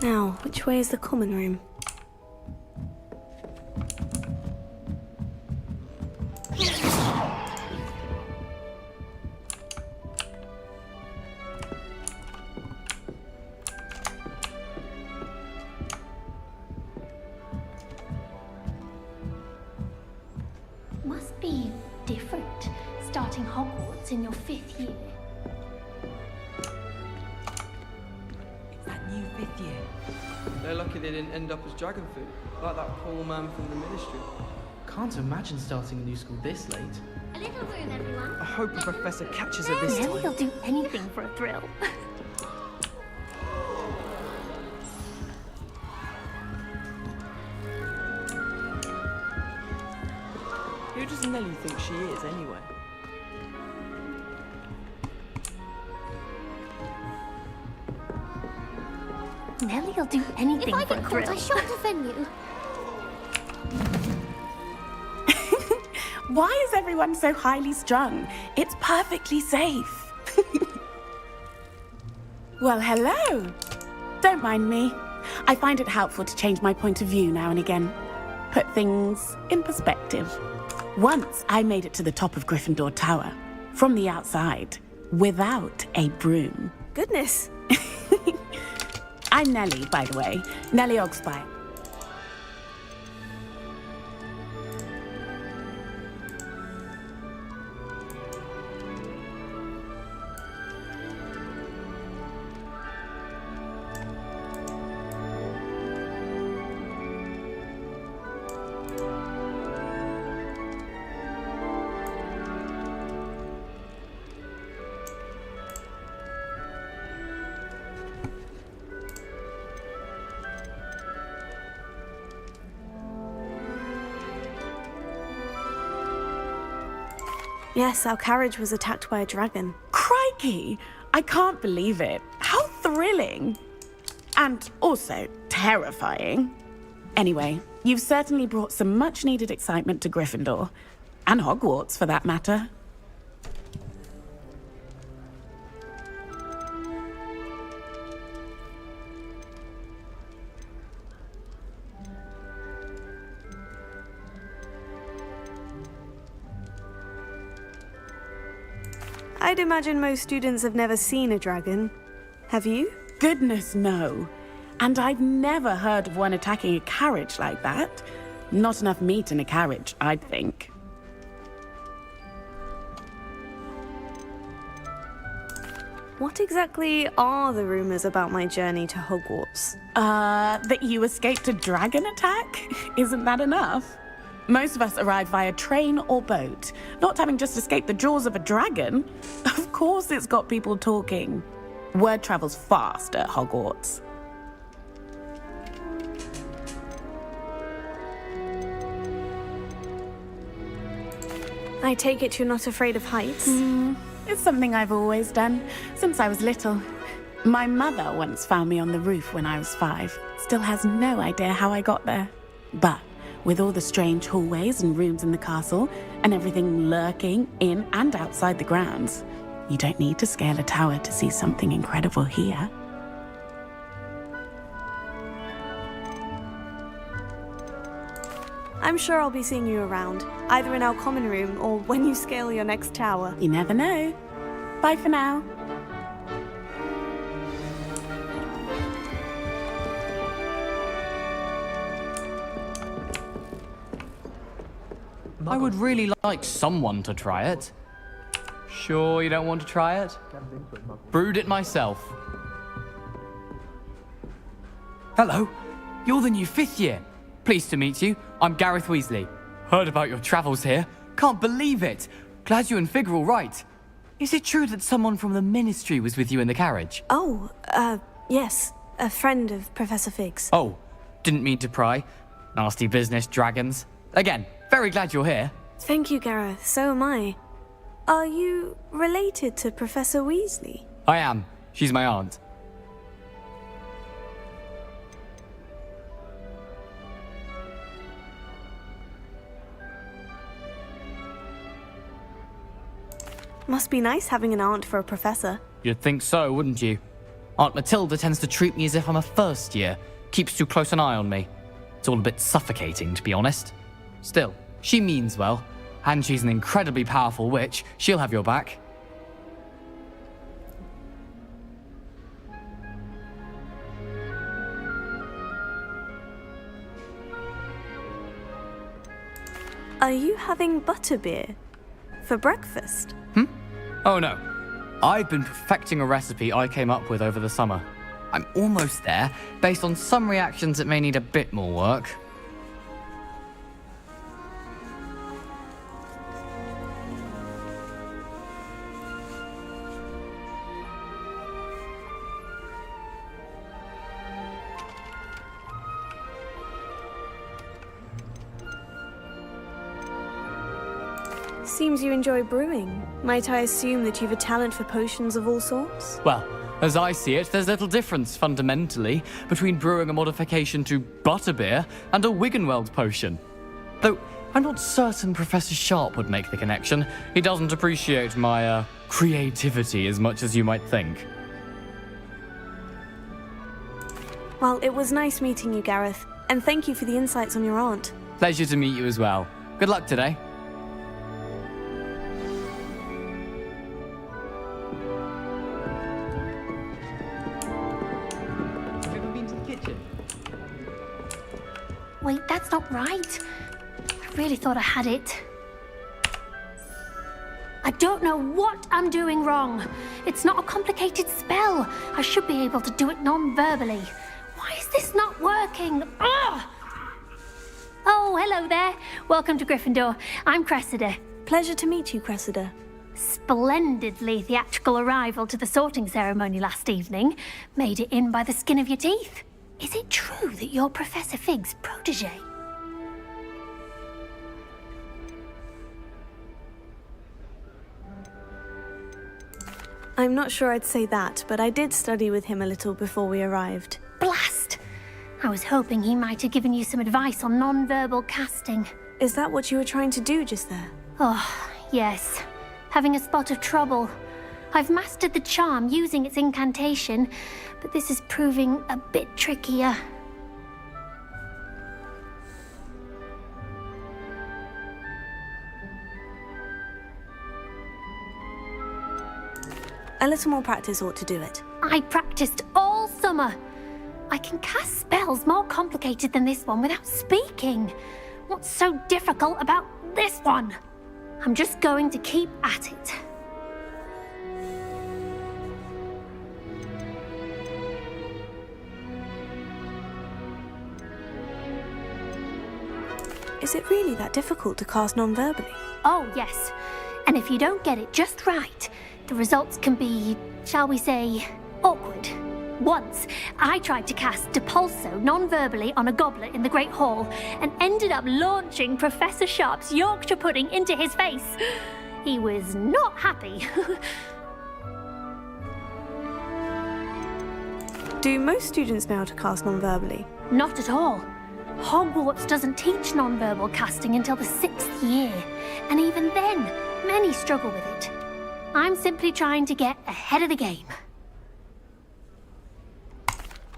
Now, which way is the common room? Must be different starting Hogwarts in your 5th year. It's that new 5th year. They're lucky they didn't end up as dragon food, like that poor man from the ministry. Can't imagine starting a new school this late. A little room, everyone. I hope the professor catches her this Nelly will time. do anything for a thrill. Who does Nelly think she is, anyway? Nelly will do anything If I for a get thrill. caught, I shan't defend you. Why is everyone so highly strung? It's perfectly safe. Well, hello. Don't mind me. I find it helpful to change my point of view now and again. Put things in perspective. Once I made it to the top of Gryffindor Tower, from the outside, without a broom. Goodness. I'm Nellie, by the way. Nellie Ogspire. Yes, our carriage was attacked by a dragon. Crikey! I can't believe it. How thrilling! And also terrifying. Anyway, you've certainly brought some much-needed excitement to Gryffindor. And Hogwarts, for that matter. I'd imagine most students have never seen a dragon. Have you? Goodness, no. And I've never heard of one attacking a carriage like that. Not enough meat in a carriage, I'd think. What exactly are the rumors about my journey to Hogwarts? That you escaped a dragon attack? Isn't that enough? Most of us arrive via train or boat, not having just escaped the jaws of a dragon. Of course it's got people talking. Word travels fast at Hogwarts. I take it you're not afraid of heights? It's something I've always done, since I was little. My mother once found me on the roof when I was 5. Still has no idea how I got there. But with all the strange hallways and rooms in the castle, and everything lurking in and outside the grounds, you don't need to scale a tower to see something incredible here. I'm sure I'll be seeing you around, either in our common room or when you scale your next tower. You never know. Bye for now. I would really like someone to try it. Sure you don't want to try it? Brewed it myself. Hello, you're the new 5th year. Pleased to meet you. I'm Gareth Weasley. Heard about your travels here. Can't believe it. Glad you and Fig are all right. Is it true that someone from the ministry was with you in the carriage? Oh, yes. A friend of Professor Fig's. Oh, didn't mean to pry. Nasty business, dragons. Again, very glad you're here. Thank you, Gareth. So am I. Are you related to Professor Weasley? I am. She's my aunt. Must be nice having an aunt for a professor. You'd think so, wouldn't you? Aunt Matilda tends to treat me as if I'm a first year, keeps too close an eye on me. It's all a bit suffocating, to be honest. Still, she means well, and she's an incredibly powerful witch. She'll have your back. Are you having butterbeer for breakfast? Oh no. I've been perfecting a recipe I came up with over the summer. I'm almost there, based on some reactions that may need a bit more work. Seems you enjoy brewing. Might I assume that you've a talent for potions of all sorts? Well, as I see it, there's little difference, fundamentally, between brewing a modification to butterbeer and a Wiggenweld potion. Though, I'm not certain Professor Sharp would make the connection. He doesn't appreciate my, creativity as much as you might think. Well, it was nice meeting you, Gareth. And thank you for the insights on your aunt. Pleasure to meet you as well. Good luck today. Wait, that's not right. I really thought I had it. I don't know what I'm doing wrong. It's not a complicated spell. I should be able to do it non-verbally. Why is this not working? Ugh! Oh, hello there. Welcome to Gryffindor. I'm Cressida. Pleasure to meet you, Cressida. Splendidly theatrical arrival to the sorting ceremony last evening. Made it in by the skin of your teeth. Is it true that you're Professor Fig's protege? I'm not sure I'd say that, but I did study with him a little before we arrived. Blast! I was hoping he might have given you some advice on non-verbal casting. Is that what you were trying to do just there? Oh, yes. Having a spot of trouble. I've mastered the charm using its incantation, but this is proving a bit trickier. A little more practice ought to do it. I practiced all summer. I can cast spells more complicated than this one without speaking. What's so difficult about this one? I'm just going to keep at it. Is it really that difficult to cast non-verbally? Oh, yes. And if you don't get it just right, the results can be, shall we say, awkward. Once, I tried to cast Depulso non-verbally on a goblet in the Great Hall and ended up launching Professor Sharp's Yorkshire pudding into his face. He was not happy. Do most students know how to cast non-verbally? Not at all. Hogwarts doesn't teach non-verbal casting until the 6th year, and even then, many struggle with it. I'm simply trying to get ahead of the game.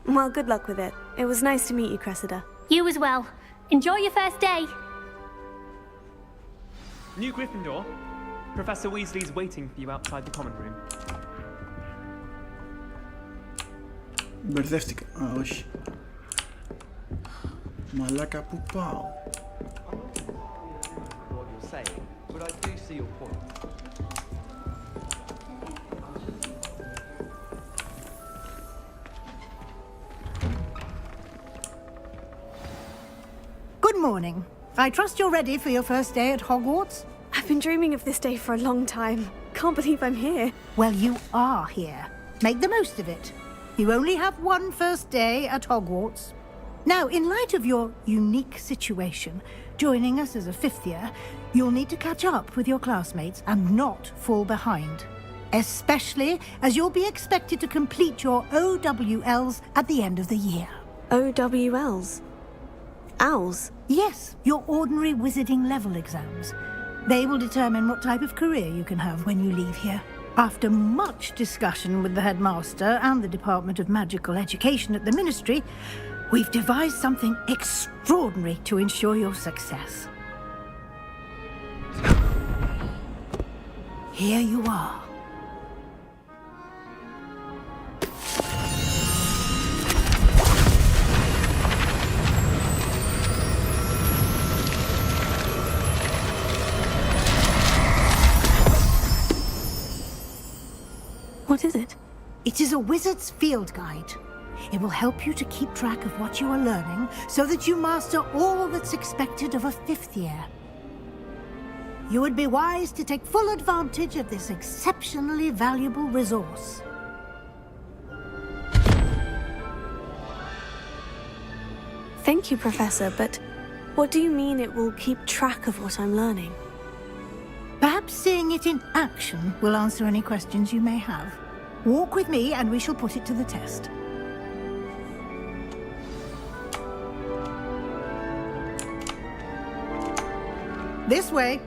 Well, good luck with it. It was nice to meet you, Cressida. You as well. Enjoy your first day. New Gryffindor, Professor Weasley's waiting for you outside the common room. Berdeftig. Oxe. Malaca pro pau. What you're saying, but I do see your point. Good morning. I trust you're ready for your first day at Hogwarts? I've been dreaming of this day for a long time. Can't believe I'm here. Well, you are here. Make the most of it. You only have one first day at Hogwarts. Now, in light of your unique situation, joining us as a 5th year, you'll need to catch up with your classmates and not fall behind. Especially as you'll be expected to complete your OWLs at the end of the year. OWLs? Owls? Yes, your ordinary wizarding level exams. They will determine what type of career you can have when you leave here. After much discussion with the headmaster and the Department of Magical Education at the Ministry, we've devised something extraordinary to ensure your success. Here you are. What is it? It is a wizard's field guide. It will help you to keep track of what you are learning so that you master all that's expected of a 5th year. You would be wise to take full advantage of this exceptionally valuable resource. Thank you, Professor, but what do you mean it will keep track of what I'm learning? Perhaps seeing it in action will answer any questions you may have. Walk with me and we shall put it to the test. This way.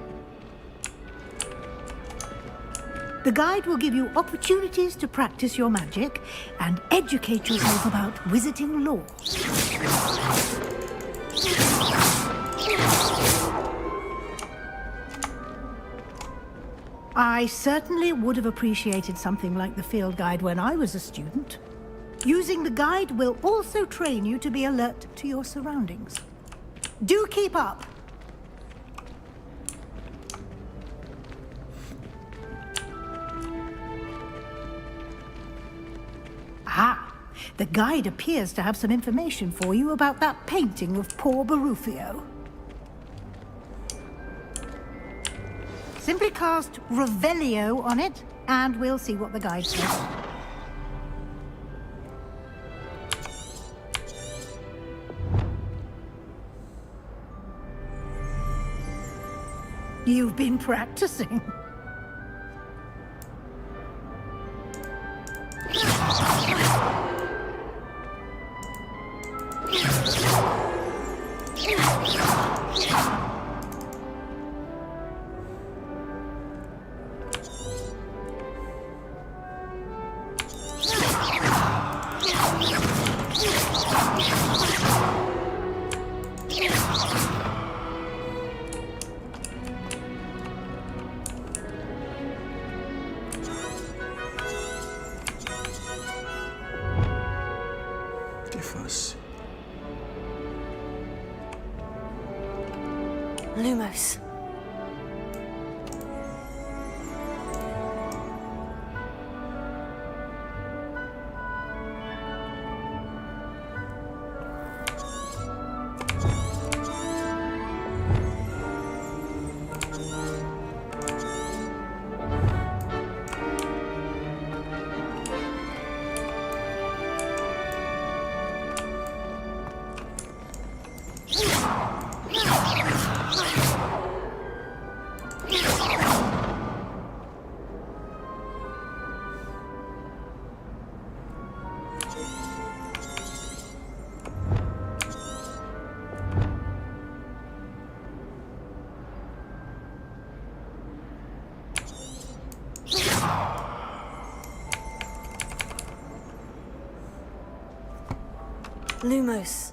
The guide will give you opportunities to practice your magic and educate yourself about wizarding lore. I certainly would have appreciated something like the field guide when I was a student. Using the guide will also train you to be alert to your surroundings. Do keep up! Ah, the guide appears to have some information for you about that painting of poor Barufio. Simply cast Revelio on it, and we'll see what the guide says. You've been practicing. Differs. Lumos. Lumos.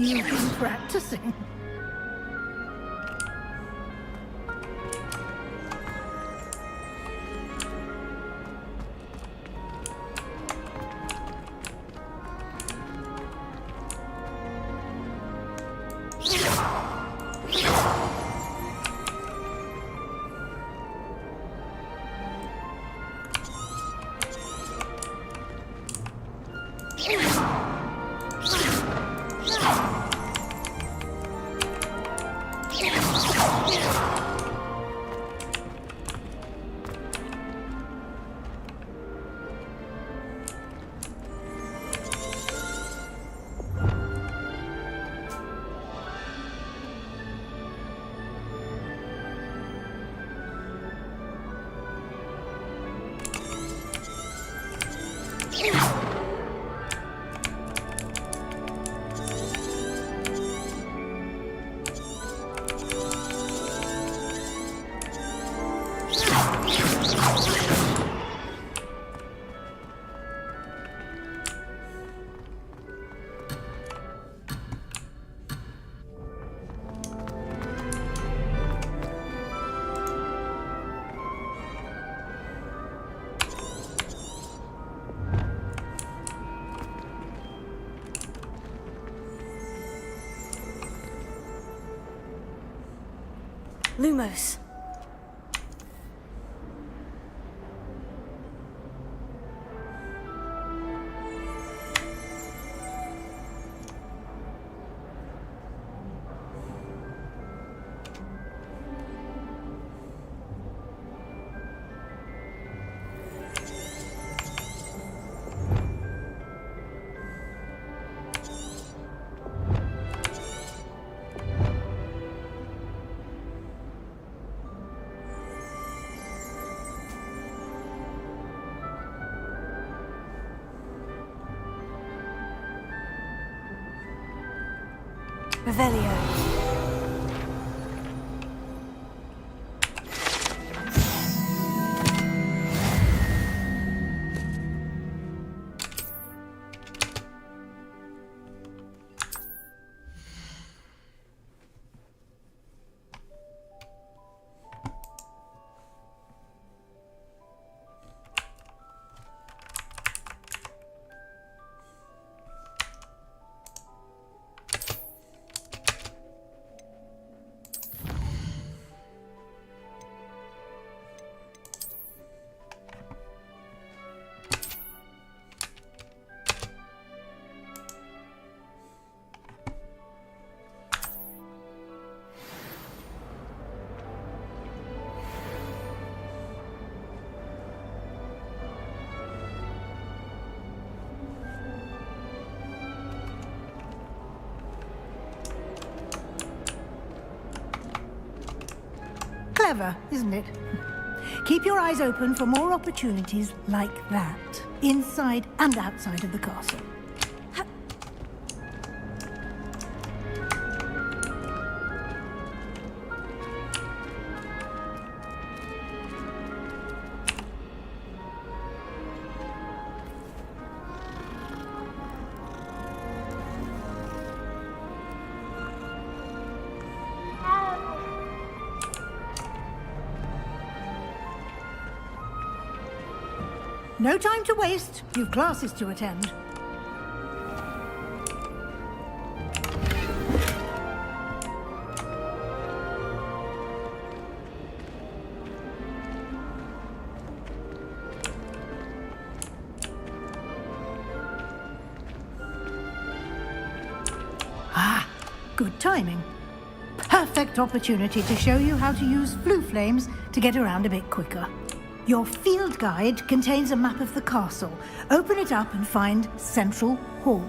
You've been practicing. Lumos. Revelio. Clever, isn't it? Keep your eyes open for more opportunities like that, inside and outside of the castle. No time to waste. You've classes to attend. Ah, good timing. Perfect opportunity to show you how to use flue flames to get around a bit quicker. Your field guide contains a map of the castle. Open it up and find Central Hall.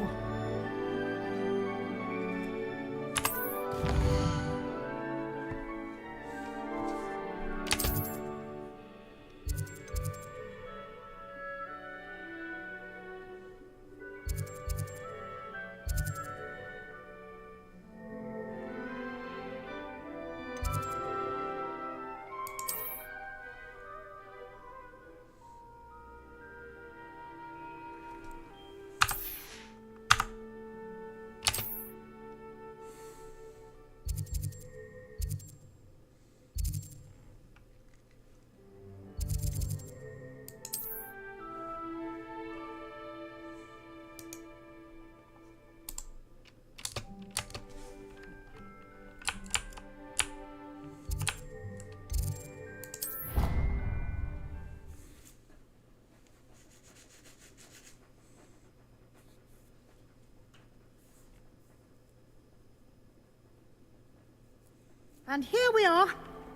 And here we are.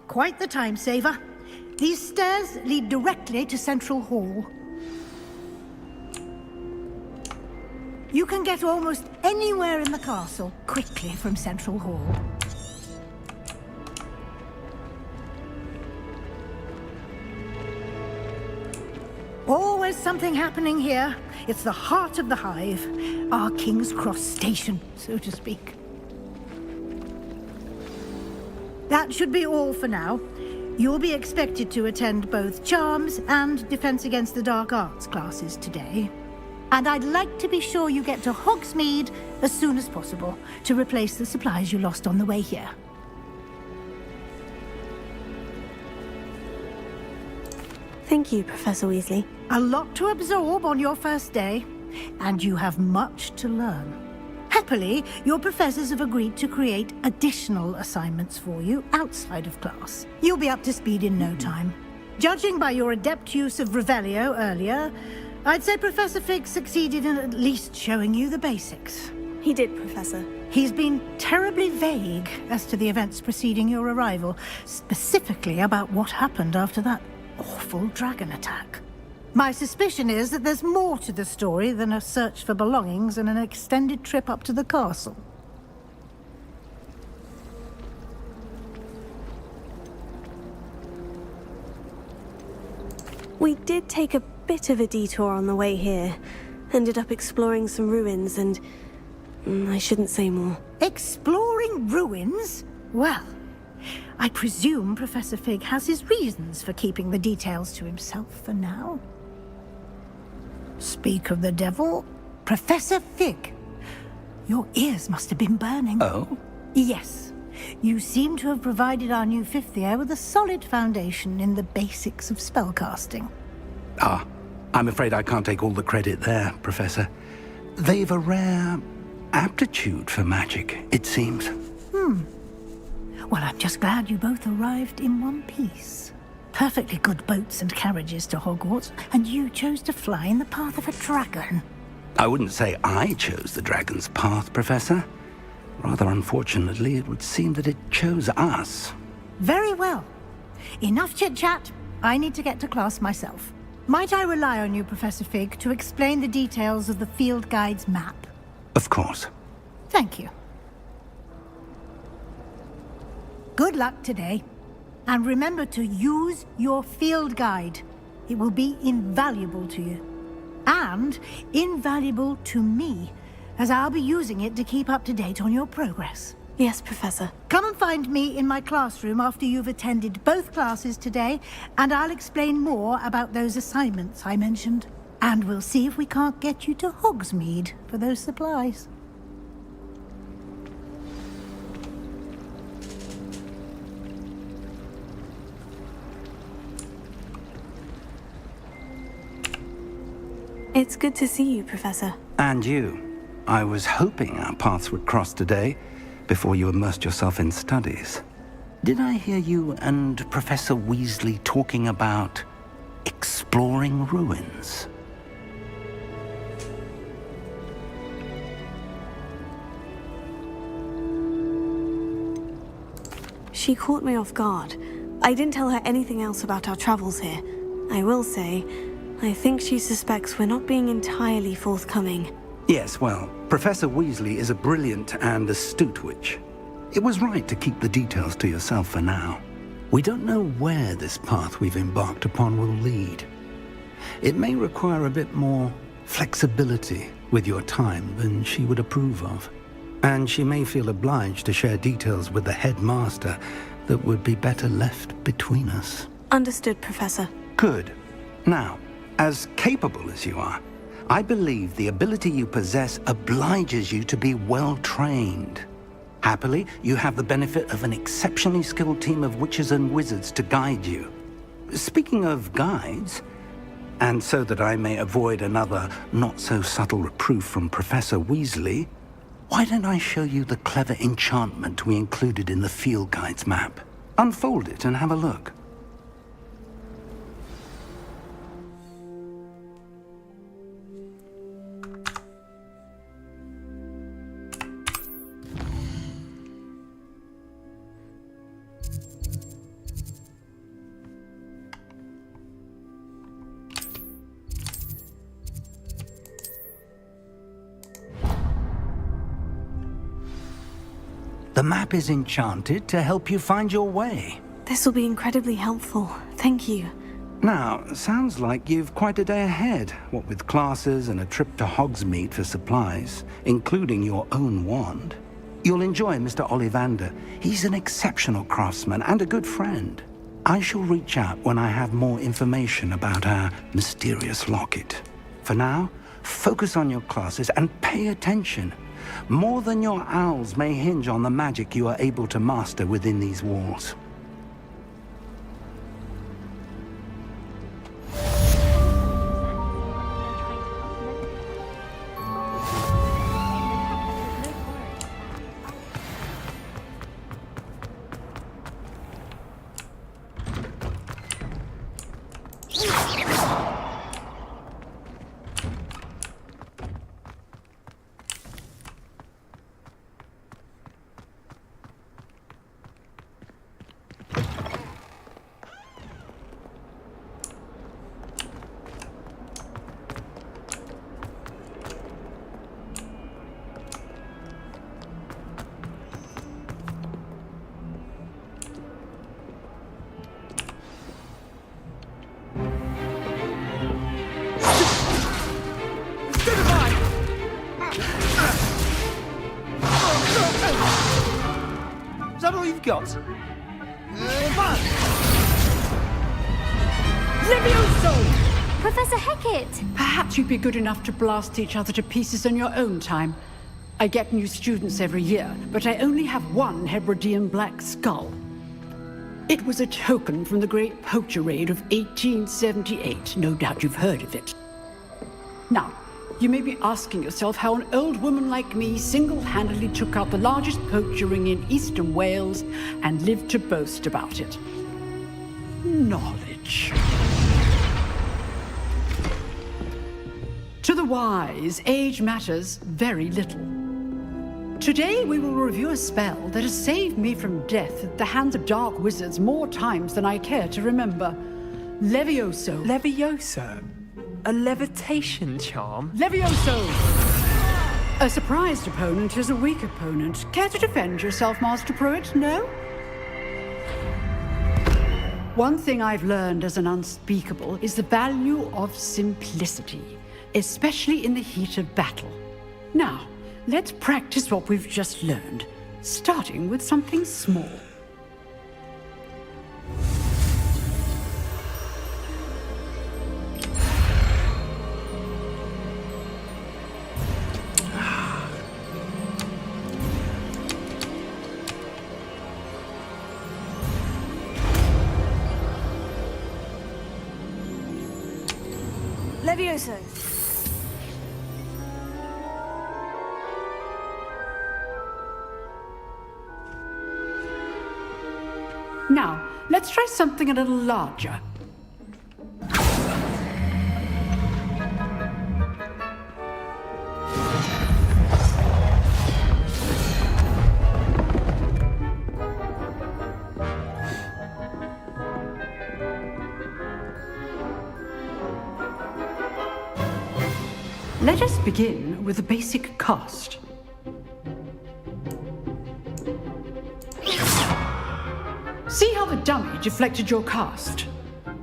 Quite the time saver. These stairs lead directly to Central Hall. You can get almost anywhere in the castle quickly from Central Hall. Always something happening here. It's the heart of the hive. Our King's Cross station, so to speak. That should be all for now. You'll be expected to attend both Charms and Defense Against the Dark Arts classes today. And I'd like to be sure you get to Hogsmeade as soon as possible to replace the supplies you lost on the way here. Thank you, Professor Weasley. A lot to absorb on your first day, and you have much to learn. Happily, your professors have agreed to create additional assignments for you outside of class. You'll be up to speed in no time. Judging by your adept use of Revelio earlier, I'd say Professor Fig succeeded in at least showing you the basics. He did, Professor. He's been terribly vague as to the events preceding your arrival, specifically about what happened after that awful dragon attack. My suspicion is that there's more to the story than a search for belongings and an extended trip up to the castle. We did take a bit of a detour on the way here. Ended up exploring some ruins and... I shouldn't say more. Exploring ruins? Well, I presume Professor Fig has his reasons for keeping the details to himself for now. Speak of the devil, Professor Fig. Your ears must have been burning. Oh? Yes. You seem to have provided our new fifth year with a solid foundation in the basics of spellcasting. Ah, I'm afraid I can't take all the credit there, Professor. They've a rare aptitude for magic, it seems. Well, I'm just glad you both arrived in one piece. Perfectly good boats and carriages to Hogwarts, and you chose to fly in the path of a dragon. I wouldn't say I chose the dragon's path, Professor. Rather unfortunately, it would seem that it chose us. Very well. Enough chit-chat. I need to get to class myself. Might I rely on you, Professor Fig, to explain the details of the field guide's map? Of course. Thank you. Good luck today. And remember to use your field guide. It will be invaluable to you. And invaluable to me, as I'll be using it to keep up to date on your progress. Yes, Professor. Come and find me in my classroom after you've attended both classes today, and I'll explain more about those assignments I mentioned. And we'll see if we can't get you to Hogsmeade for those supplies. It's good to see you, Professor. And you. I was hoping our paths would cross today, before you immersed yourself in studies. Did I hear you and Professor Weasley talking about exploring ruins? She caught me off guard. I didn't tell her anything else about our travels here. I will say, I think she suspects we're not being entirely forthcoming. Yes, well, Professor Weasley is a brilliant and astute witch. It was right to keep the details to yourself for now. We don't know where this path we've embarked upon will lead. It may require a bit more flexibility with your time than she would approve of. And she may feel obliged to share details with the headmaster that would be better left between us. Understood, Professor. Good. Now, as capable as you are, I believe the ability you possess obliges you to be well trained. Happily, you have the benefit of an exceptionally skilled team of witches and wizards to guide you. Speaking of guides, and so that I may avoid another not-so-subtle reproof from Professor Weasley, why don't I show you the clever enchantment we included in the field guide's map? Unfold it and have a look. The map is enchanted to help you find your way. This will be incredibly helpful. Thank you. Now, sounds like you've quite a day ahead, what with classes and a trip to Hogsmeade for supplies, including your own wand. You'll enjoy Mr. Ollivander. He's an exceptional craftsman and a good friend. I shall reach out when I have more information about our mysterious locket. For now, focus on your classes and pay attention. More than your owls may hinge on the magic you are able to master within these walls. Is that all you've got? Levioso! Professor Hecat! Perhaps you'd be good enough to blast each other to pieces in your own time. I get new students every year, but I only have one Hebridean black skull. It was a token from the Great Poacher Raid of 1878. No doubt you've heard of it. Now, you may be asking yourself how an old woman like me single-handedly took out the largest poacher ring in eastern Wales and lived to boast about it. Knowledge. To the wise, age matters very little. Today we will review a spell that has saved me from death at the hands of dark wizards more times than I care to remember. Levioso. Levioso? A levitation charm? Levioso! A surprised opponent is a weak opponent. Care to defend yourself, Master Pruitt? No? One thing I've learned as an unspeakable is the value of simplicity, especially in the heat of battle. Now, let's practice what we've just learned, starting with something small. Levioso! Now, let's try something a little larger. Let us begin with the basic cast. See how the dummy deflected your cast?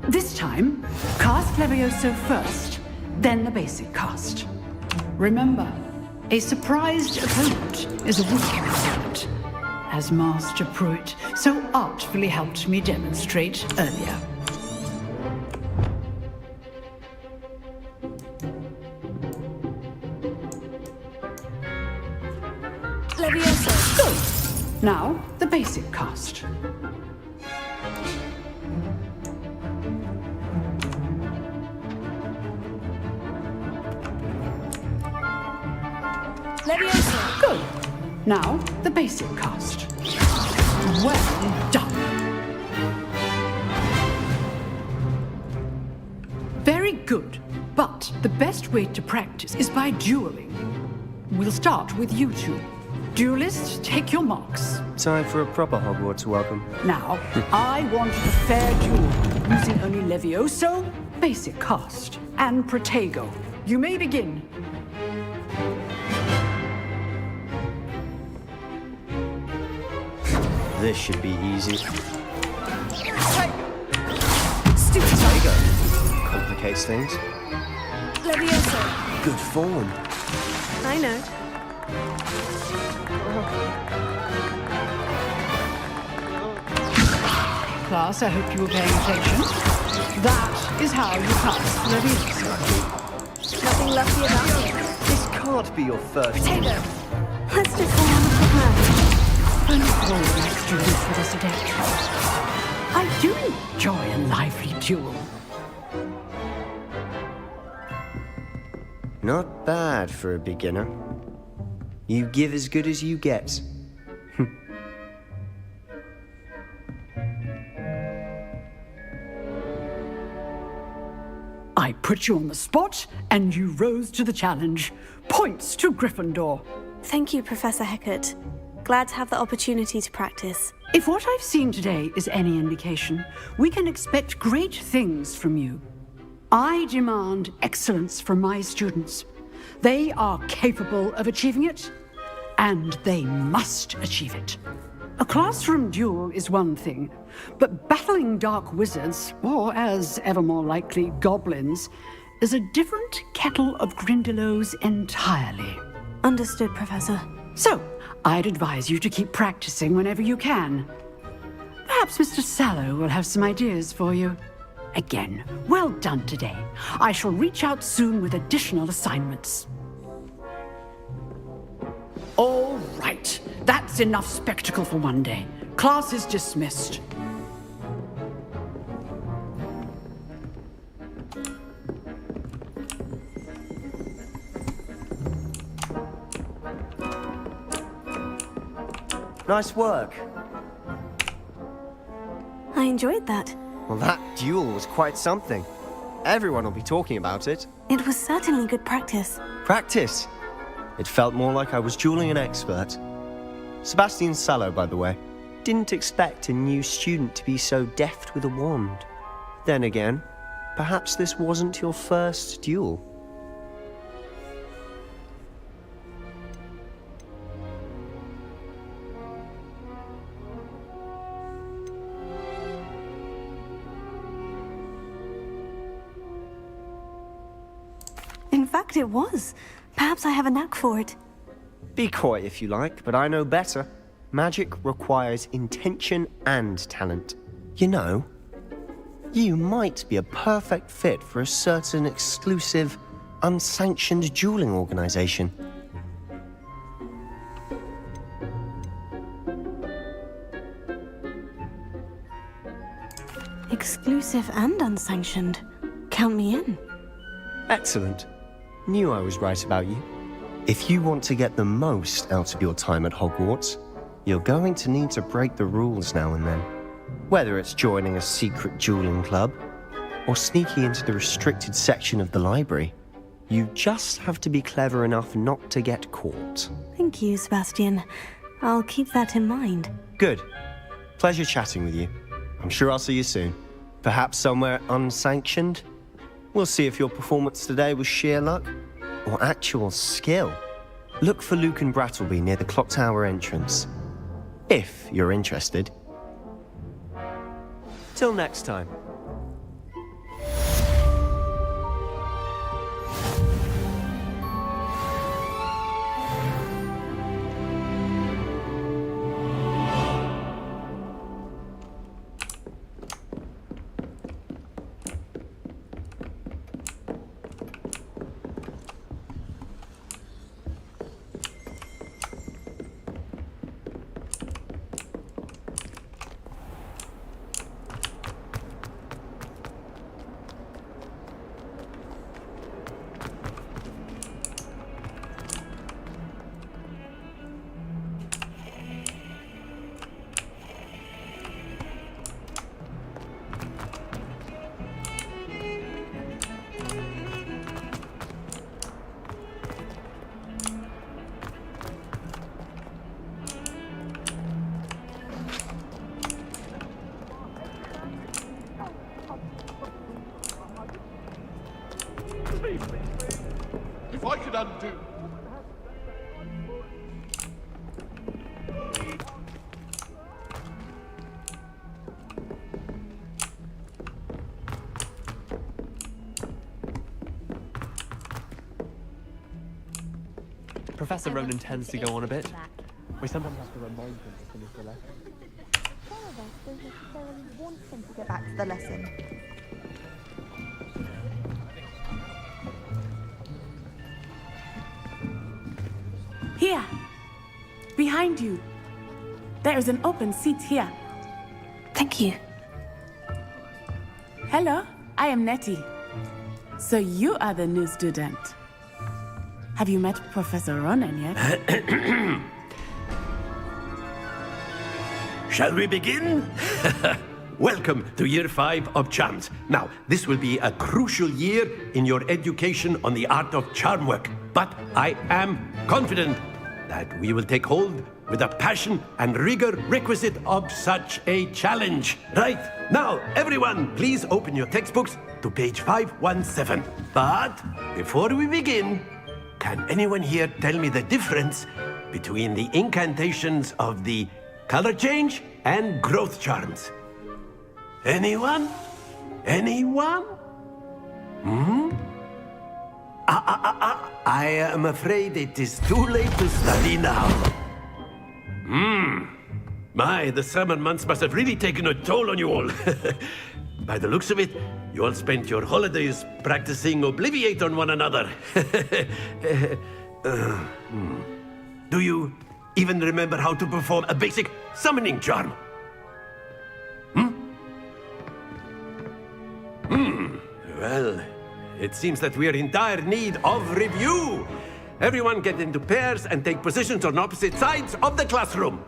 This time, cast Levioso first, then the basic cast. Remember, a surprised opponent is a weak opponent, as Master Pruitt so artfully helped me demonstrate earlier. Levioso! Good. Now, the basic cast. Levioso! Good. Now, the basic cast. Well done. Very good. But the best way to practice is by dueling. We'll start with you two. Duelists, take your marks. Time for a proper Hogwarts welcome. Now, I want a fair duel, using only Levioso, basic cast, and Protego. You may begin. This should be easy. Stupid Tiger complicates things. Levioso. Good form. I know. Class, I hope you were paying attention. That is how you pass Levioso. Nothing lucky about it. This can't be your first. Potato. Let's just go on with the plan. And all my students with us today. I do enjoy a lively duel. Not bad for a beginner. You give as good as you get. I put you on the spot, and you rose to the challenge. Points to Gryffindor. Thank you, Professor Hecat. Glad to have the opportunity to practice. If what I've seen today is any indication, we can expect great things from you. I demand excellence from my students. They are capable of achieving it, and they must achieve it. A classroom duel is one thing, but battling dark wizards, or as ever more likely, goblins, is a different kettle of Grindylows entirely. Understood, Professor. So, I'd advise you to keep practicing whenever you can. Perhaps Mr. Sallow will have some ideas for you. Again, well done today. I shall reach out soon with additional assignments. All right, that's enough spectacle for one day. Class is dismissed. Nice work. I enjoyed that. Well, that duel was quite something. Everyone will be talking about it. It was certainly good practice. Practice. It felt more like I was dueling an expert. Sebastian Sallow, by the way. Didn't expect a new student to be so deft with a wand. Then again, perhaps this wasn't your first duel. In fact, it was. Perhaps I have a knack for it. Be coy if you like, but I know better. Magic requires intention and talent. You know, you might be a perfect fit for a certain exclusive, unsanctioned dueling organization. Exclusive and unsanctioned. Count me in. Excellent. Knew I was right about you. If you want to get the most out of your time at Hogwarts, you're going to need to break the rules now and then. Whether it's joining a secret dueling club, or sneaking into the restricted section of the library, you just have to be clever enough not to get caught. Thank you, Sebastian. I'll keep that in mind. Good. Pleasure chatting with you. I'm sure I'll see you soon. Perhaps somewhere unsanctioned? We'll see if your performance today was sheer luck or actual skill. Look for Luke and Brattleby near the clock tower entrance, if you're interested. Till next time. If I could undo... Professor Ronan tends to go on a bit. We sometimes have to remind him to finish the lesson. Some of us don't necessarily want him to get back to the lesson. Here! Behind you! There is an open seat here. Thank you. Hello, I am Nettie. So you are the new student. Have you met Professor Ronan yet? Shall we begin? Welcome to Year 5 of Charms. Now, this will be a crucial year in your education on the art of charm work. But I am confident that we will take hold with the passion and rigor requisite of such a challenge. Right, now, everyone, please open your textbooks to page 517. But before we begin, can anyone here tell me the difference between the incantations of the color change and growth charms? Anyone? Anyone? I am afraid it is too late to study now. My, the summer months must have really taken a toll on you all. By the looks of it, you all spent your holidays practicing Obliviate on one another. Do you even remember how to perform a basic summoning charm? Well, it seems that we are in dire need of review. Everyone get into pairs and take positions on opposite sides of the classroom.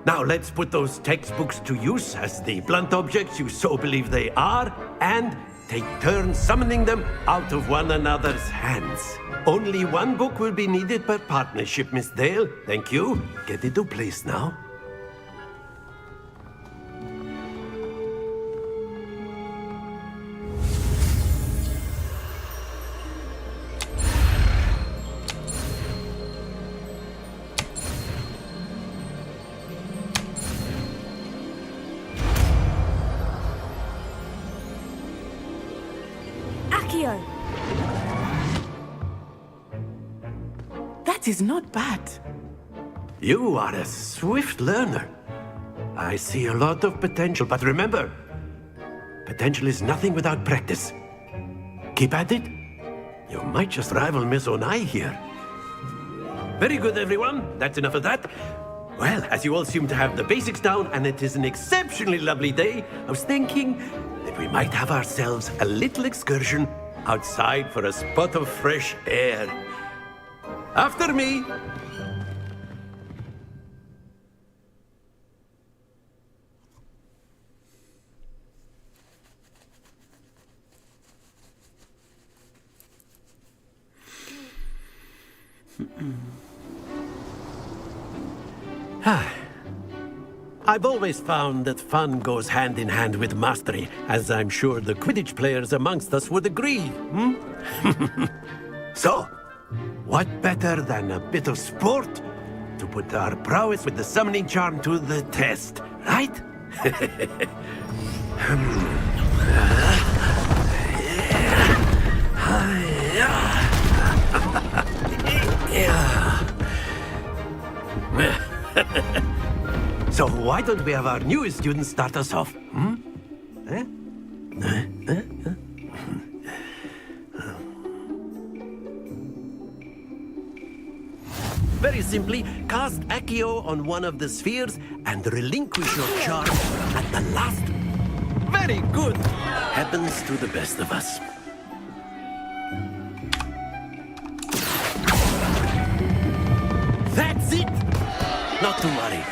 Now let's put those textbooks to use as the blunt objects you so believe they are, and take turns summoning them out of one another's hands. Only one book will be needed per partnership, Miss Dale. Thank you. Get into place now. That is not bad. You are a swift learner. I see a lot of potential, but remember, potential is nothing without practice. Keep at it. You might just rival Miss Onai here. Very good, everyone. That's enough of that. Well, as you all seem to have the basics down, and it is an exceptionally lovely day, I was thinking that we might have ourselves a little excursion outside for a spot of fresh air. After me. I've always found that fun goes hand in hand with mastery, as I'm sure the Quidditch players amongst us would agree. So, what better than a bit of sport to put our prowess with the summoning charm to the test, right? So why don't we have our newest student start us off? Very simply, cast Accio on one of the spheres and relinquish your charm at the last. Very good. Happens to the best of us. That's it. Not to worry.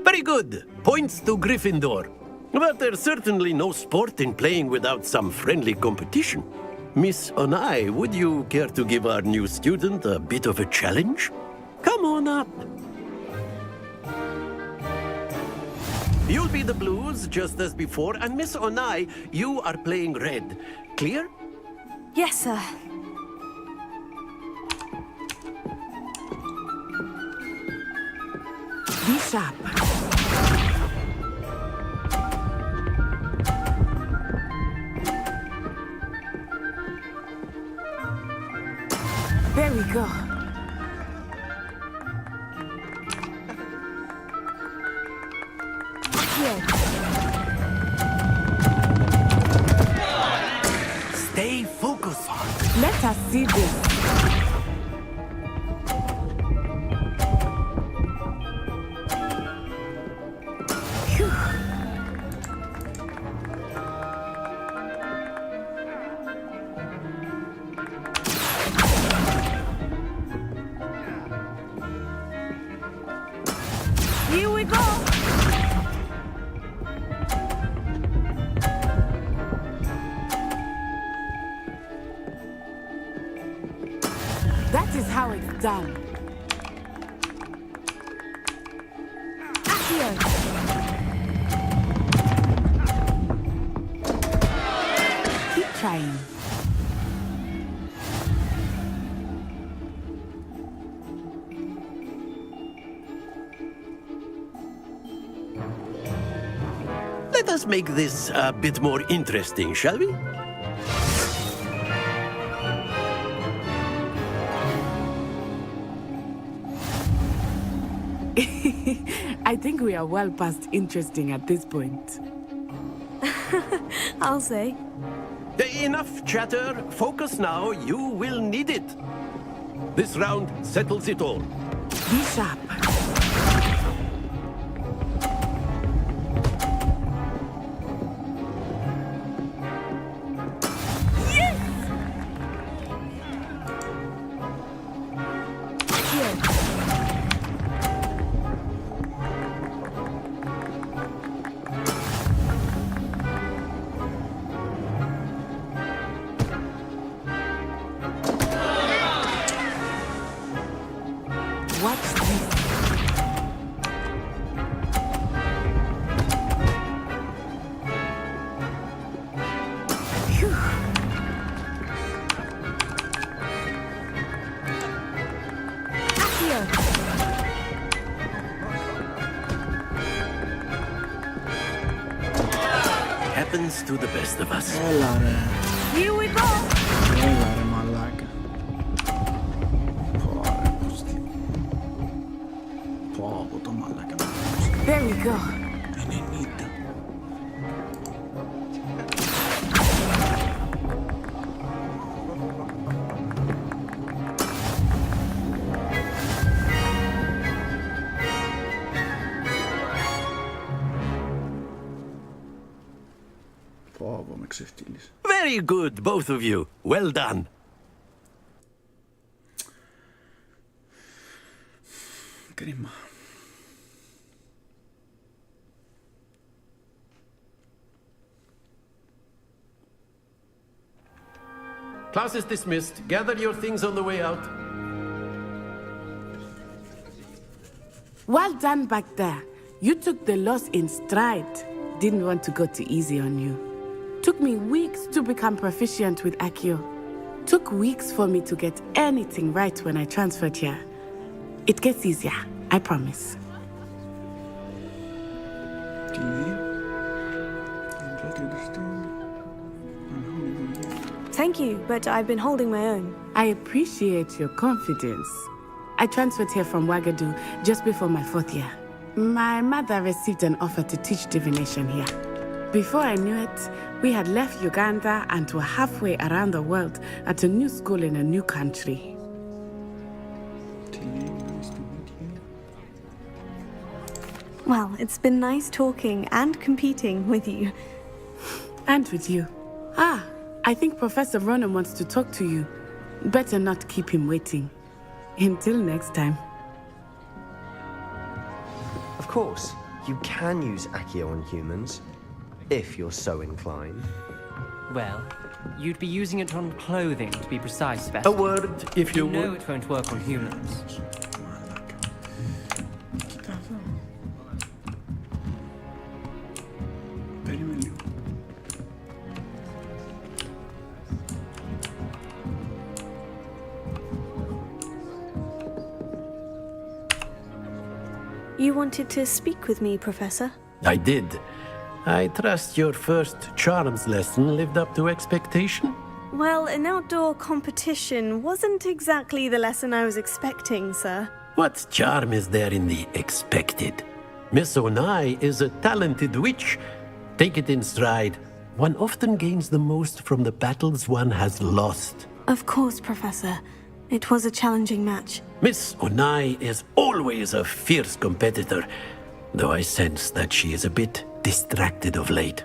Very good. Points to Gryffindor. But there's certainly no sport in playing without some friendly competition. Miss Onai, would you care to give our new student a bit of a challenge? Come on up. You'll be the blues, just as before, and Miss Onai, you are playing red. Clear? Yes, sir. Be sharp. There we go. Here. Stay focused. Let us see this. Phew. Here we go. That is how it's done. Here. Keep trying. Let us make this a bit more interesting, shall we? I think we are well past interesting at this point. I'll say. Enough chatter. Focus now. You will need it. This round settles it all. Be sharp. Watch this. Phew. Here. Happens to the best of us. Here we go. There we go. Very good, both of you. Well done. Κρίμα. Class is dismissed. Gather your things on the way out. Well done back there. You took the loss in stride. Didn't want to go too easy on you. Took me weeks to become proficient with Accio. Took weeks for me to get anything right when I transferred here. It gets easier, I promise. Thank you, but I've been holding my own. I appreciate your confidence. I transferred here from Wagadu just before my 4th year. My mother received an offer to teach divination here. Before I knew it, we had left Uganda and were halfway around the world at a new school in a new country. Well, it's been nice talking and competing with you. And with you. Ah, I think Professor Ronan wants to talk to you. Better not keep him waiting. Until next time. Of course, you can use Accio on humans, if you're so inclined. Well, you'd be using it on clothing, to be precise, A Sebastian. word, if you You know would. it won't work on humans. Περίμενε λίγο. You wanted to speak with me, Professor? I did. I trust your first charms lesson lived up to expectation? Well, an outdoor competition wasn't exactly the lesson I was expecting, sir. What charm is there in the expected? Miss Onai is a talented witch. Take it in stride. One often gains the most from the battles one has lost. Of course, Professor. It was a challenging match. Miss Onai is always a fierce competitor, though I sense that she is a bit distracted of late.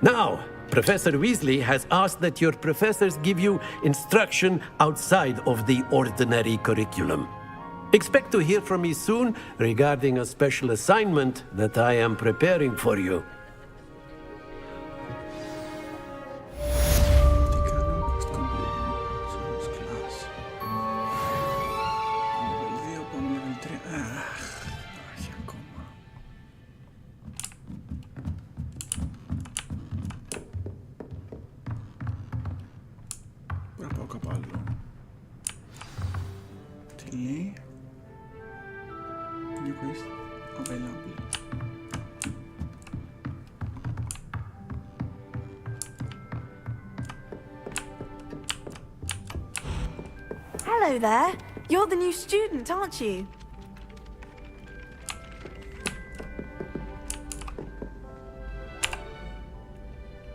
Now, Professor Weasley has asked that your professors give you instruction outside of the ordinary curriculum. Expect to hear from me soon regarding a special assignment that I am preparing for you. Ora poco a ballo. Di lì. Quindi questo. Available. Hello there. You're the new student, aren't you?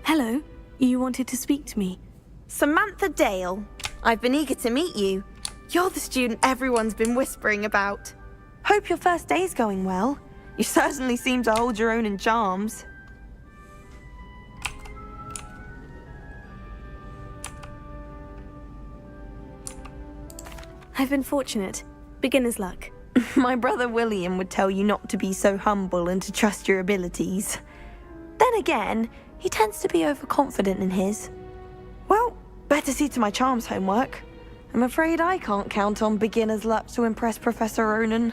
Hello. You wanted to speak to me? Samantha Dale. I've been eager to meet you. You're the student everyone's been whispering about. Hope your first day's going well. You certainly seem to hold your own in charms. I've been fortunate. Beginner's luck. My brother William would tell you not to be so humble and to trust your abilities. Then again, he tends to be overconfident in his. Well, better see to my charms homework. I'm afraid I can't count on beginner's luck to impress Professor Ronan.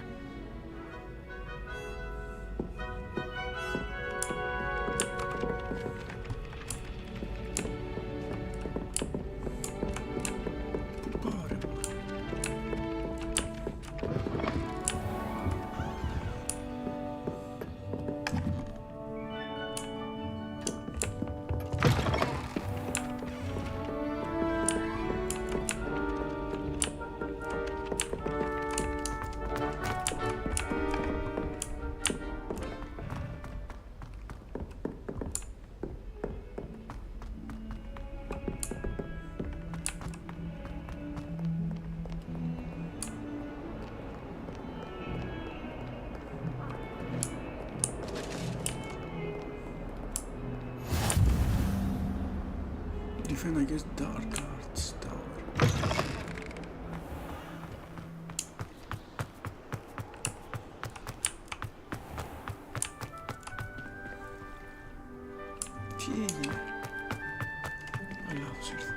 Defend against dark arts tower. Tieni. Al lato, certo.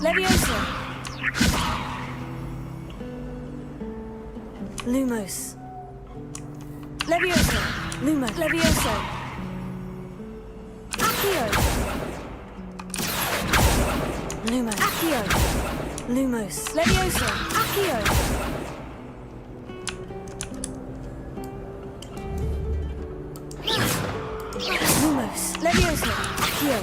Leviosa! Lumos. Leviosa! Lumos. Leviosa! Accio! Lumos. Accio! Lumos. Leviosa! Accio! Lumos. Leviosa! Accio!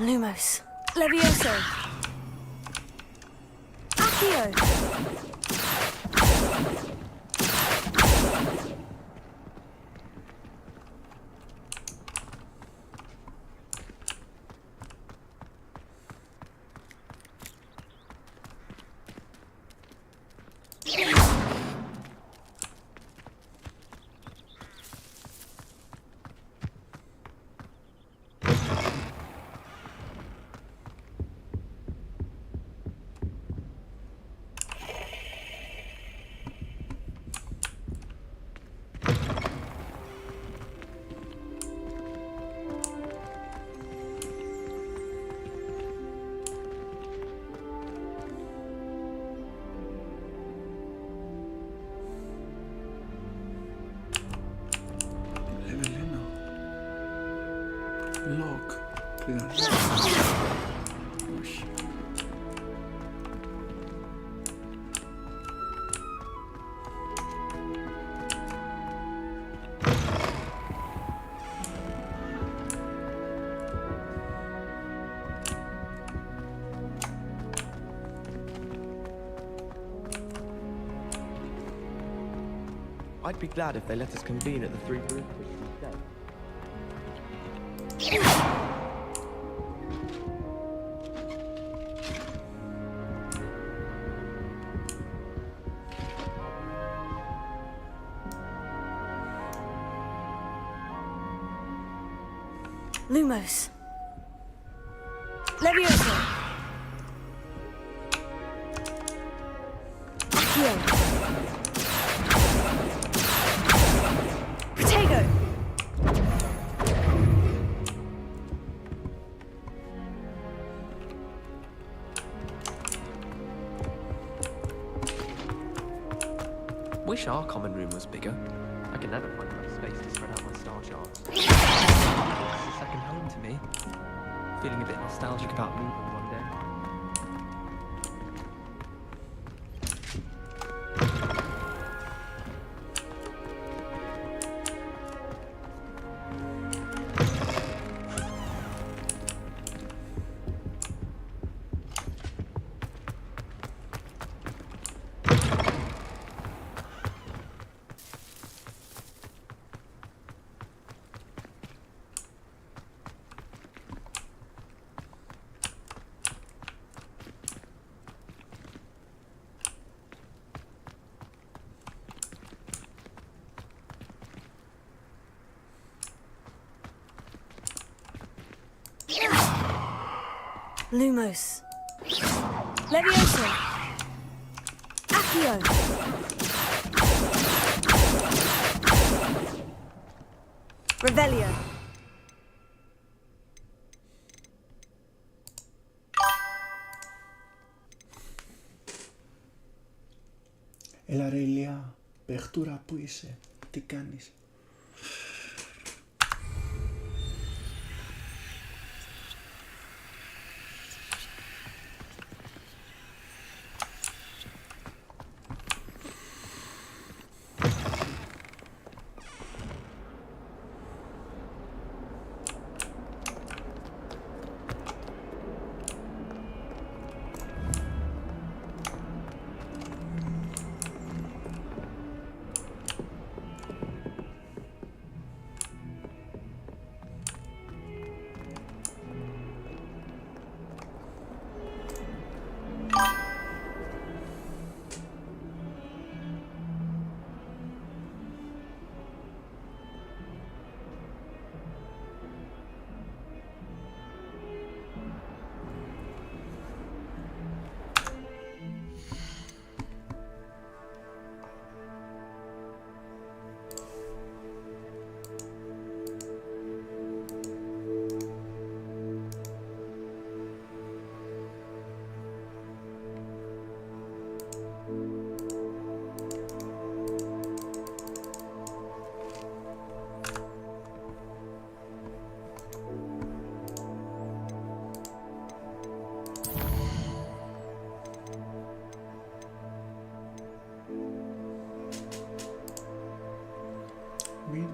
Lumos. Levioso. Accio. Evelina. Lock. Clear. Uy. I'd be glad if they let us convene at the Three Brew instead. Lumos. Levioso. Accio. Protego. Wish our common room was bigger. I can never find enough space to spread out my star charts. It's a second home to me. Feeling a bit nostalgic about moving one day. Lumos. Levioso. Accio. Revelio. Έλα ρε Ηλιά, παιχτούρα που είσαι, τι κάνεις?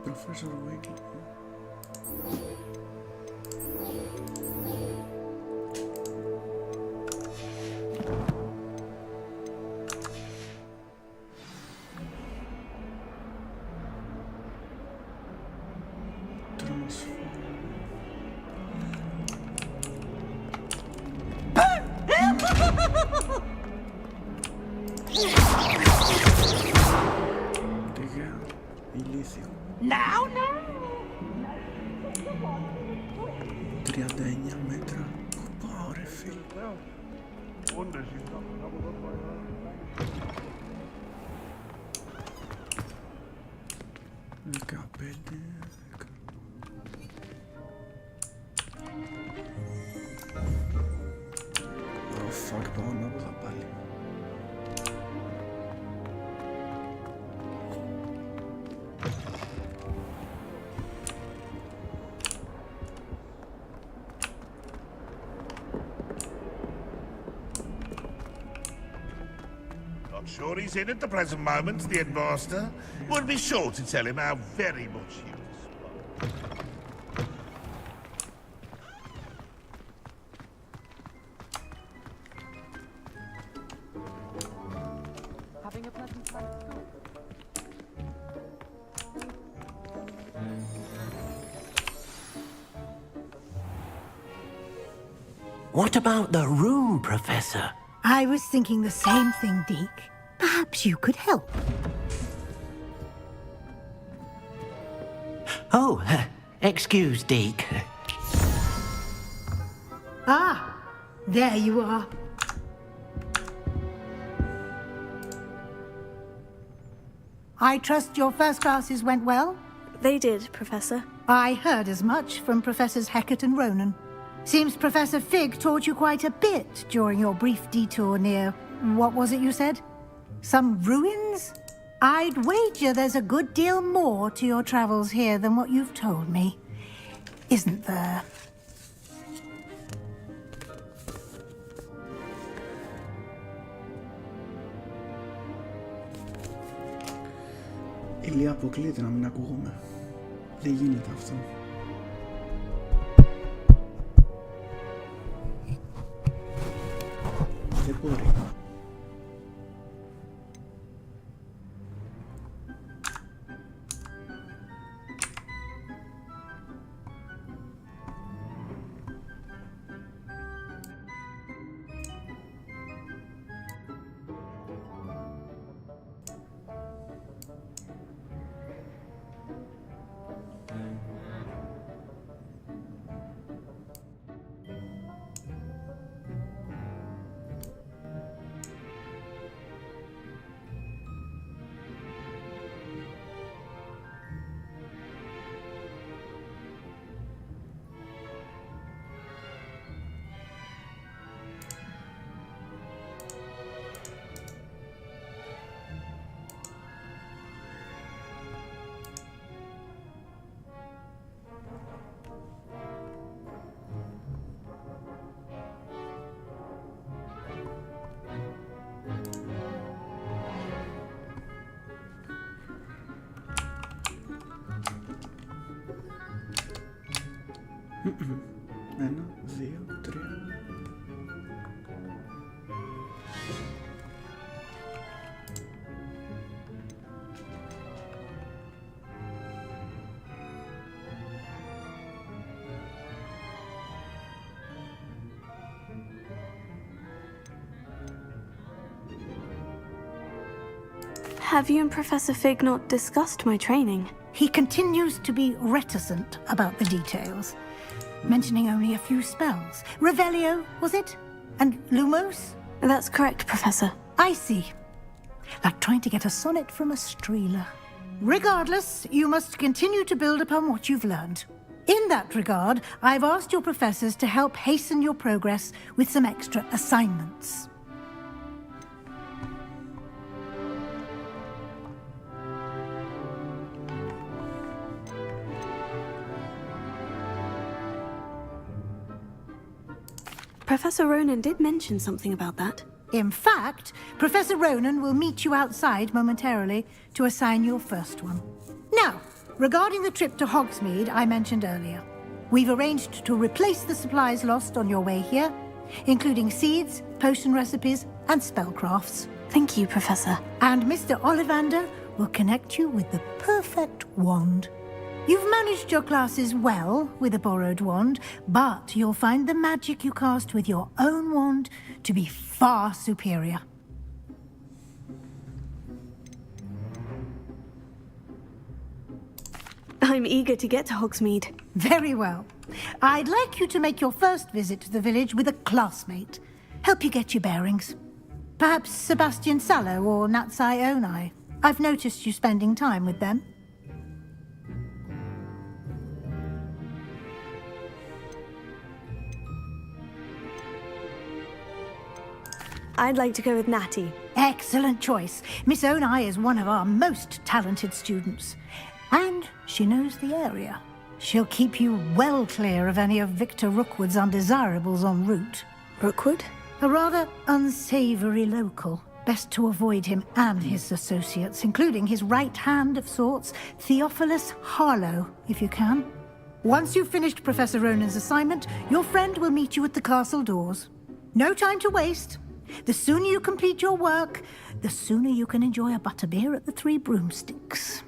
Professor Weasley. να μας φάει. Τίγα, ηλίθιο. Now, 39 μέτρα. Πάω ρε φίλε. 15. Oh fuck, πάω ανάποδα πάλι. Not sure he's in at the present moment, the headmaster. Would be sure to tell him how very much he was. Having a pleasant time at school? What about the room, Professor? I was thinking the same thing, Deke. Perhaps you could help. Oh, excuse, Deke. Ah, there you are. I trust your first classes went well? They did, Professor. I heard as much from Professors Hecat and Ronan. Seems Professor Fig taught you quite a bit during your brief detour near... what was it you said? Some ruins? I'd wager there's a good deal more to your travels here than what you've told me. Isn't there? Ηλία, αποκλείεται να μην ακούγομαι. Δεν γίνεται αυτό. Δεν μπορεί. Ένα, δύο, τρία. Have you and Professor Fig not discussed my training? He continues to be reticent about the details, mentioning only a few spells. Revelio, was it? And Lumos? That's correct, Professor. I see. Like trying to get a sonnet from a streeler. Regardless, you must continue to build upon what you've learned. In that regard, I've asked your professors to help hasten your progress with some extra assignments. Professor Ronan did mention something about that. In fact, Professor Ronan will meet you outside momentarily to assign your first one. Now, regarding the trip to Hogsmeade I mentioned earlier, we've arranged to replace the supplies lost on your way here, including seeds, potion recipes, and spellcrafts. Thank you, Professor. And Mr. Ollivander will connect you with the perfect wand. You've managed your classes well with a borrowed wand, but you'll find the magic you cast with your own wand to be far superior. I'm eager to get to Hogsmeade. Very well. I'd like you to make your first visit to the village with a classmate. Help you get your bearings. Perhaps Sebastian Sallow or Natsai Onai. I've noticed you spending time with them. I'd like to go with Natty. Excellent choice. Miss Onai is one of our most talented students. And she knows the area. She'll keep you well clear of any of Victor Rookwood's undesirables en route. Rookwood? A rather unsavory local. Best to avoid him and his associates, including his right hand of sorts, Theophilus Harlow, if you can. Once you've finished Professor Ronan's assignment, your friend will meet you at the castle doors. No time to waste. The sooner you complete your work, the sooner you can enjoy a butterbeer at the Three Broomsticks.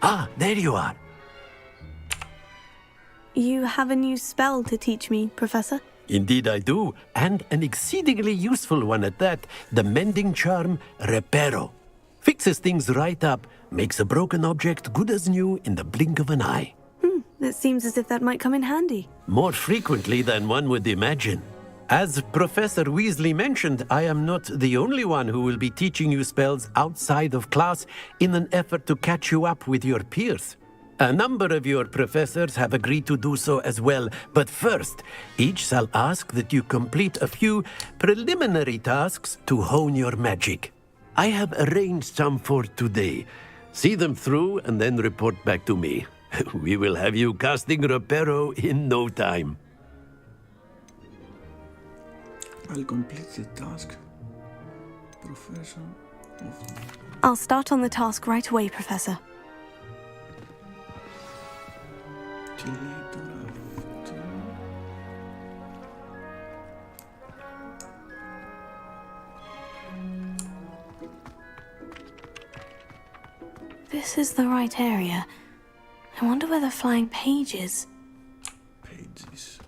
Ah, there you are. You have a new spell to teach me, Professor? Indeed I do, and an exceedingly useful one at that. The mending charm, Reparo. Fixes things right up, makes a broken object good as new in the blink of an eye. It seems as if that might come in handy. More frequently than one would imagine. As Professor Weasley mentioned, I am not the only one who will be teaching you spells outside of class in an effort to catch you up with your peers. A number of your professors have agreed to do so as well, but first, each shall ask that you complete a few preliminary tasks to hone your magic. I have arranged some for today. See them through and then report back to me. We will have you casting Reparo in no time. I'll complete the task. Professor of... I'll start on the task right away, Professor. This is the right area. I wonder where the flying page is. Pages.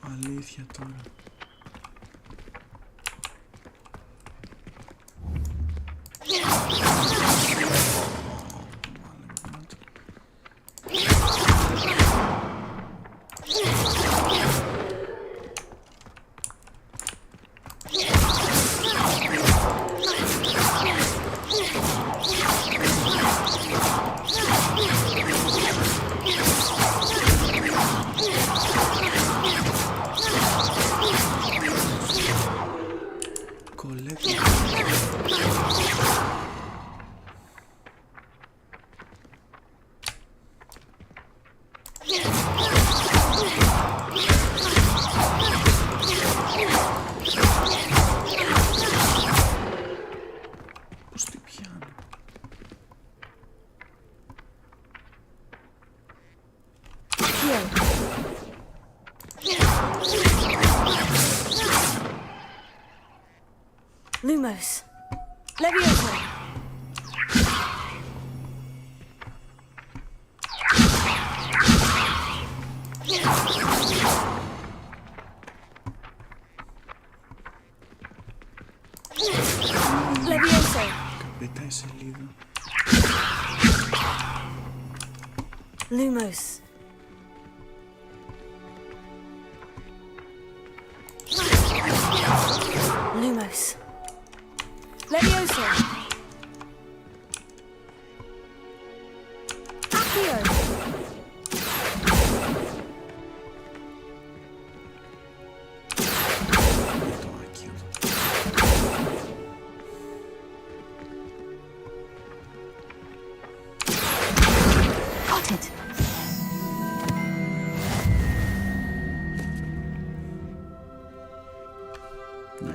Αλήθεια τώρα. Lumos. Leviosa. Leviosa. Πετάει σελίδα. Lumos.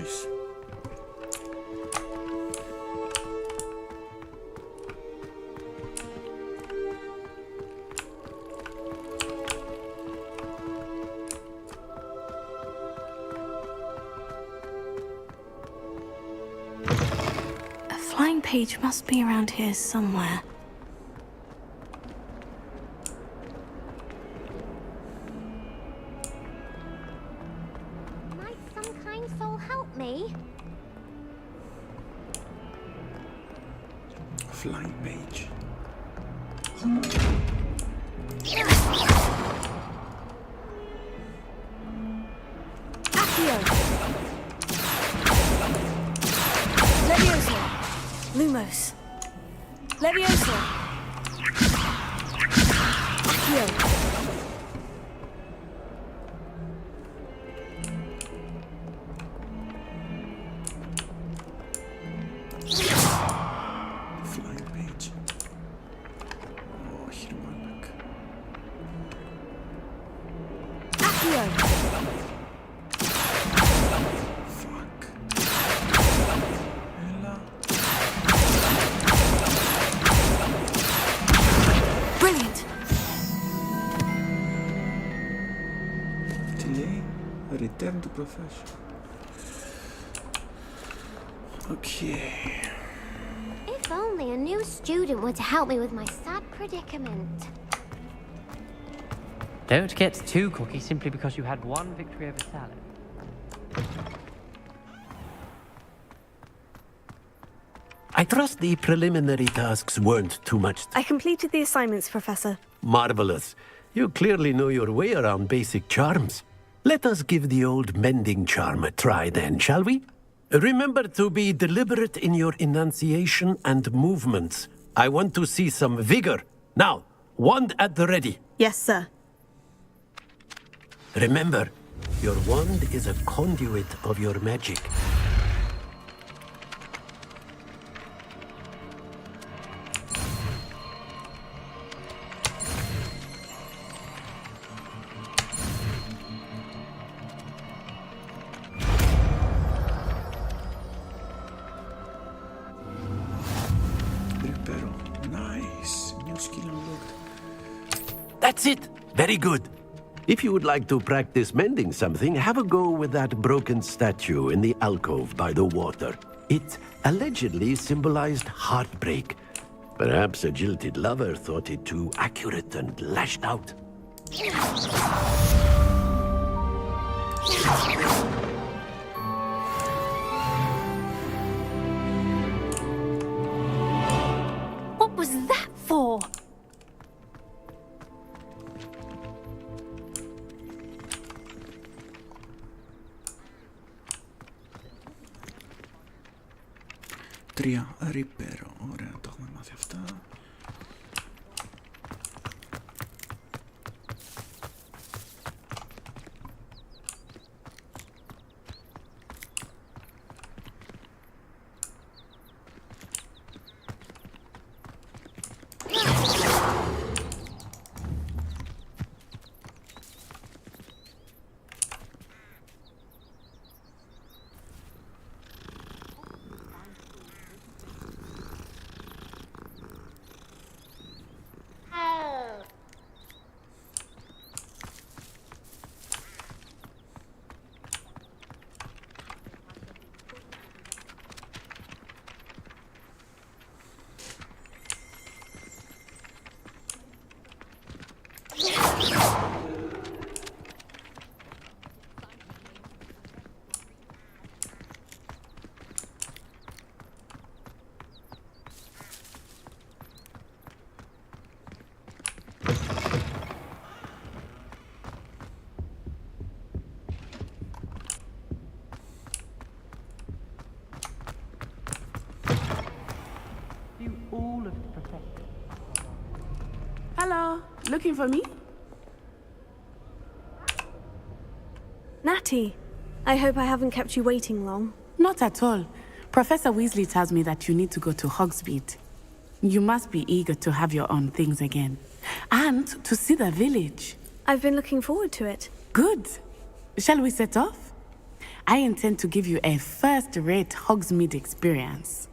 Nice. A flying page must be around here somewhere. Might some kind soul help me? Flying page. Accio! Leviosa! Lumos! Leviosa! Accio! Flying page. Oh, here my luck. Accio! Fuck. Ella. Brilliant! Delay. Return to profession. Okay. If only a new student were to help me with my sad predicament. Don't get too cocky simply because you had one victory over Salad. I trust the preliminary tasks weren't too much. I completed the assignments, Professor. Marvelous. You clearly know your way around basic charms. Let us give the old mending charm a try then, shall we? Remember to be deliberate in your enunciation and movements. I want to see some vigor. Now, wand at the ready. Yes, sir. Remember, your wand is a conduit of your magic. Reparo. Nice. New skill unlocked. That's it. Very good. If you would like to practice mending something, have a go with that broken statue in the alcove by the water. It allegedly symbolized heartbreak. Perhaps a jilted lover thought it too accurate and lashed out. What was that for? Τρία. Reparo. Ωραία, το έχουμε μάθει αυτά. All of the professors. Hello, looking for me? Natty, I hope I haven't kept you waiting long. Not at all. Professor Weasley tells me that you need to go to Hogsmeade. You must be eager to have your own things again. And to see the village. I've been looking forward to it. Good. Shall we set off? I intend to give you a first-rate Hogsmeade experience.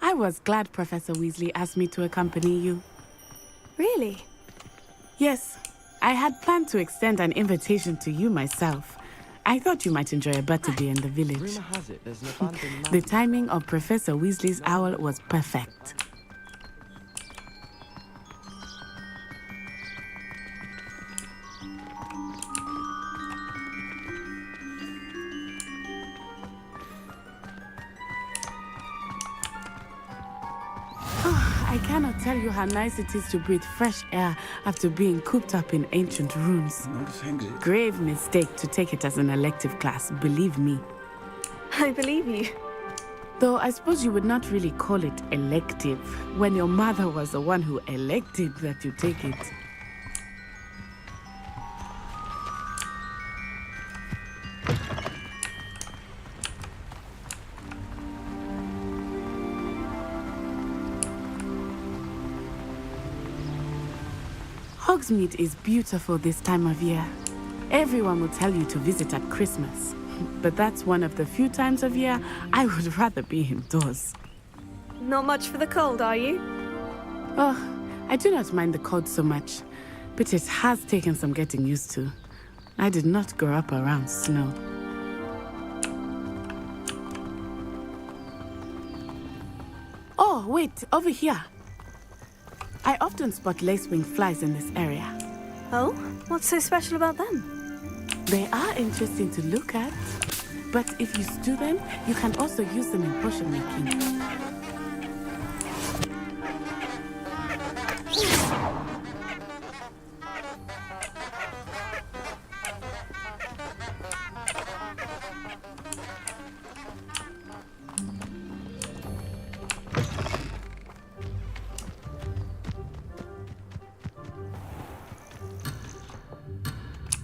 I was glad Professor Weasley asked me to accompany you. Really? Yes, I had planned to extend an invitation to you myself. I thought you might enjoy a butterbeer in the village. Rumor has it there's an abandoned The timing of Professor Weasley's owl was perfect. I cannot tell you how nice it is to breathe fresh air after being cooped up in ancient rooms. Grave mistake to take it as an elective class, believe me. I believe you. Though I suppose you would not really call it elective when your mother was the one who elected that you take it. Hogsmeade is beautiful this time of year. Everyone will tell you to visit at Christmas. But that's one of the few times of year I would rather be indoors. Not much for the cold, are you? Oh, I do not mind the cold so much, but it has taken some getting used to. I did not grow up around snow. Oh, wait, over here. I often spot lacewing flies in this area. Oh? What's so special about them? They are interesting to look at, but if you stew them, you can also use them in potion making.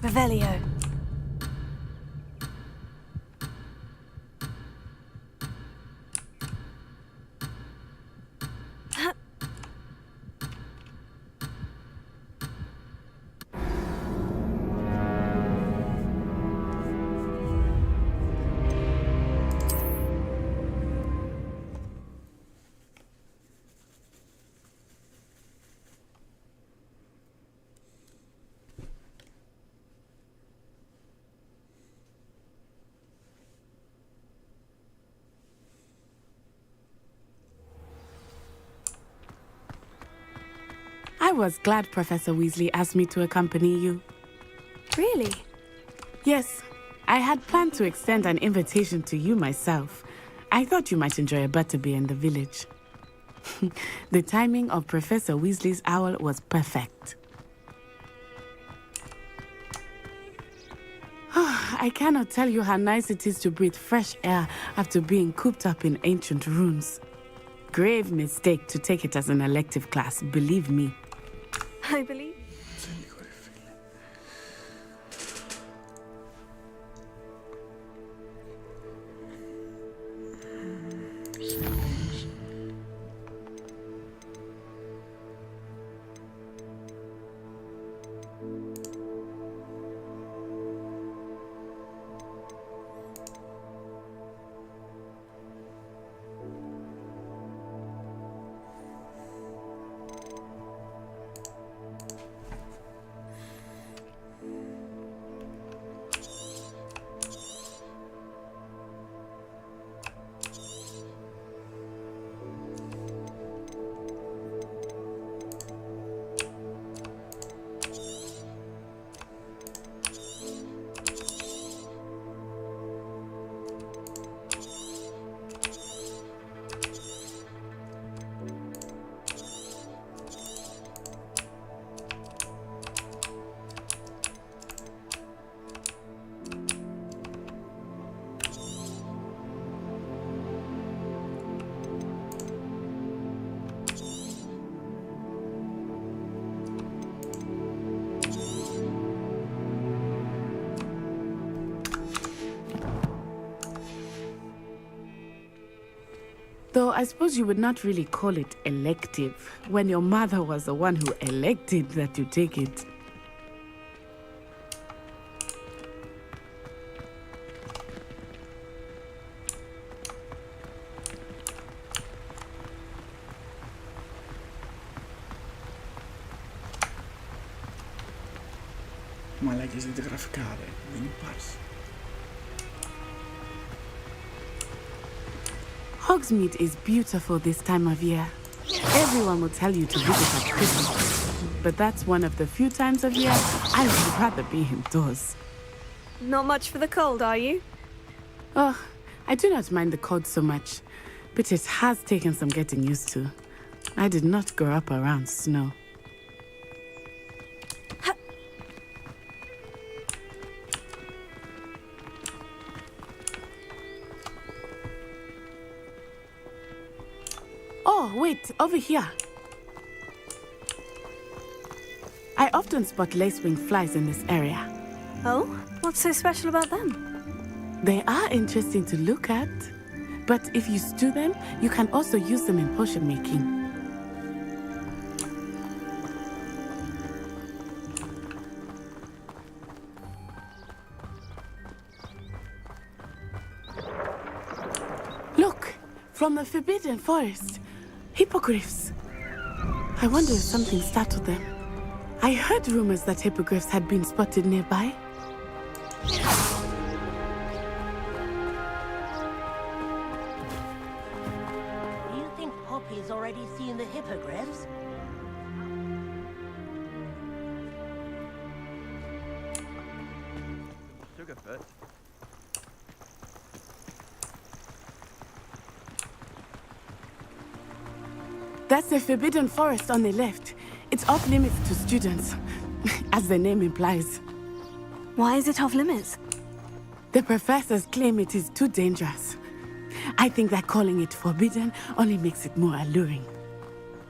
Revelio. I was glad Professor Weasley asked me to accompany you. Really? Yes, I had planned to extend an invitation to you myself. I thought you might enjoy a butterbeer in the village. The timing of Professor Weasley's owl was perfect. I cannot tell you how nice it is to breathe fresh air after being cooped up in ancient rooms. Grave mistake to take it as an elective class, believe me. I believe. Though I suppose you would not really call it elective when your mother was the one who elected that you take it. Ma lei che si deve graficare, non pars. Hogsmeade is beautiful this time of year. Everyone will tell you to visit at Christmas, but that's one of the few times of year I would rather be indoors. Not much for the cold, are you? Oh, I do not mind the cold so much, but it has taken some getting used to. I did not grow up around snow. Oh, wait, over here. I often spot lacewing flies in this area. Oh? What's so special about them? They are interesting to look at, but if you stew them, you can also use them in potion making. Look, from the Forbidden Forest. Hippogriffs. I wonder if something startled them. I heard rumors that hippogriffs had been spotted nearby. Do you think Poppy's already seen the hippogriffs? Sugarfoot. That's the Forbidden Forest on the left. It's off limits to students, as the name implies. Why is it off limits? The professors claim it is too dangerous. I think that calling it forbidden only makes it more alluring.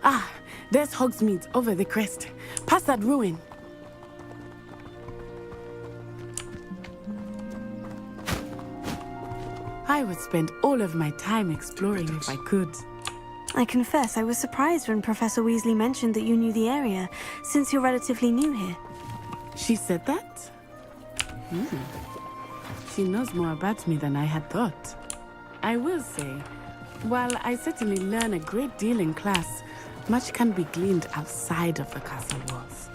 Ah, there's Hogsmeade over the crest. Past that ruin. I would spend all of my time exploring if I could. I confess I was surprised when Professor Weasley mentioned that you knew the area, since you're relatively new here. She said that? She knows more about me than I had thought. I will say, while I certainly learn a great deal in class, much can be gleaned outside of the castle walls.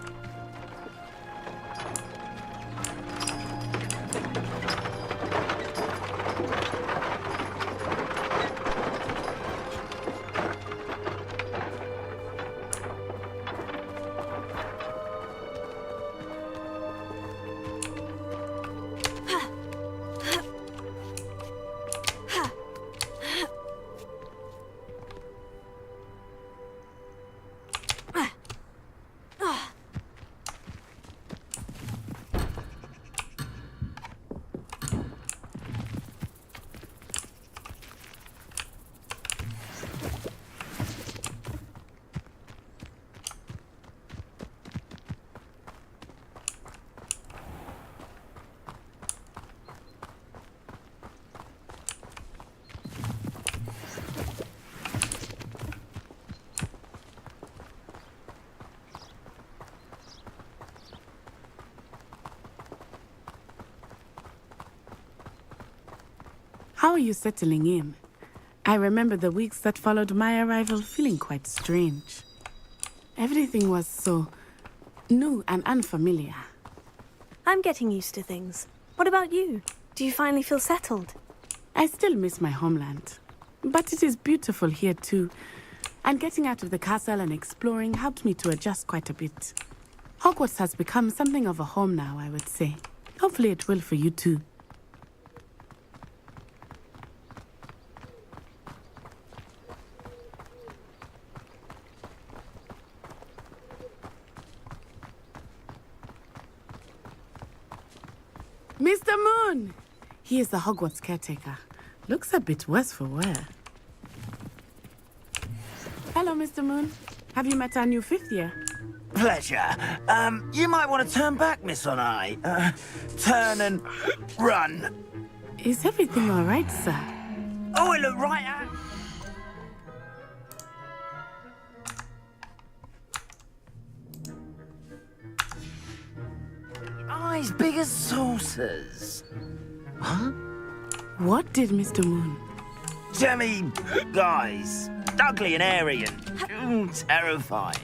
How are you settling in? I remember the weeks that followed my arrival feeling quite strange. Everything was so new and unfamiliar. I'm getting used to things. What about you? Do you finally feel settled? I still miss my homeland, but it is beautiful here too. And getting out of the castle and exploring helped me to adjust quite a bit. Hogwarts has become something of a home now, I would say. Hopefully it will for you too. Mr. Moon! He is the Hogwarts caretaker. Looks a bit worse for wear. Hello, Mr. Moon. Have you met our new 5th year? Pleasure. You might want to turn back, Miss Onai. Turn and run. Is everything all right, sir? Oh, it looked right at... eyes big as saucers. Huh? What did Mr. Moon? Jemmy guys, ugly and airy and terrifying.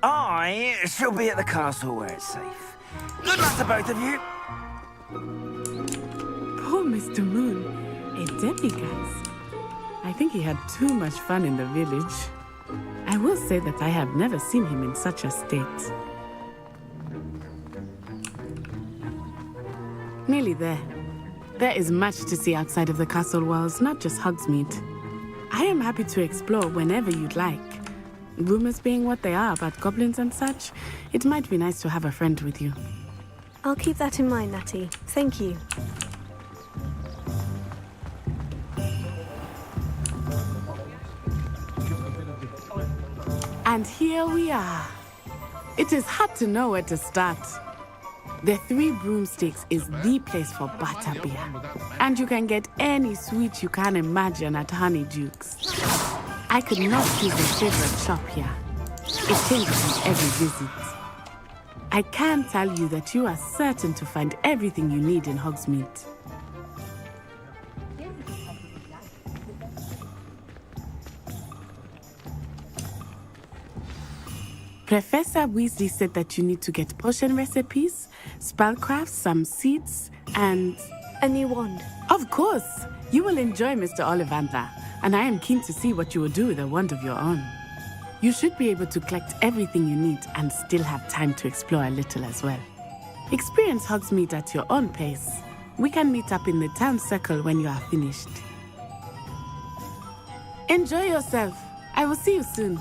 I shall be at the castle where it's safe. Good luck to both of you. Poor Mr. Moon, a demiguise. I think he had too much fun in the village. I will say that I have never seen him in such a state. Nearly there. There is much to see outside of the castle walls, not just Hogsmeade. I am happy to explore whenever you'd like. Rumors being what they are about goblins and such, it might be nice to have a friend with you. I'll keep that in mind, Natty. Thank you. And here we are. It is hard to know where to start. The Three Broomsticks is the place for butterbeer. And you can get any sweet you can imagine at Honeydukes. I could not choose a favorite shop here. It changes with every visit. I can tell you that you are certain to find everything you need in Hogsmeade. Professor Weasley said that you need to get potion recipes, spellcrafts, some seeds, and... a new wand. Of course! You will enjoy Mr. Ollivander, and I am keen to see what you will do with a wand of your own. You should be able to collect everything you need and still have time to explore a little as well. Experience Hogsmeade at your own pace. We can meet up in the town circle when you are finished. Enjoy yourself. I will see you soon.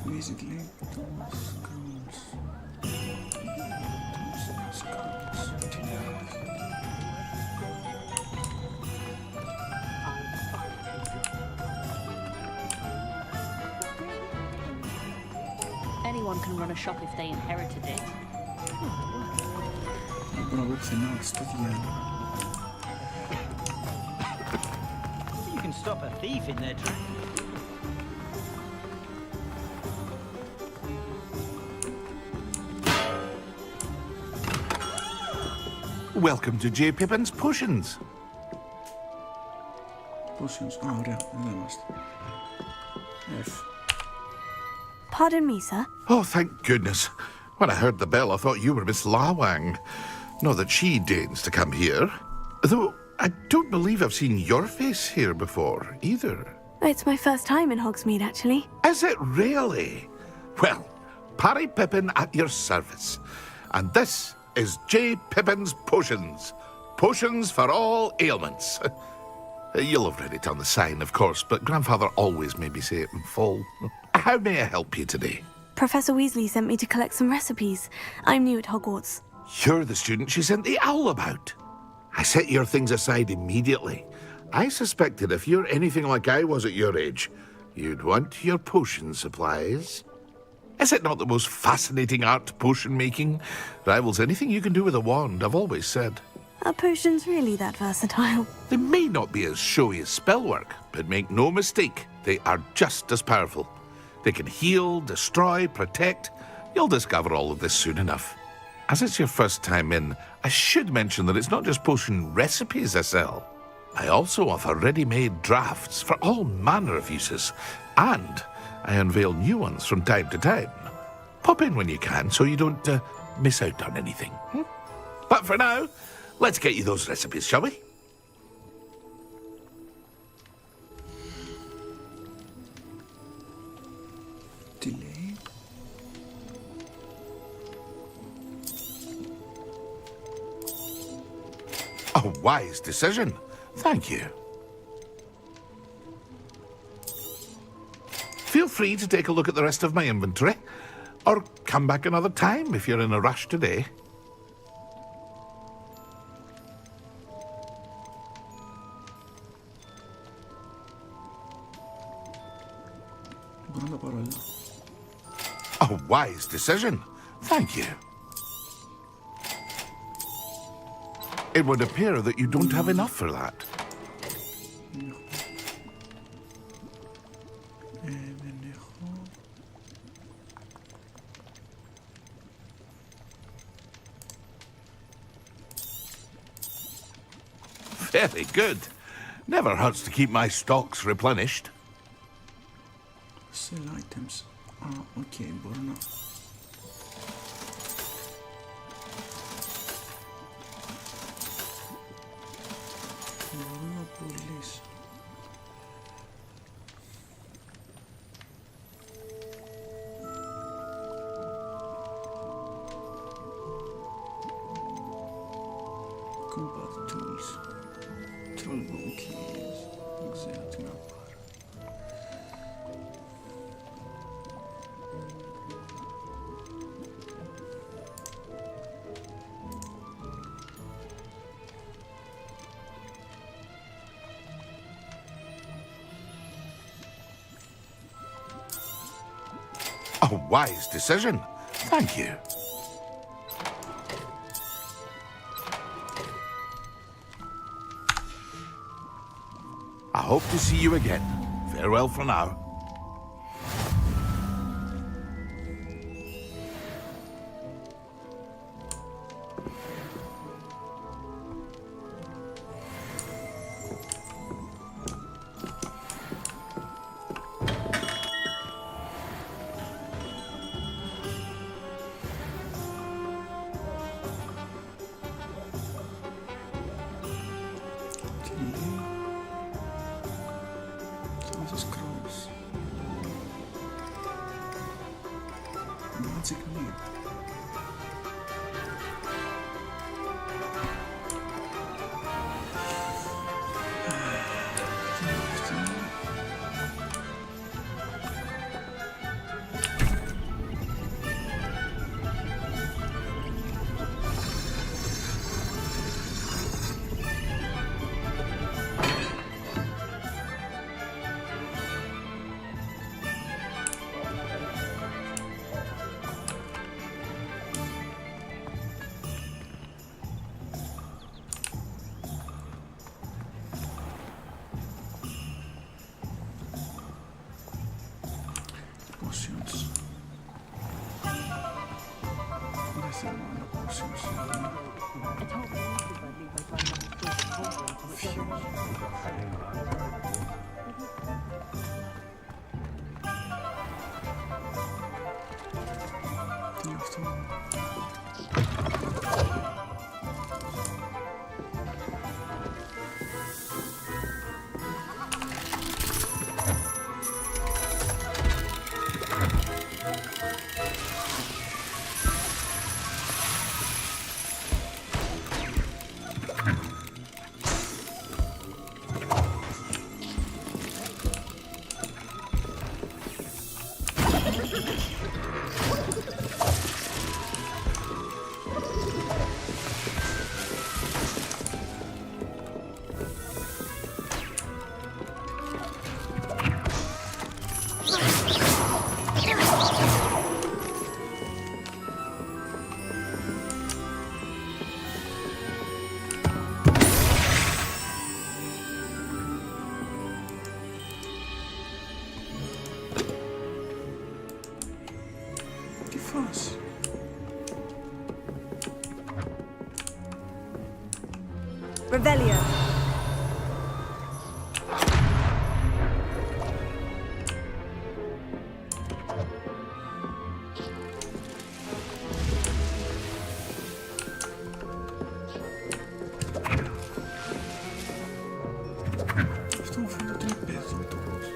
Basically, Anyone can run a shop if they inherited it. You can stop a thief in their tracks. Welcome to J. Pippin's Potions. Potions. Ωραία, εδώ είμαστε. F. Pardon me, sir. Oh, thank goodness. When I heard the bell, I thought you were Miss Lawang. Not that she deigns to come here. Though, I don't believe I've seen your face here before, either. It's my first time in Hogsmeade, actually. Is it really? Well, Parry Pippin at your service. And this is J. Pippin's Potions. Potions for all ailments. You'll have read it on the sign, of course, but Grandfather always made me say it in full. How may I help you today? Professor Weasley sent me to collect some recipes. I'm new at Hogwarts. You're the student she sent the owl about. I set your things aside immediately. I suspected if you're anything like I was at your age, you'd want your potion supplies. Is it not the most fascinating art, potion making? Rivals anything you can do with a wand, I've always said. Are potions really that versatile? They may not be as showy as spellwork, but make no mistake, they are just as powerful. They can heal, destroy, protect. You'll discover all of this soon enough. As it's your first time in, I should mention that it's not just potion recipes I sell. I also offer ready-made drafts for all manner of uses, and I unveil new ones from time to time. Pop in when you can so you don't miss out on anything. But for now, let's get you those recipes, shall we? Delay. A wise decision. Thank you. Feel free to take a look at the rest of my inventory, or come back another time if you're in a rush today. Μπορώ να τα πάρω όλα. A wise decision. Thank you. It would appear that you don't have enough for that. Δεν έχω. Very good. Never hurts to keep my stocks replenished. Sell items. Α, οκ, μπορώ να... Μπορώ να πουλήσω. Combat tools. Trollbow keys. Δεν ξέρω τι να πάρω. A wise decision. Thank you. I hope to see you again. Farewell for now. Some of the scrolls. Revelio. Estão fazendo trapézio todos.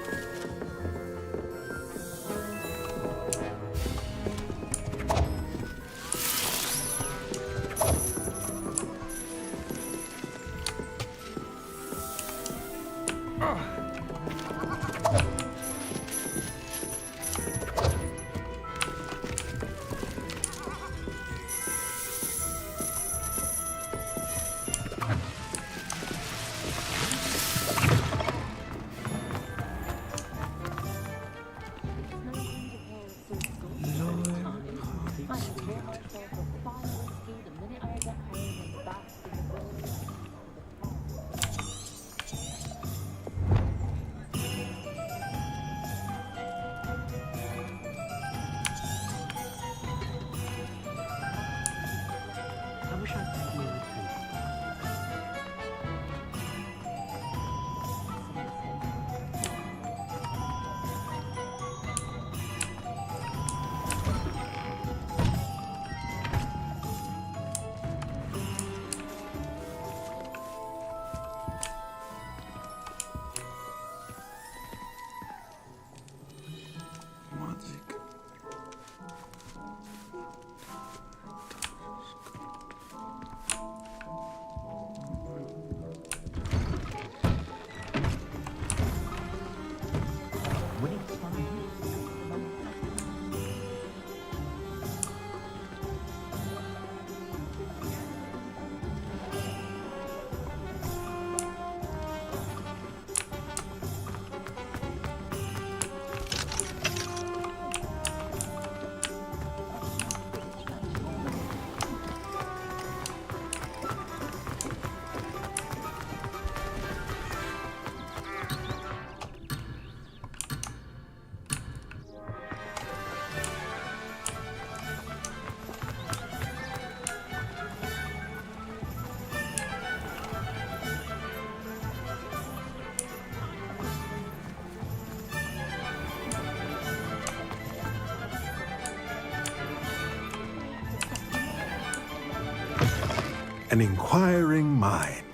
An inquiring mind.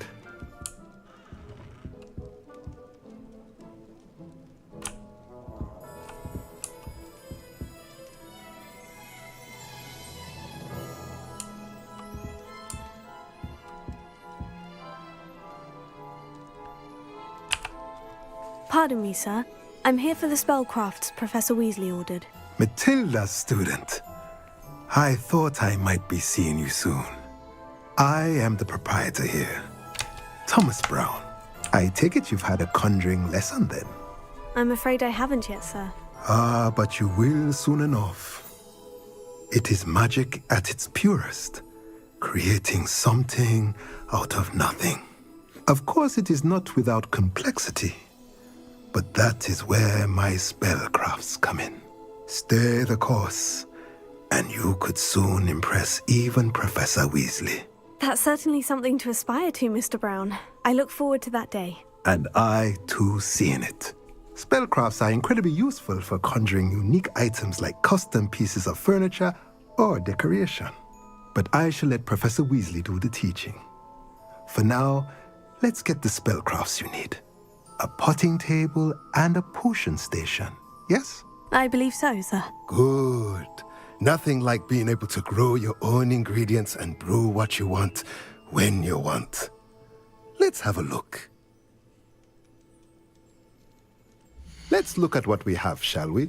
Pardon me, sir. I'm here for the spellcrafts Professor Weasley ordered. Matilda's student. I thought I might be seeing you soon. I am the proprietor here, Thomas Brown. I take it you've had a conjuring lesson then? I'm afraid I haven't yet, sir. Ah, but you will soon enough. It is magic at its purest, creating something out of nothing. Of course, it is not without complexity, but that is where my spellcrafts come in. Stay the course, and you could soon impress even Professor Weasley. That's certainly something to aspire to, Mr. Brown. I look forward to that day. And I, too, see in it. Spellcrafts are incredibly useful for conjuring unique items like custom pieces of furniture or decoration. But I shall let Professor Weasley do the teaching. For now, let's get the spellcrafts you need. A potting table and a potion station, yes? I believe so, sir. Good. Nothing like being able to grow your own ingredients and brew what you want when you want. Let's have a look. Let's look at what we have, shall we?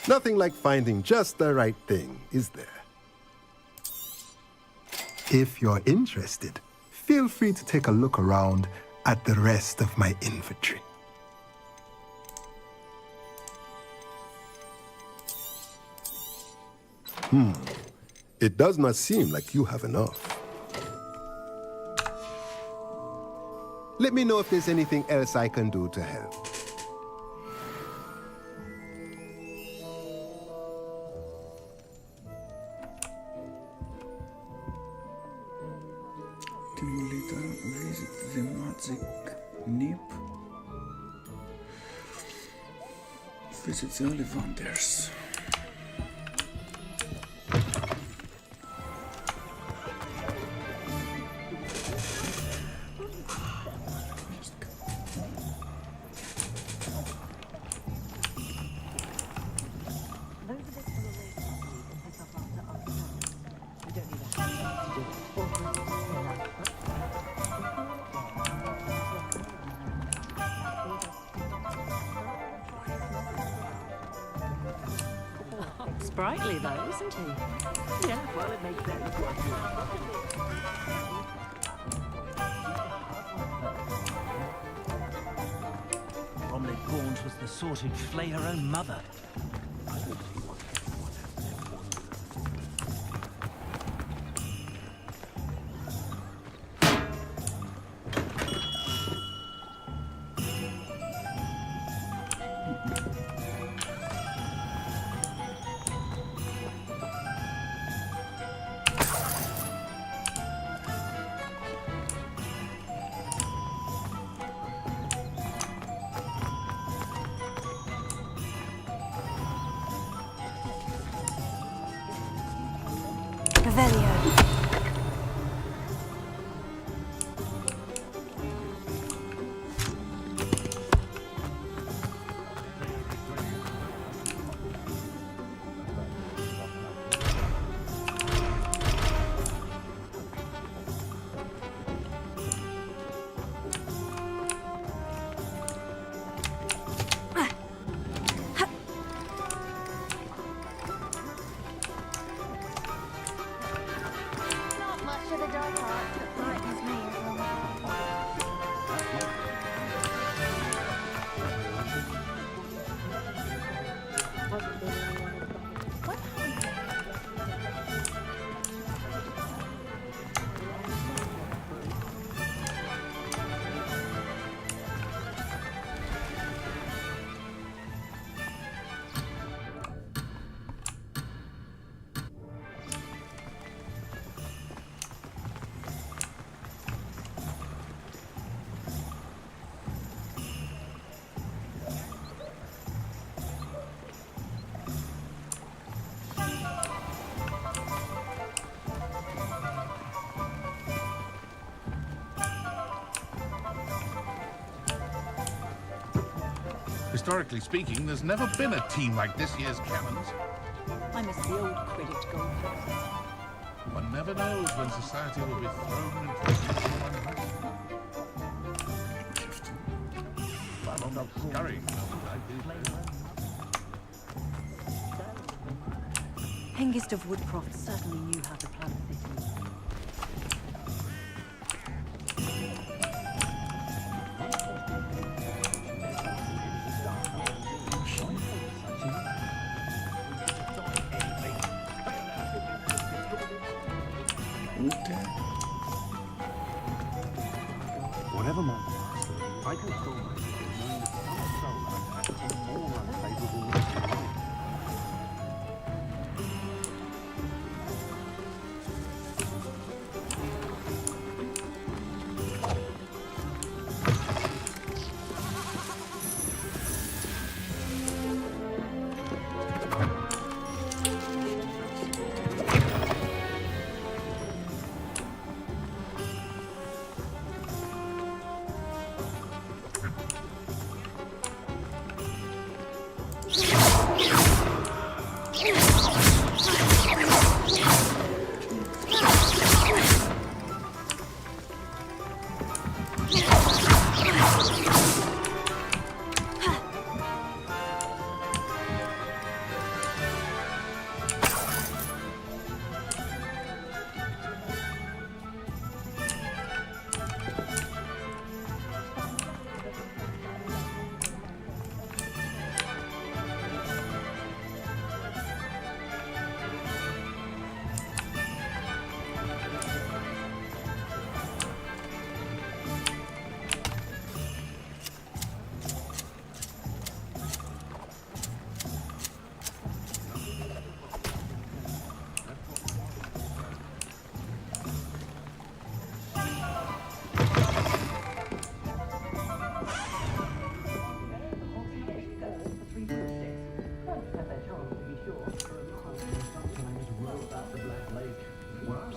Nothing like finding just the right thing, is there? If you're interested, feel free to take a look around at the rest of my inventory. It does not seem like you have enough. Let me know if there's anything else I can do to help. Team leader, visit the magic nip. Visit the Ollivanders. Sprightly though, isn't he? Yeah, well, it makes sense. Bromley Gaunt was the sort who'd flay her own mother. Historically speaking, there's never been a team like this year's Cannons. I miss the old Quidditch goal. One never knows when society will be thrown into a scurry. Hengist of Woodcroft certainly knew how to plan a city. Whatever my past, I can still knowing that some soul has a more unfavorable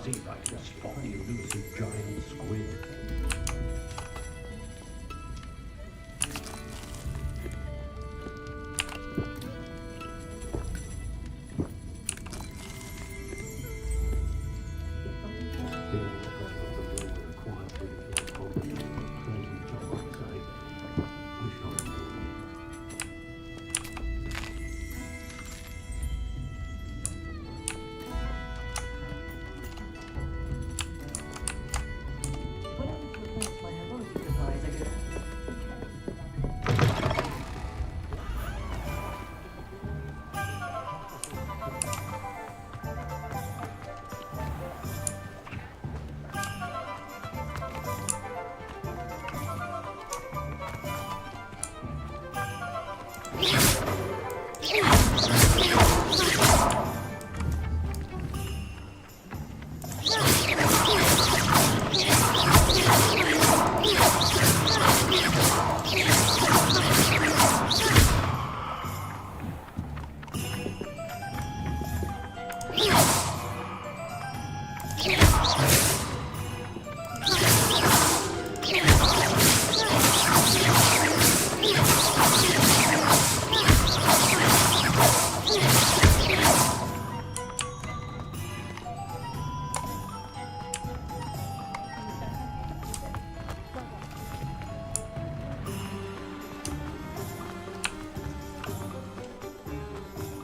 See if I can spot the elusive giant squid.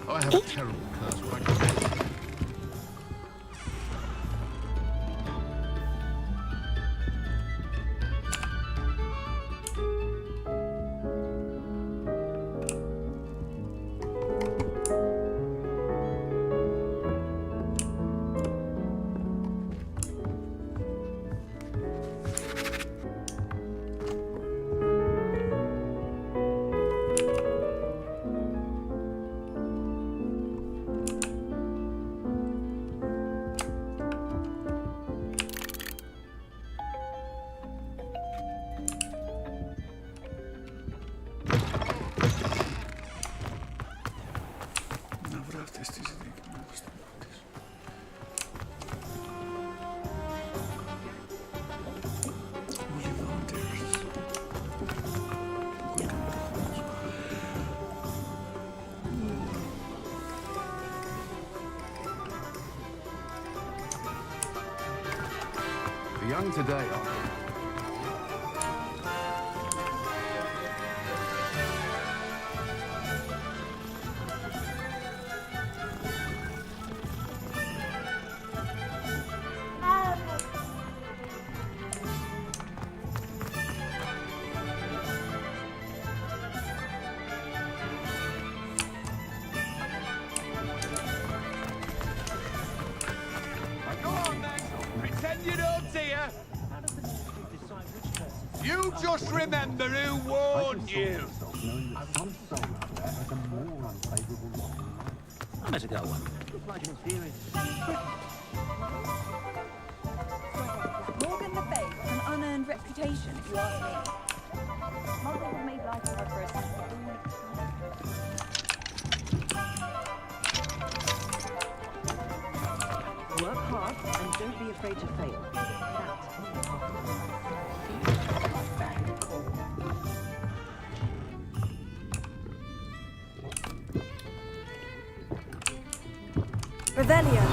I have a terrible curse. What I can do. The young today are... You just remember who warned you. I better go one. Morgan Le Fay has an unearned reputation, if you ask me. Mother has made life hard for us. Work hard and don't be afraid to fail. Revelio.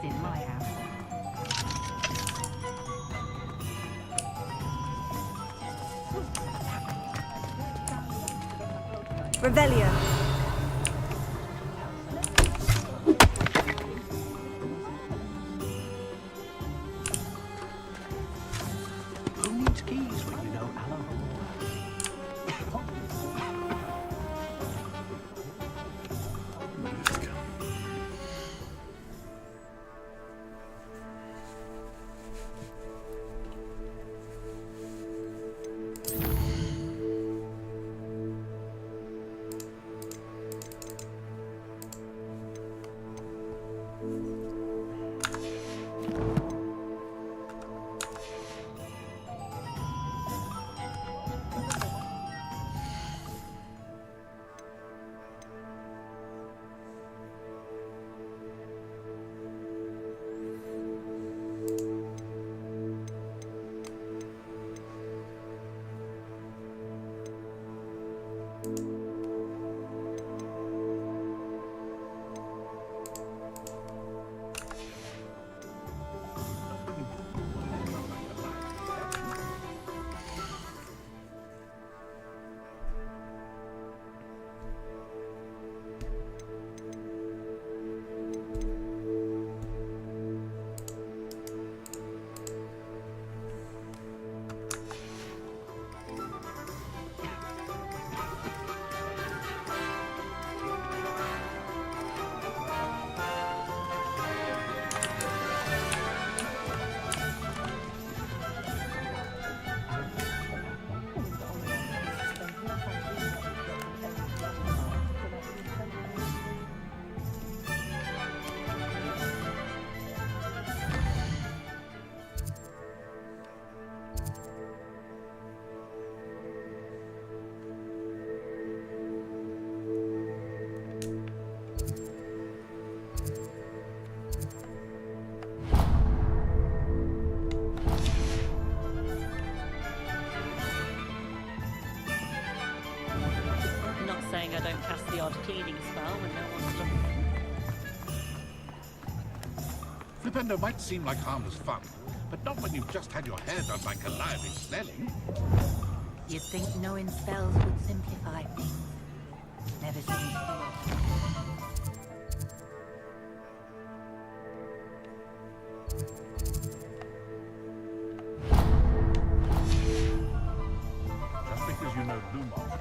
In my house. Revelio. Flipendo might seem like harmless fun, but not when you've just had your hair done by Calliope Snelling. You'd think knowing spells would simplify things. Never seems to work. Just because you know Lumos.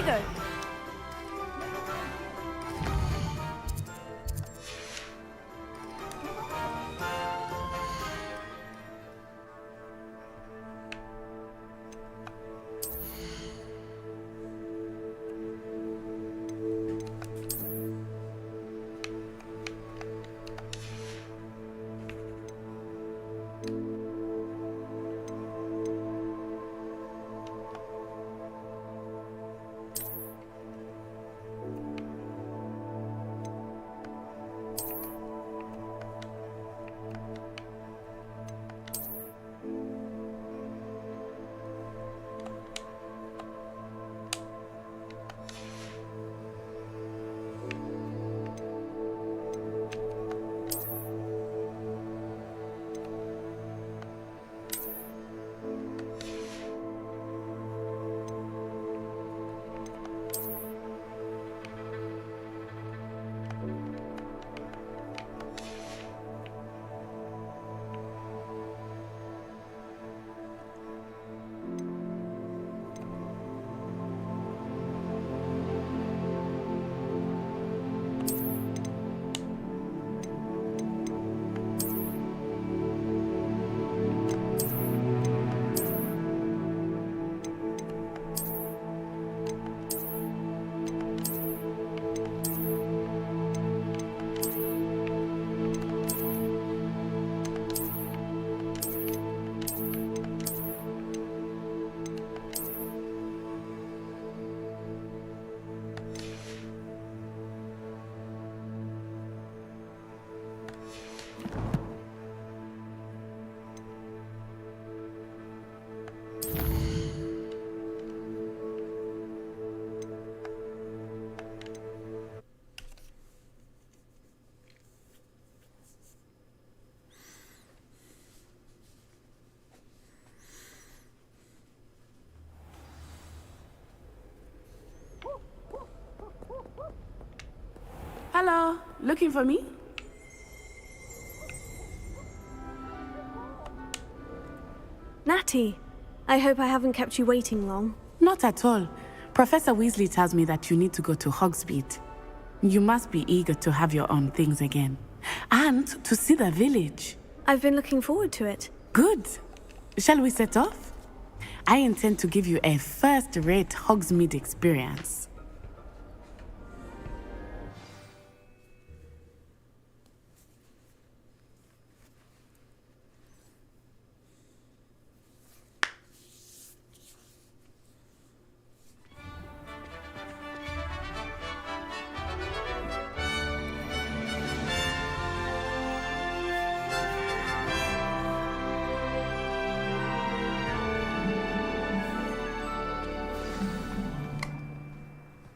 Protego! Hello, looking for me? Natty, I hope I haven't kept you waiting long. Not at all. Professor Weasley tells me that you need to go to Hogsmeade. You must be eager to have your own things again. And to see the village. I've been looking forward to it. Good. Shall we set off? I intend to give you a first-rate Hogsmeade experience.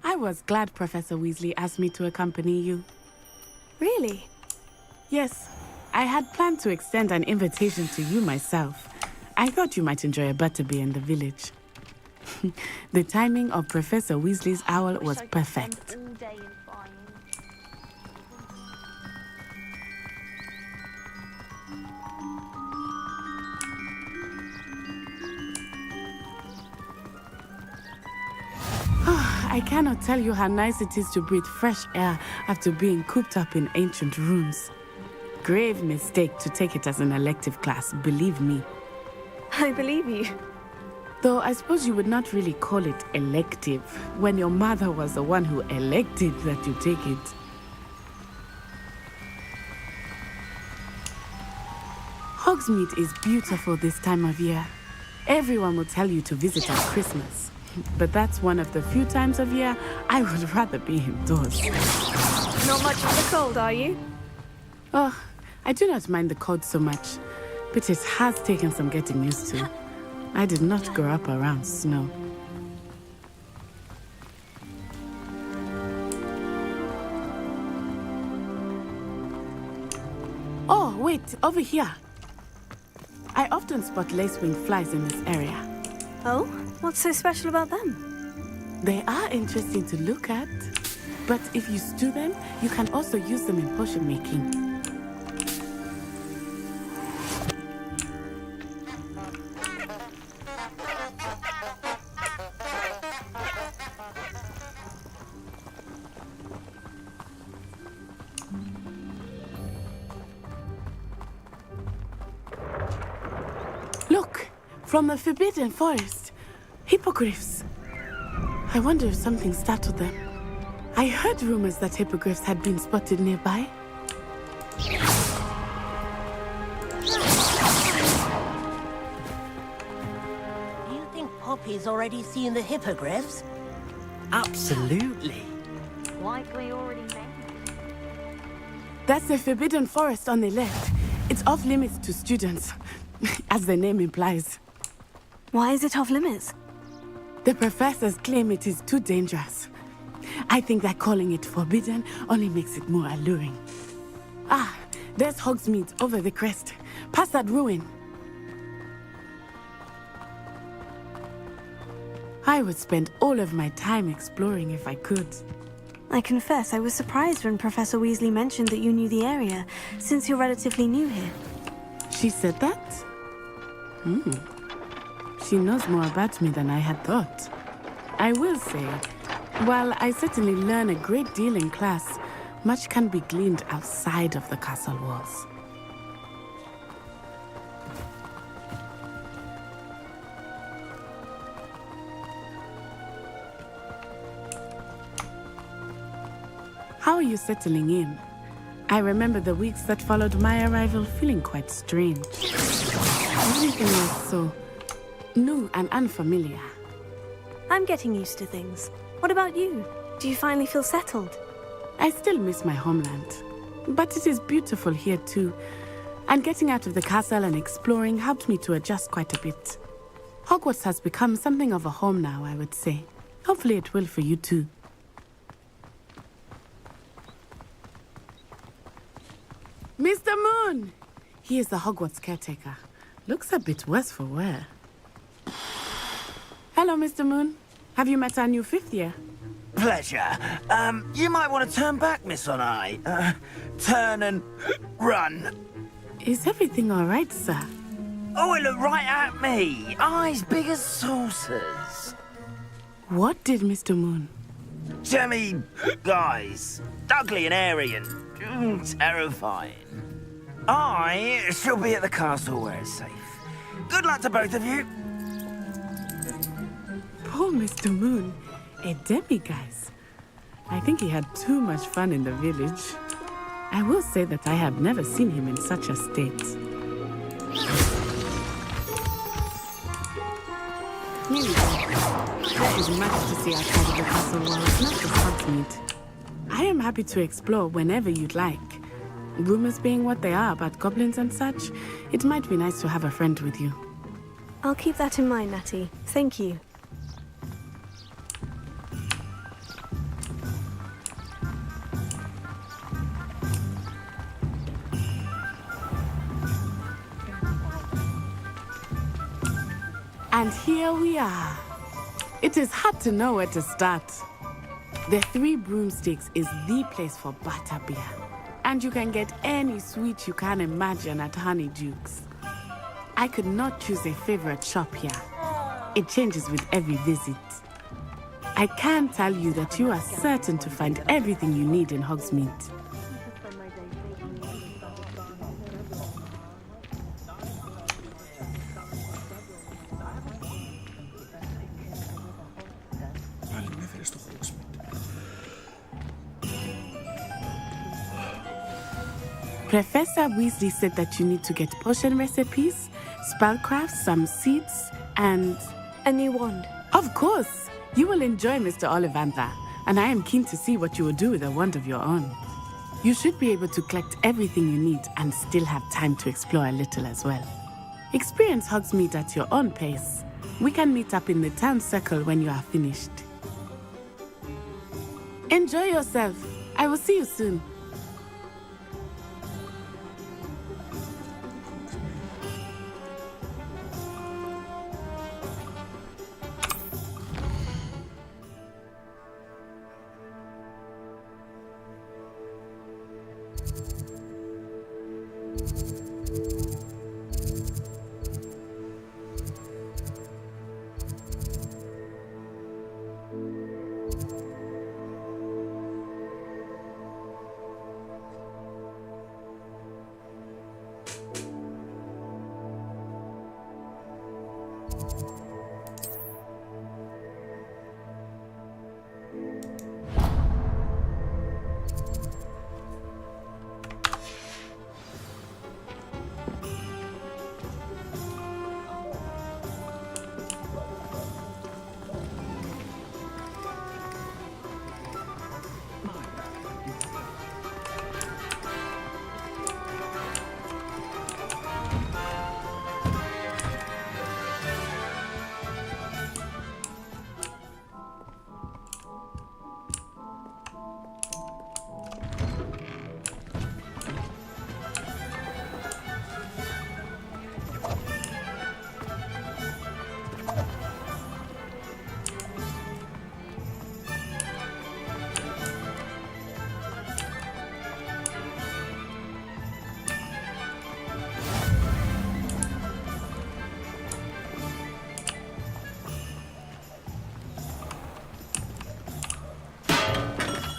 I was glad Professor Weasley asked me to accompany you. Really? Yes. I had planned to extend an invitation to you myself. I thought you might enjoy a butterbeer in the village. The timing of Professor Weasley's owl was perfect. I cannot tell you how nice it is to breathe fresh air after being cooped up in ancient rooms. Grave mistake to take it as an elective class, believe me. I believe you. Though I suppose you would not really call it elective when your mother was the one who elected that you take it. Hogsmeade is beautiful this time of year. Everyone will tell you to visit at Christmas. But that's one of the few times of year I would rather be indoors. Not much of the cold, are you? Oh, I do not mind the cold so much, but it has taken some getting used to. I did not grow up around snow. Oh, wait, over here. I often spot lacewing flies in this area. Oh? What's so special about them? They are interesting to look at, but if you stew them, you can also use them in potion making. Look, from the Forbidden Forest. Hippogriffs. I wonder if something startled them. I heard rumors that hippogriffs had been spotted nearby. Do you think Poppy's already seen the hippogriffs? Absolutely. Likely already made. That's the Forbidden Forest on the left. It's off limits to students, as the name implies. Why is it off limits? The professors claim it is too dangerous. I think that calling it forbidden only makes it more alluring. Ah, there's Hogsmeade over the crest. Past that ruin. I would spend all of my time exploring if I could. I confess I was surprised when Professor Weasley mentioned that you knew the area, since you're relatively new here. She said that? She knows more about me than I had thought. I will say, while I certainly learn a great deal in class, much can be gleaned outside of the castle walls. How are you settling in? I remember the weeks that followed my arrival feeling quite strange. Everything was so new and unfamiliar. I'm getting used to things. What about you? Do you finally feel settled? I still miss my homeland, but it is beautiful here too. And getting out of the castle and exploring helped me to adjust quite a bit. Hogwarts has become something of a home now, I would say. Hopefully it will for you too. Mr. Moon! He is the Hogwarts caretaker. Looks a bit worse for wear. Hello, Mr. Moon. Have you met our new fifth year? pleasure. You might want to turn back, Miss Onai. Turn and run. Is everything all right, sir? Oh, it looked right at me. Eyes big as saucers. What did Mr. Moon? Jemmy, guys. Ugly and airy and terrifying. I shall be at the castle where it's safe. Good luck to both of you. Poor Mr. Moon. A demiguise. I think he had too much fun in the village. I will say that I have never seen him in such a state. Here we go. There is much to see outside of the castle walls, not just Hogsmeade. I am happy to explore whenever you'd like. Rumors being what they are about goblins and such, it might be nice to have a friend with you. I'll keep that in mind, Natty. Thank you. And here we are. It is hard to know where to start. The Three Broomsticks is the place for butterbeer. And you can get any sweet you can imagine at Honeyduke's. I could not choose a favorite shop here. It changes with every visit. I can tell you that you are certain to find everything you need in Hogsmeade. Professor Weasley said that you need to get potion recipes, spellcraft, some seeds, and... a new wand. Of course! You will enjoy Mr. Ollivander, and I am keen to see what you will do with a wand of your own. You should be able to collect everything you need and still have time to explore a little as well. Experience Hogsmeade at your own pace. We can meet up in the town circle when you are finished. Enjoy yourself. I will see you soon.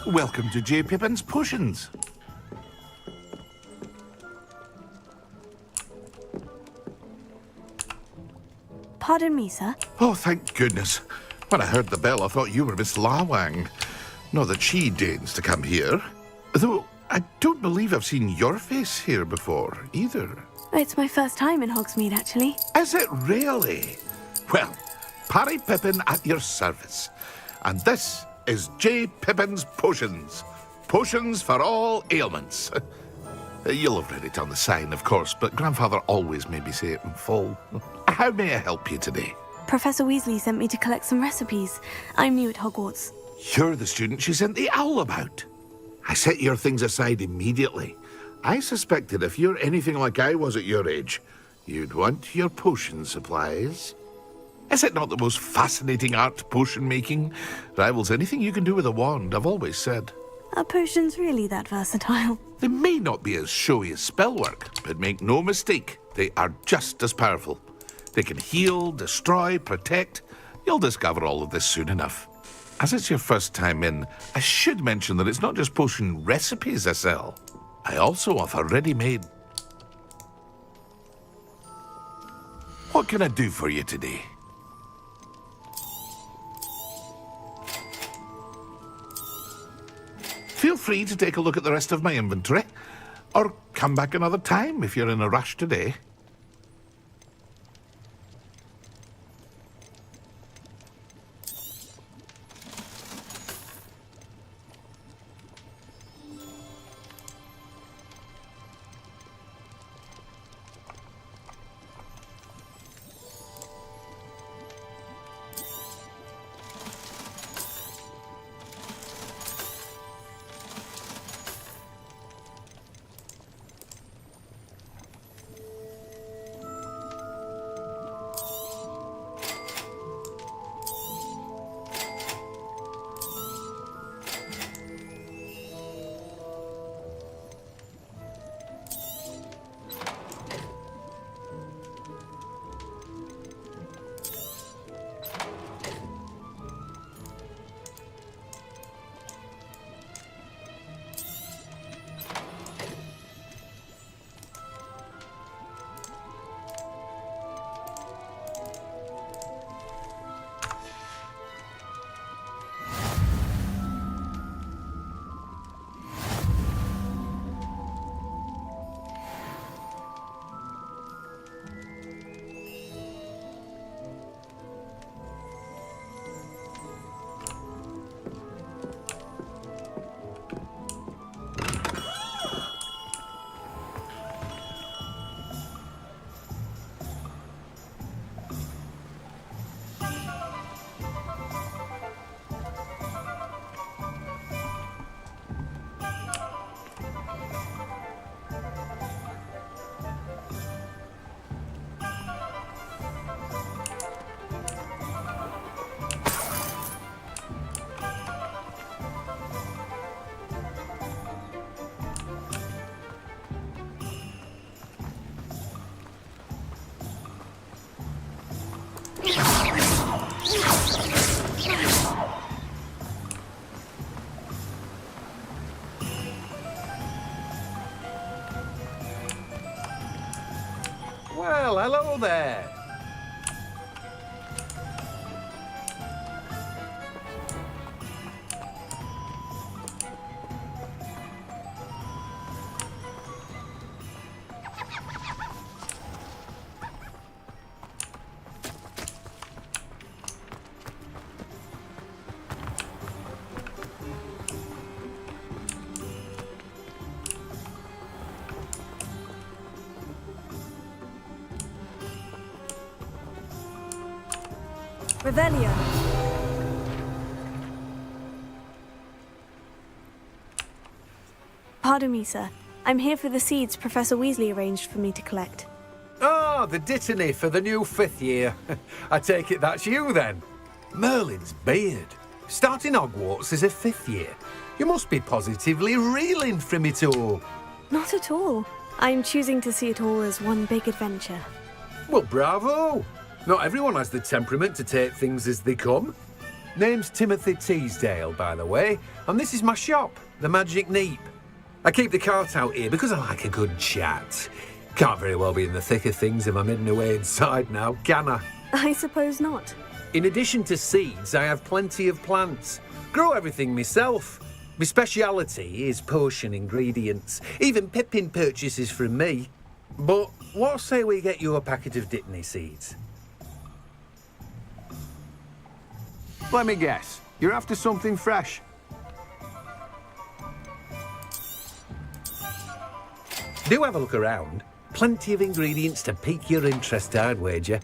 Welcome to J. Pippin's Potions. Pardon me, sir. Oh, thank goodness. When I heard the bell, I thought you were Miss Lawang. Not that she deigns to come here. Though, I don't believe I've seen your face here before, either. It's my first time in Hogsmeade, actually. Is it really? Well, Parry Pippin at your service. And this is J. Pippin's Potions. Potions for all ailments. You'll have read it on the sign, of course, but Grandfather always made me say it in full. How may I help you today? Professor Weasley sent me to collect some recipes. I'm new at Hogwarts. You're the student she sent the owl about. I set your things aside immediately. I suspected if you're anything like I was at your age, you'd want your potion supplies. Is it not the most fascinating art, potion making? Rivals anything you can do with a wand, I've always said. Are potions really that versatile? They may not be as showy as spellwork, but make no mistake, they are just as powerful. They can heal, destroy, protect. You'll discover all of this soon enough. As it's your first time in, I should mention that it's not just potion recipes I sell. I also offer ready-made. What can I do for you today? Feel free to take a look at the rest of my inventory, or come back another time if you're in a rush today. Well, hello there. Revelio. Pardon me, sir. I'm here for the seeds Professor Weasley arranged for me to collect. Ah, the dittany for the new 5th year. I take it that's you then. Merlin's beard. Starting Hogwarts as a 5th year. You must be positively reeling from it all. Not at all. I'm choosing to see it all as one big adventure. Well, bravo. Not everyone has the temperament to take things as they come. Name's Timothy Teasdale, by the way, and this is my shop, the Magic Neep. I keep the cart out here because I like a good chat. Can't very well be in the thick of things if I'm hidden away inside now, can I? I suppose not. In addition to seeds, I have plenty of plants. Grow everything myself. My speciality is potion ingredients. Even Pippin purchases from me. But what say we get you a packet of dittany seeds? Let me guess. You're after something fresh. Do have a look around. Plenty of ingredients to pique your interest, I'd wager.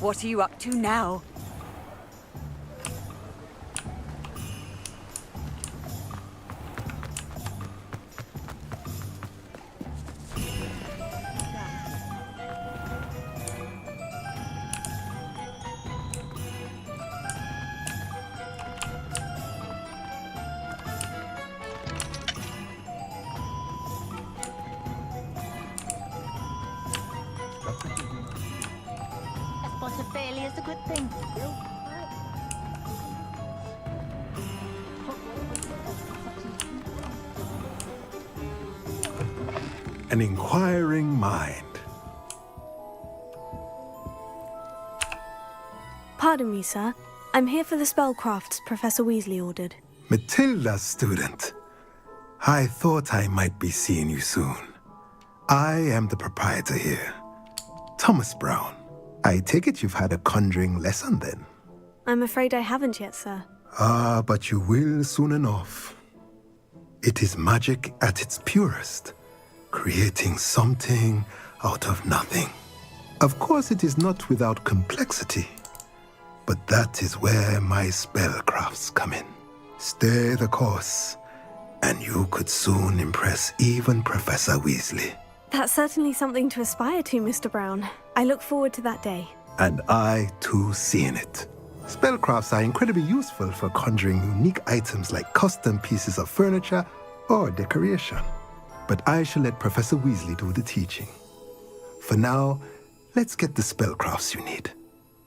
What are you up to now? A spot of failure is a good thing. An inquiring mind. Pardon me, sir. I'm here for the spellcrafts Professor Weasley ordered. Matilda's student. I thought I might be seeing you soon. I am the proprietor here, Thomas Brown. I take it you've had a conjuring lesson then? I'm afraid I haven't yet, sir. Ah, but you will soon enough. It is magic at its purest, creating something out of nothing. Of course, it is not without complexity, but that is where my spellcrafts come in. Stay the course, and you could soon impress even Professor Weasley. That's certainly something to aspire to, Mr. Brown. I look forward to that day. And I, too, seeing it. Spellcrafts are incredibly useful for conjuring unique items like custom pieces of furniture or decoration. But I shall let Professor Weasley do the teaching. For now, let's get the spellcrafts you need.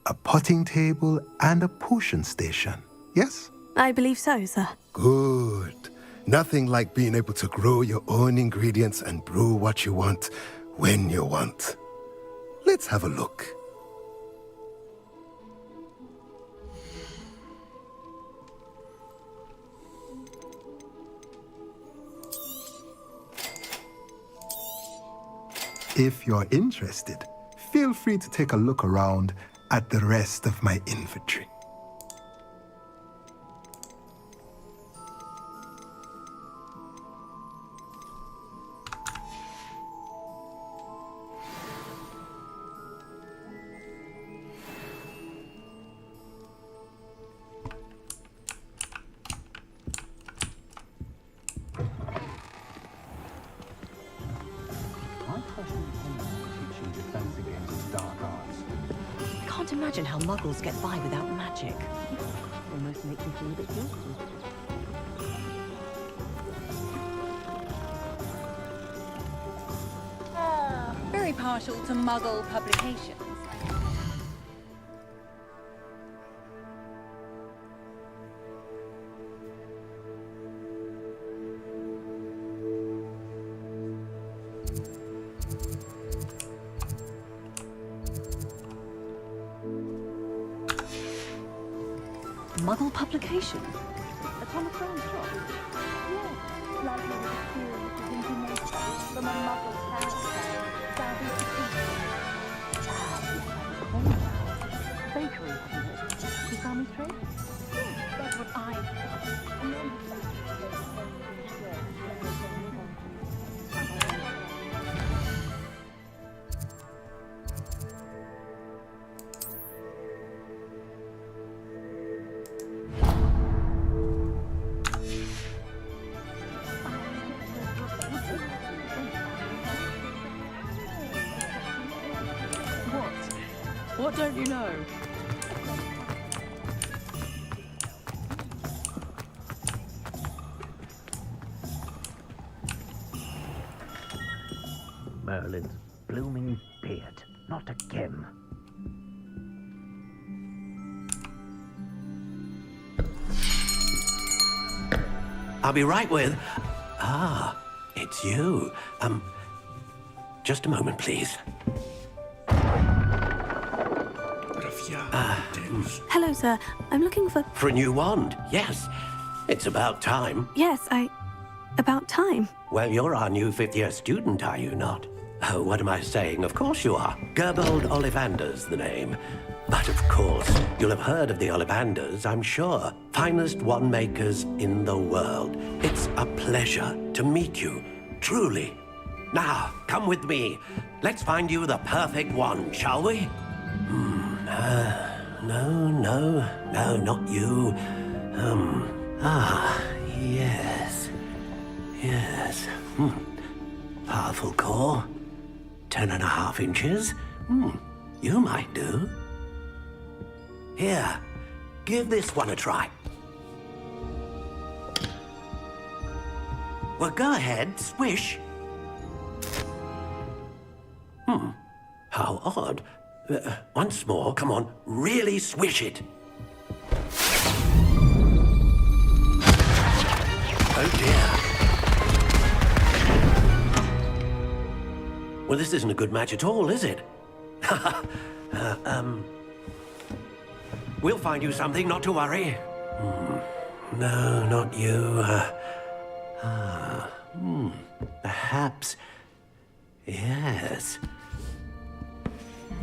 A potting table and a potion station, yes? I believe so, sir. Good. Nothing like being able to grow your own ingredients and brew what you want, when you want. Let's have a look. If you're interested, feel free to take a look around at the rest of my inventory. I can't imagine how muggles get by without magic. Almost makes me feel a bit guilty. Very partial to Muggle publications. Muggle publication? A Thomas Brown shop? Yes, likely with experience of information from a Muggle character. Bakery, hasn't it? You found me straight? Yes, that's what I What don't you know? Merlin's blooming beard, not a gem. I'll be right with... Ah, it's you. Just a moment, please. Hello, sir. I'm looking for... For a new wand, yes. It's about time. Yes, about time. Well, you're our new fifth-year student, are you not? Oh, what am I saying? Of course you are. Gerbold Ollivander's the name. But of course, you'll have heard of the Ollivanders, I'm sure. Finest wand makers in the world. It's a pleasure to meet you, truly. Now, come with me. Let's find you the perfect wand, shall we? No, not you. Yes. Powerful core. 10.5 inches. You might do. Here, give this one a try. Well, go ahead, swish. How odd. Once more, come on, really swish it. Oh dear. Well, this isn't a good match at all, is it? We'll find you something, not to worry. No, not you. Perhaps... Yes.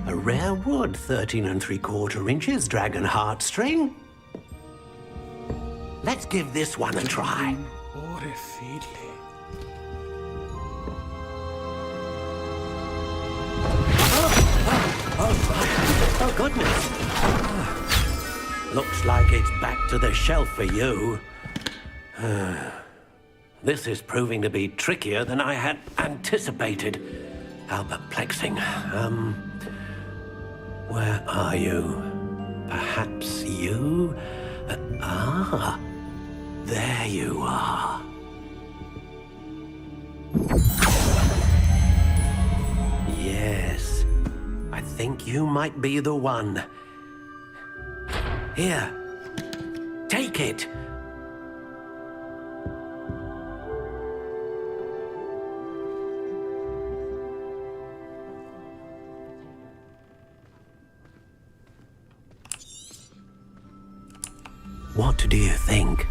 A rare wood, 13 3/4 inches, dragon heartstring. Let's give this one a try. Oh, goodness. Looks like it's back to the shelf for you. This is proving to be trickier than I had anticipated. How perplexing. Where are you? Perhaps you? There you are. Yes, I think you might be the one. Here, take it. What do you think?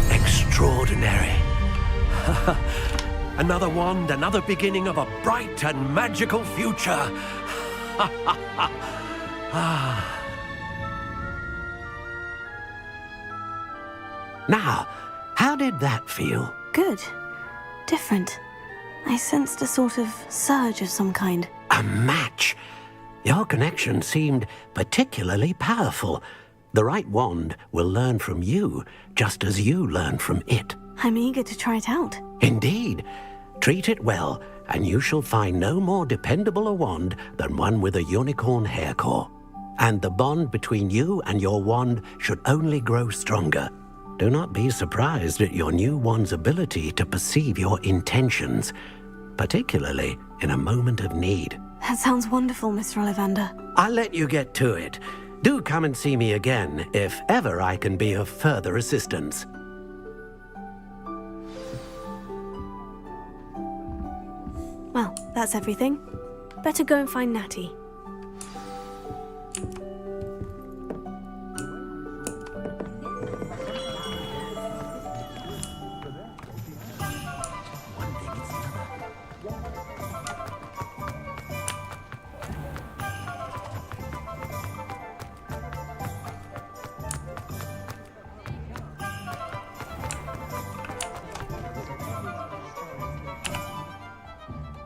Extraordinary. Another wand, another beginning of a bright and magical future. Now, how did that feel? Good. Different. I sensed a sort of surge of some kind. A match? Your connection seemed particularly powerful. The right wand will learn from you, just as you learn from it. I'm eager to try it out. Indeed. Treat it well, and you shall find no more dependable a wand than one with a unicorn hair core. And the bond between you and your wand should only grow stronger. Do not be surprised at your new wand's ability to perceive your intentions, particularly in a moment of need. That sounds wonderful, Mr. Ollivander. I'll let you get to it. Do come and see me again if ever I can be of further assistance. Well, that's everything. Better go and find Natty.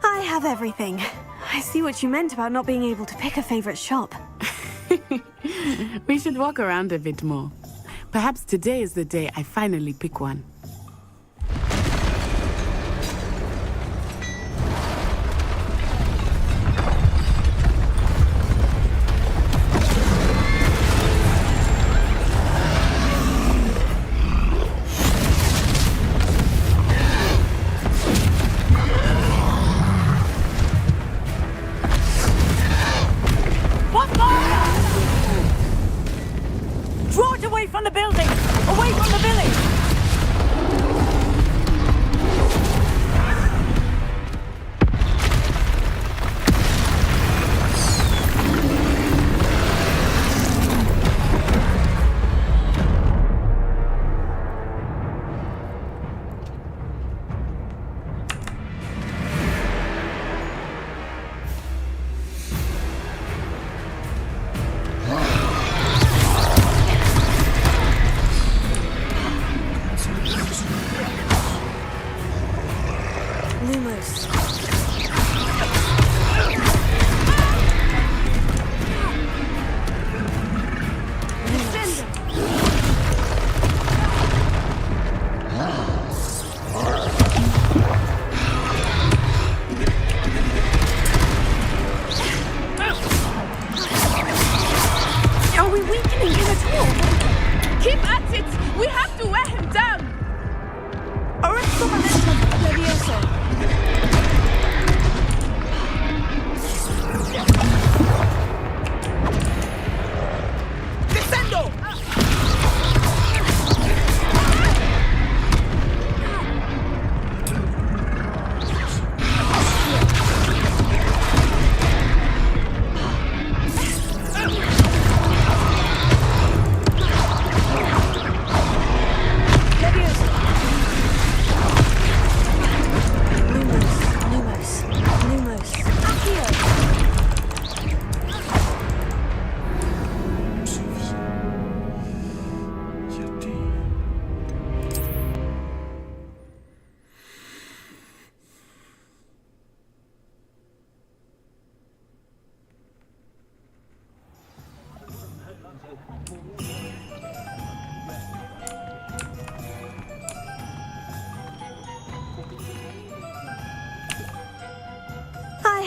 I have everything. I see what you meant about not being able to pick a favorite shop. We should walk around a bit more. Perhaps today is the day I finally pick one.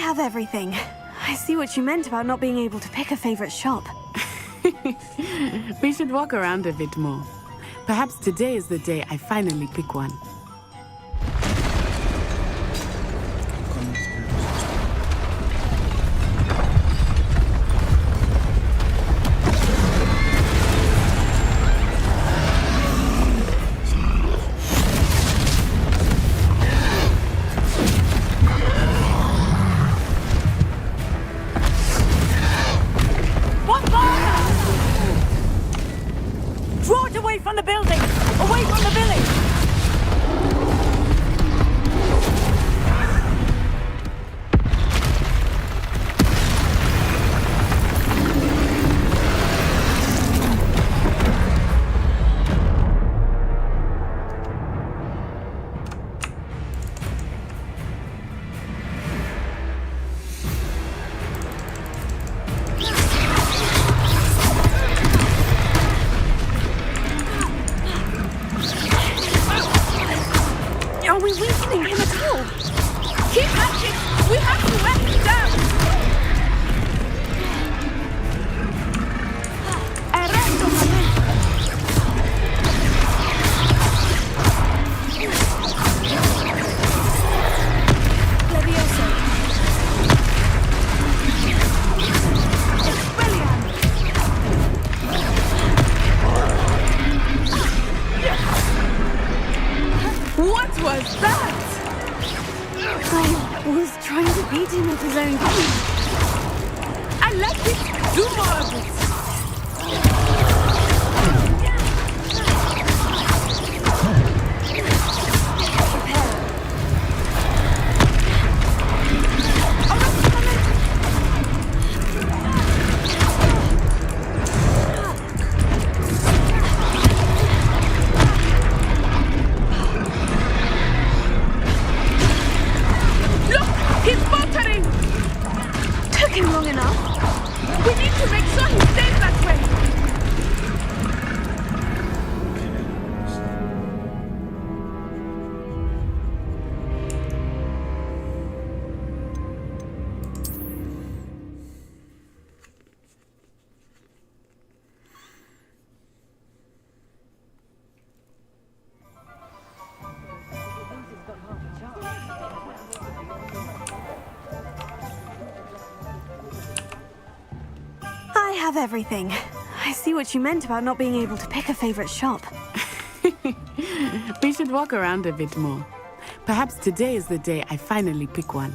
have everything. I see what you meant about not being able to pick a favorite shop. We should walk around a bit more. Perhaps today is the day I finally pick one. Draw it away from the building! Away from the village! Are we weakening him at all? Keep at it! We have to wear him down! Arresto, Levioso. What was that? I was trying to beat him with his own game. I like it! Do more of it! He's faltering! Took him long enough. We need to make sure he stays that way! I have everything. I see what you meant about not being able to pick a favorite shop. We should walk around a bit more. Perhaps today is the day I finally pick one.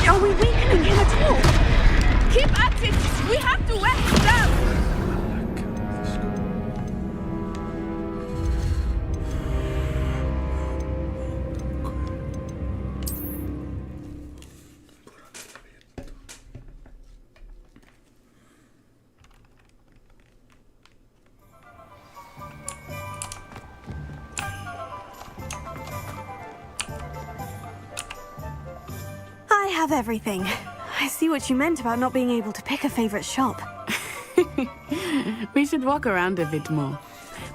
Are we weakening him at all? Keep at it! We have to wear him down! I have everything. I see what you meant about not being able to pick a favorite shop. We should walk around a bit more.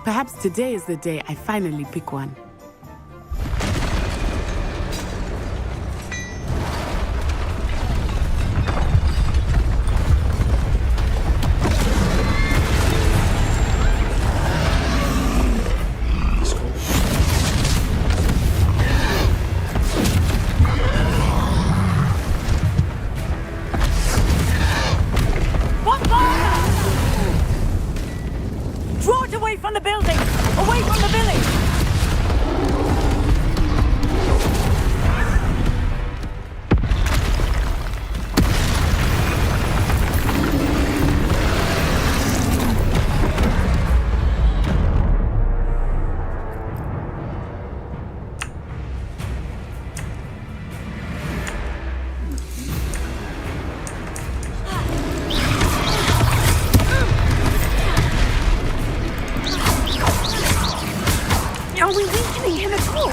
Perhaps today is the day I finally pick one. Let's go. from the building! Away from the village! Are we weakening him at all?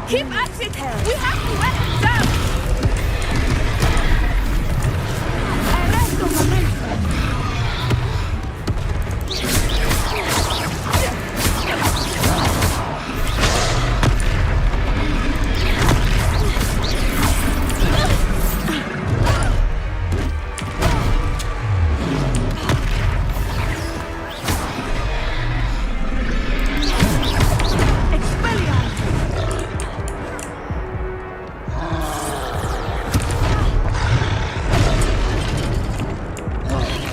Keep at it! We have to let him down! Arresto momento!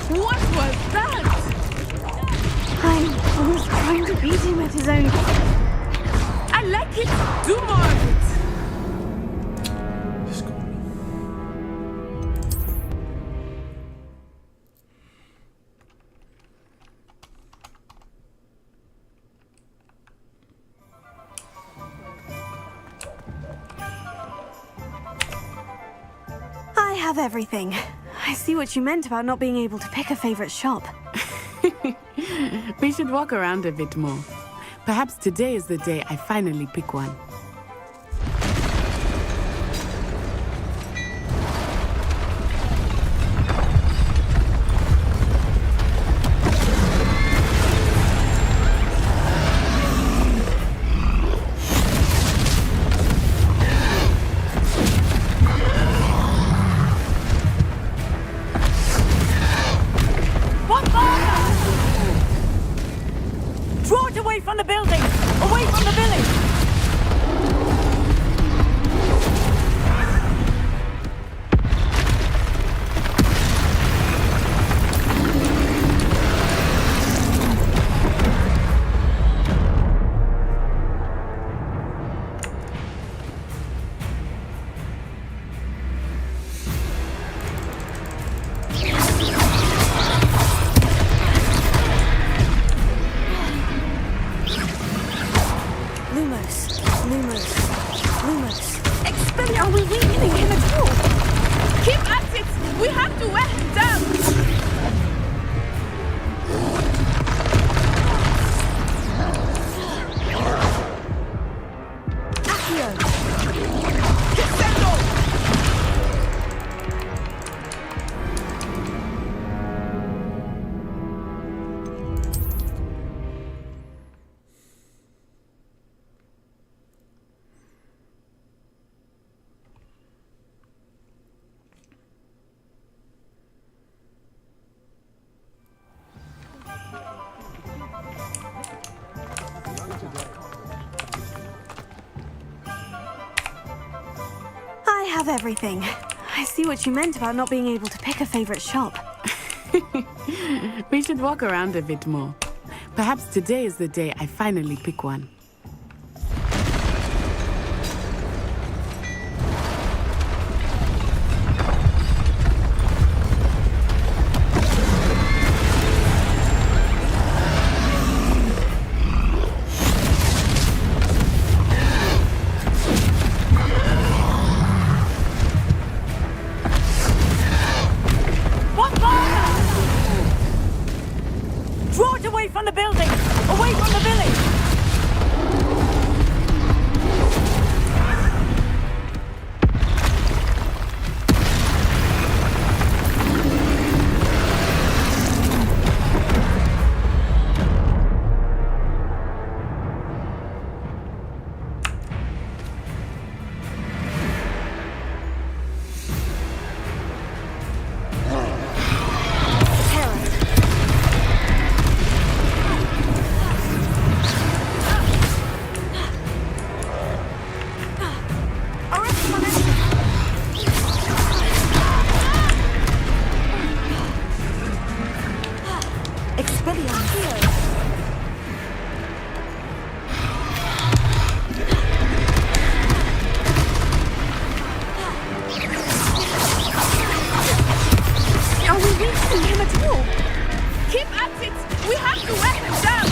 What was that? I was trying to beat him at his own game. I like it! Do more of it! I have everything. I see what you meant about not being able to pick a favorite shop. We should walk around a bit more. Perhaps today is the day I finally pick one. Draw it away from the building! Away from the village! Lumos. Expelliarmus! Are we weakening him at all? Keep at it! We have to wear him down! I have everything. I see what you meant about not being able to pick a favorite shop. We should walk around a bit more. Perhaps today is the day I finally pick one. Draw it away from the building! Away from the village! weakening him at all? Keep at it! We have to wear him down!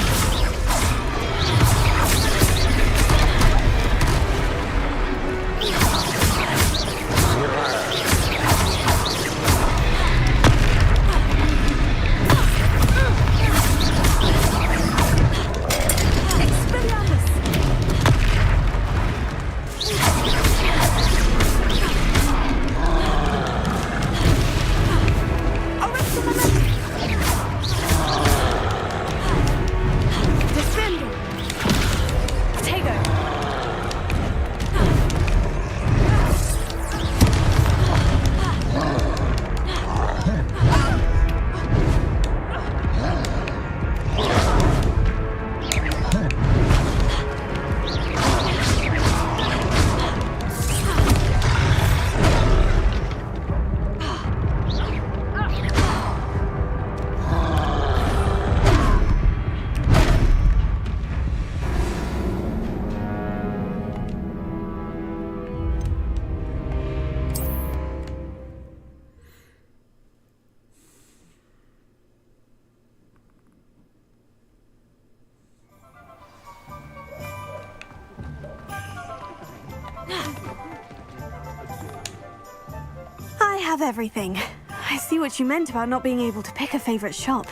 I have everything. I see what you meant about not being able to pick a favorite shop.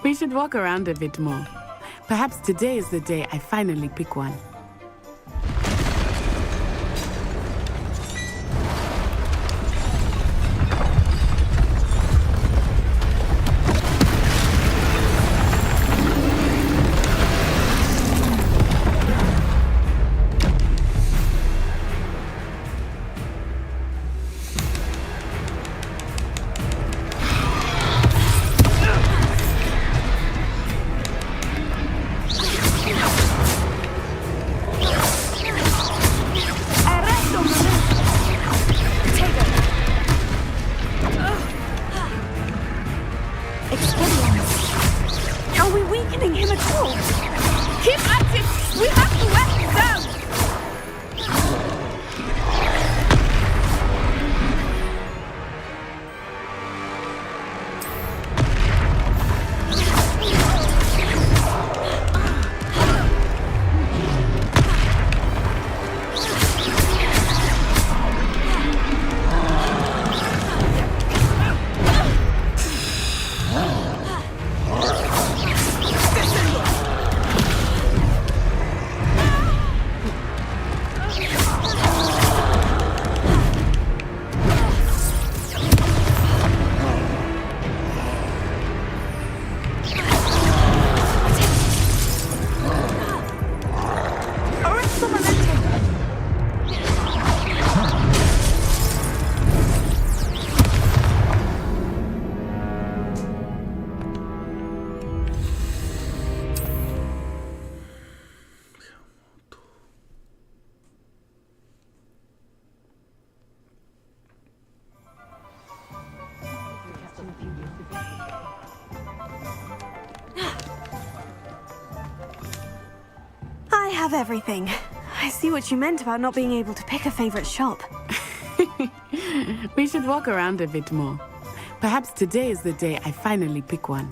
We should walk around a bit more. Perhaps today is the day I finally pick one. Are we weakening him at all? Keep at it! We have to wear him down! I have everything. I see what you meant about not being able to pick a favorite shop. We should walk around a bit more. Perhaps today is the day I finally pick one.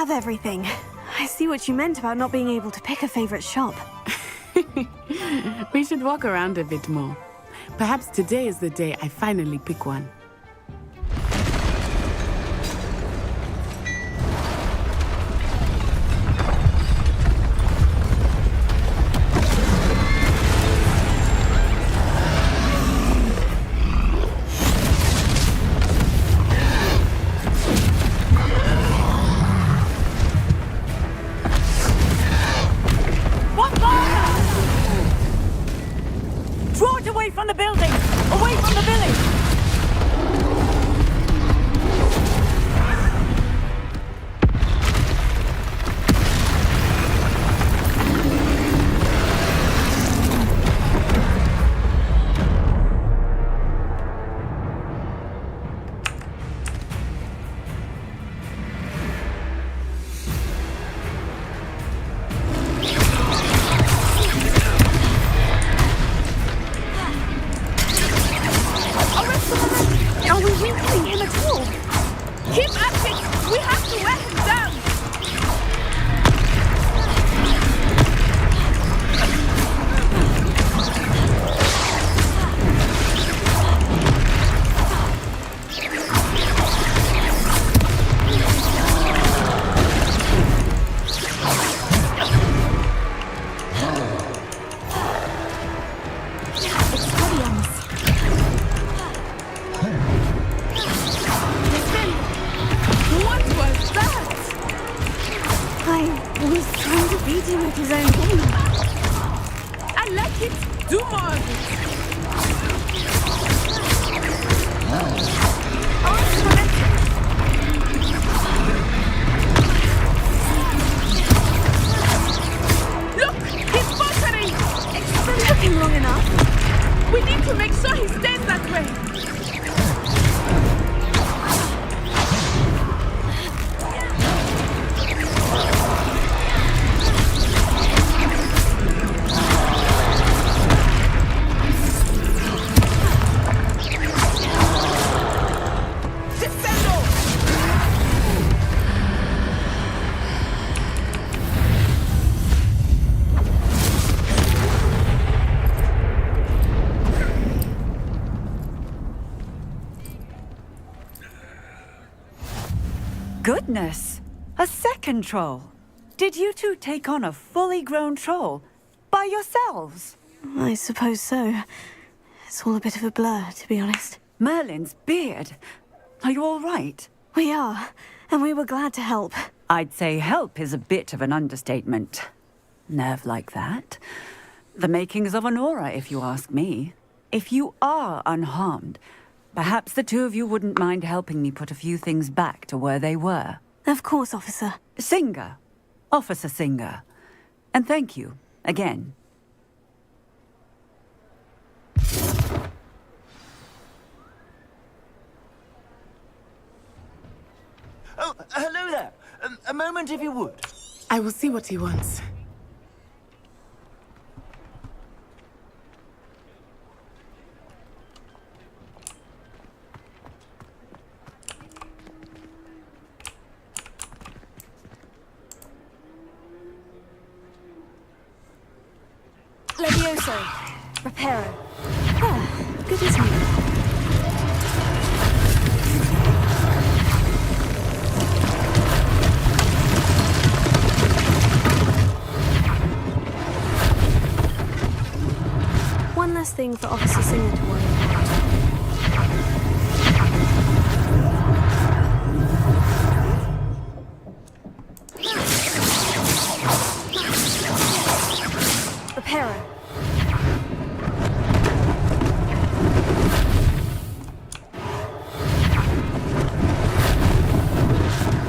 have everything. I see what you meant about not being able to pick a favorite shop. We should walk around a bit more. Perhaps today is the day I finally pick one. Draw it away from the building! Away from the village! Are we weakening him at all? Keep at it! We have to wear him down! What was that? I was trying to beat him with his own game. I like it. Do more of it. Look, he's faltering. It took him long enough. We need to make sure he stays that way. Goodness! A second troll! Did you two take on a fully grown troll? By yourselves? I suppose so. It's all a bit of a blur, to be honest. Merlin's beard. Are you all right? We are, and we were glad to help. I'd say help is a bit of an understatement. Nerve like that. The makings of an aura, if you ask me. If you are unharmed, perhaps the two of you wouldn't mind helping me put a few things back to where they were. Of course, officer. Singer. Officer Singer. And thank you, again. Oh, hello there. A moment if you would. I will see what he wants. Levioso. Reparo. Ah, good as new. One less thing for Officer Singer to worry about. Reparo.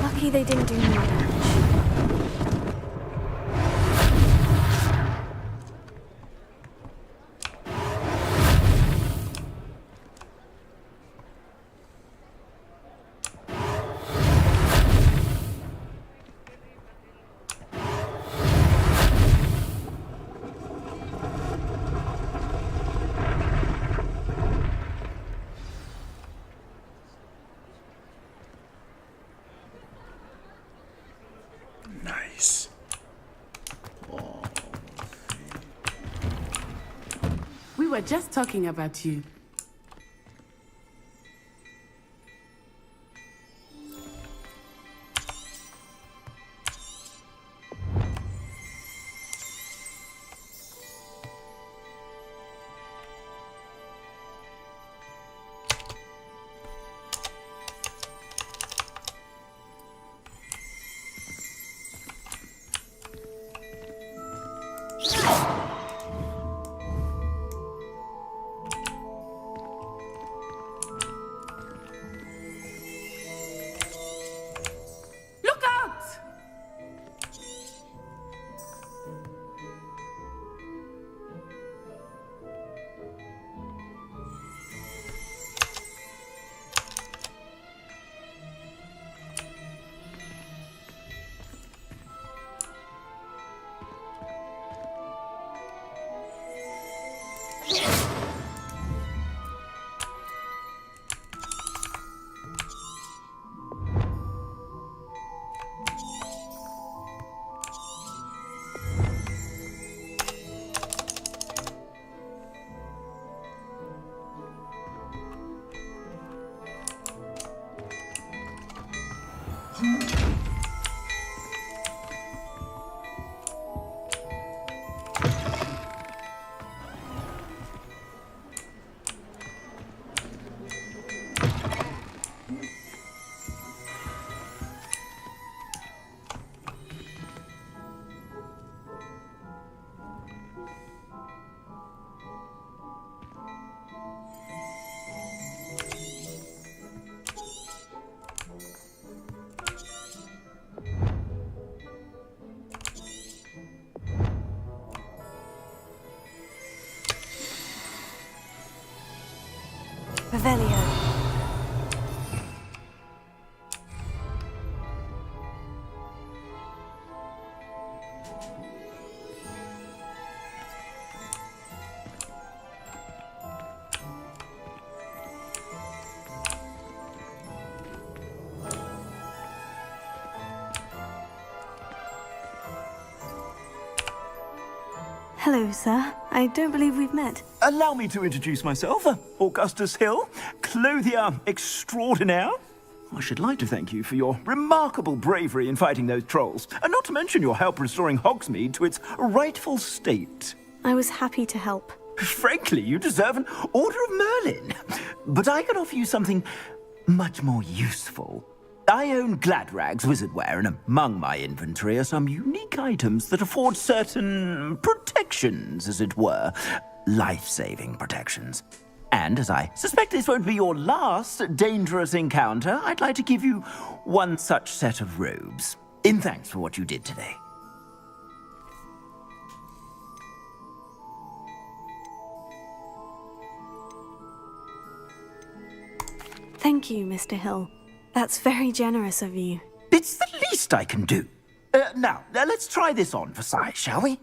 Lucky they didn't do more damage. were just talking about you. Look out! Revelio. Hello, sir. I don't believe we've met. Allow me to introduce myself, Augustus Hill, clothier extraordinaire. I should like to thank you for your remarkable bravery in fighting those trolls, and not to mention your help restoring Hogsmeade to its rightful state. I was happy to help. Frankly, you deserve an Order of Merlin. But I can offer you something much more useful. I own Gladrag's wizardware, and among my inventory are some unique items that afford certain protections, as it were. Life-saving protections. And as I suspect this won't be your last dangerous encounter, I'd like to give you one such set of robes, in thanks for what you did today. Thank you, Mr. Hill. That's very generous of you. It's the least I can do. Now, let's try this on for size, shall we?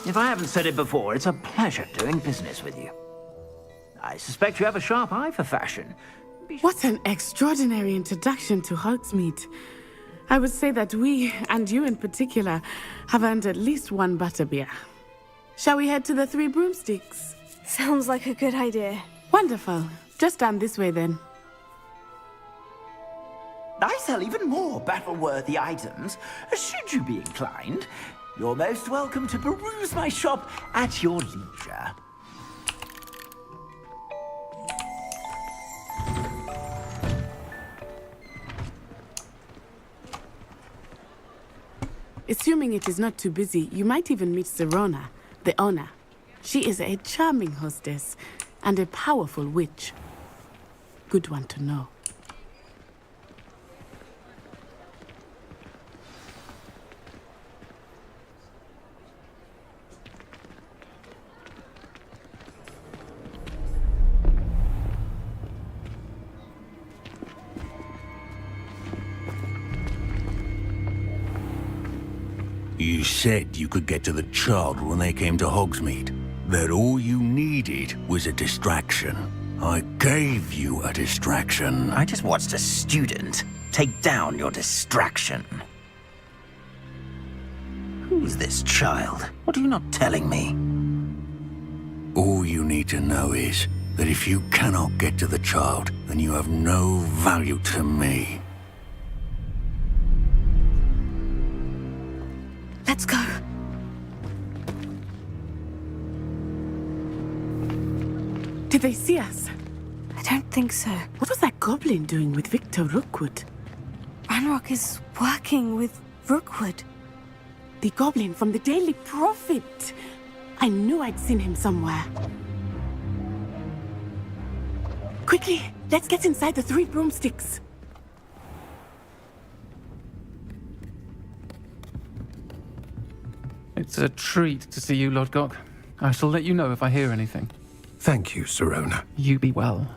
If I haven't said it before, it's a pleasure doing business with you. I suspect you have a sharp eye for fashion. What an extraordinary introduction to Hogsmeade. I would say that we, and you in particular, have earned at least one butterbeer. Shall we head to the Three Broomsticks? Sounds like a good idea. Wonderful. Just down this way then. I sell even more battle-worthy items. Should you be inclined, you're most welcome to peruse my shop at your leisure. Assuming it is not too busy, you might even meet Sirona, the owner. She is a charming hostess and a powerful witch. Good one to know. You said you could get to the child when they came to Hogsmeade. That all you needed was a distraction. I gave you a distraction. I just watched a student take down your distraction. Who's this child? What are you not telling me? All you need to know is that if you cannot get to the child, then you have no value to me. Let's go. Did they see us? I don't think so. What was that goblin doing with Victor Rookwood? Ranrock is working with Rookwood. The goblin from the Daily Prophet. I knew I'd seen him somewhere. Quickly, let's get inside the 3 broomsticks. It's a treat to see you, Lodgok. I shall let you know if I hear anything. Thank you, Sirona. You be well.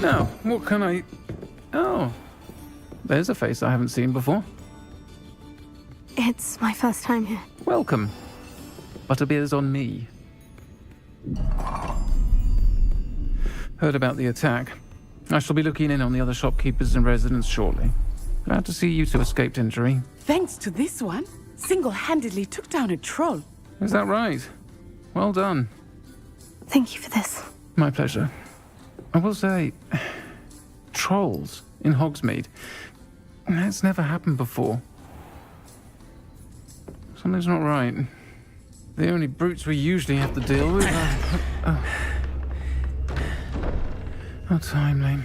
Now, what can I... Oh, there's a face I haven't seen before. It's my first time here. Welcome. Butterbeer's on me. Heard about the attack. I shall be looking in on the other shopkeepers and residents shortly. Glad to see you two escaped injury. Thanks to this one, single-handedly took down a troll. Is that right? Well done. Thank you for this. My pleasure. I will say, trolls in Hogsmeade. That's never happened before. Something's not right. The only brutes we usually have to deal with are... How timely.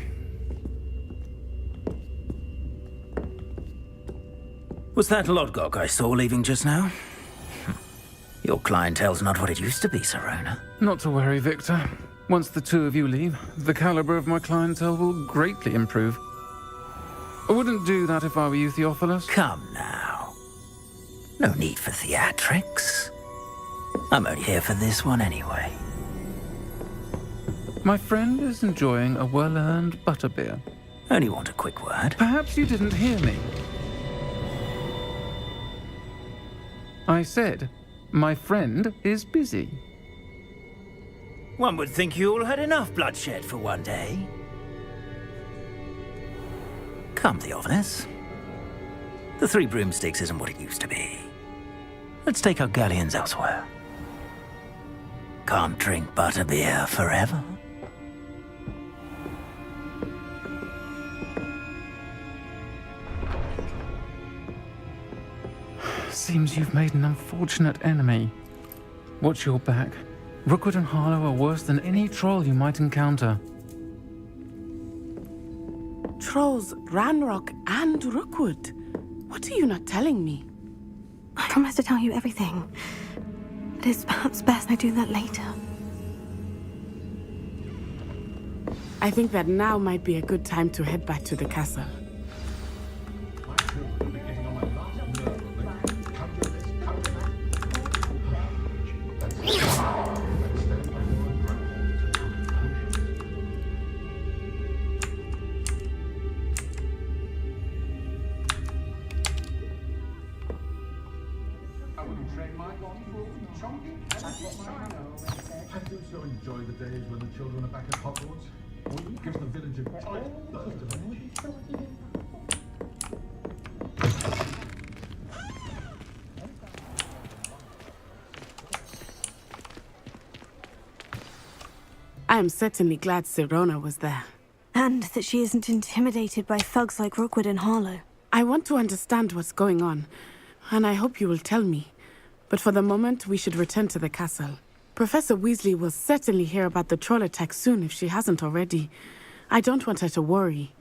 Was that Lodgok I saw leaving just now? Your clientele's not what it used to be, Sirona. Not to worry, Victor. Once the two of you leave, the caliber of my clientele will greatly improve. I wouldn't do that if I were you, Theophilus. Come now. No need for theatrics. I'm only here for this one anyway. My friend is enjoying a well-earned butterbeer. Only want a quick word. Perhaps you didn't hear me. I said, my friend is busy. One would think you all had enough bloodshed for one day. Come, Theophilus. The 3 broomsticks isn't what it used to be. Let's take our galleons elsewhere. Can't drink butterbeer forever. Seems you've made an unfortunate enemy. Watch your back. Rookwood and Harlow are worse than any troll you might encounter. Trolls, Ranrock, and Rookwood. What are you not telling me? I promise to tell you everything. But it's perhaps best I do that later. I think that now might be a good time to head back to the castle. I do so enjoy the days when the children are back at Hogwarts. It gives the village a tight burst of energy. I am certainly glad Sirona was there. And that she isn't intimidated by thugs like Rookwood and Harlow. I want to understand what's going on, and I hope you will tell me. But for the moment, we should return to the castle. Professor Weasley will certainly hear about the troll attack soon if she hasn't already. I don't want her to worry.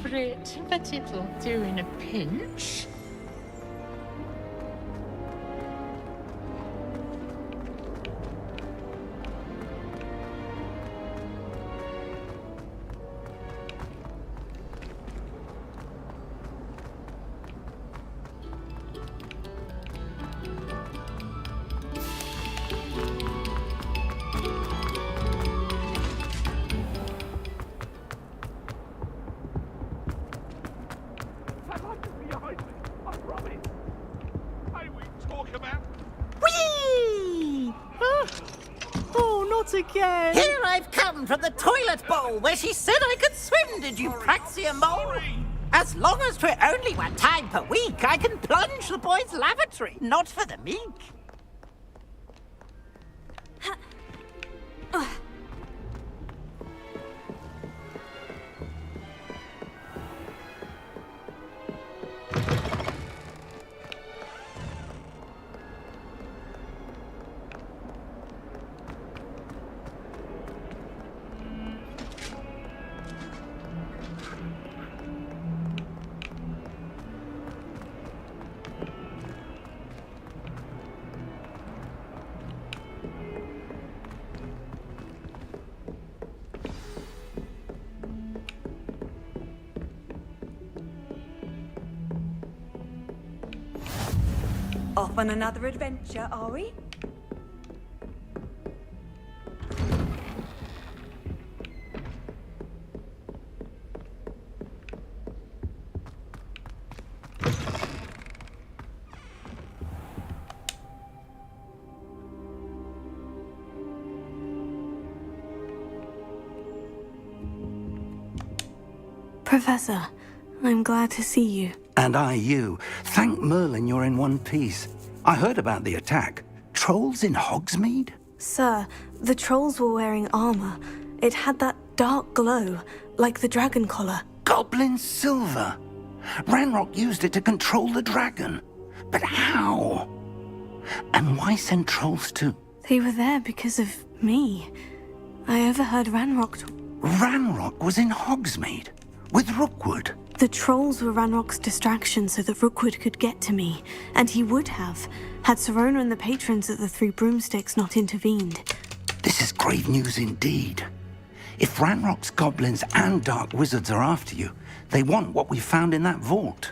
favourite, but it'll do in a pinch. Whee! Oh, not again! Here I've come from the toilet bowl where she said I could swim, did you praxia mole? As long as 'twere only 1 time per week, I can plunge the boys' lavatory, not for the meek. Off on another adventure, are we? Professor, I'm glad to see you. And I you. Thank Merlin you're in one piece. I heard about the attack. Trolls in Hogsmeade? Sir, the trolls were wearing armor. It had that dark glow, like the dragon collar. Goblin silver. Ranrock used it to control the dragon. But how? And why send trolls to... They were there because of me. I overheard Ranrock... Ranrock was in Hogsmeade? With Rookwood? The trolls were Ranrock's distraction so that Rookwood could get to me. And he would have, had Serona and the patrons at the Three Broomsticks not intervened. This is grave news indeed. If Ranrock's goblins and dark wizards are after you, they want what we found in that vault.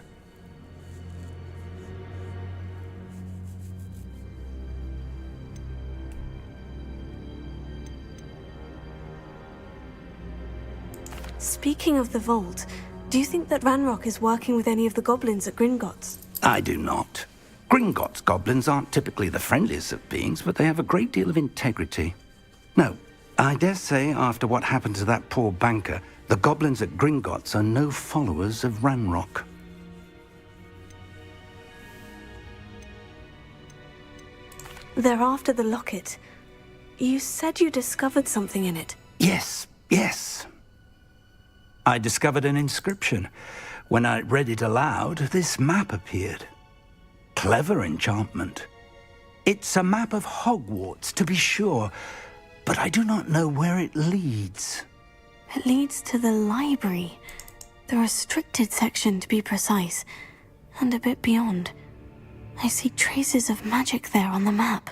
Speaking of the vault, do you think that Ranrock is working with any of the goblins at Gringotts? I do not. Gringotts goblins aren't typically the friendliest of beings, but they have a great deal of integrity. No, I dare say after what happened to that poor banker, the goblins at Gringotts are no followers of Ranrock. They're after the locket. You said you discovered something in it. Yes, yes. I discovered an inscription. When I read it aloud, this map appeared. Clever enchantment. It's a map of Hogwarts, to be sure, but I do not know where it leads. It leads to the library. The restricted section, to be precise, and a bit beyond. I see traces of magic there on the map.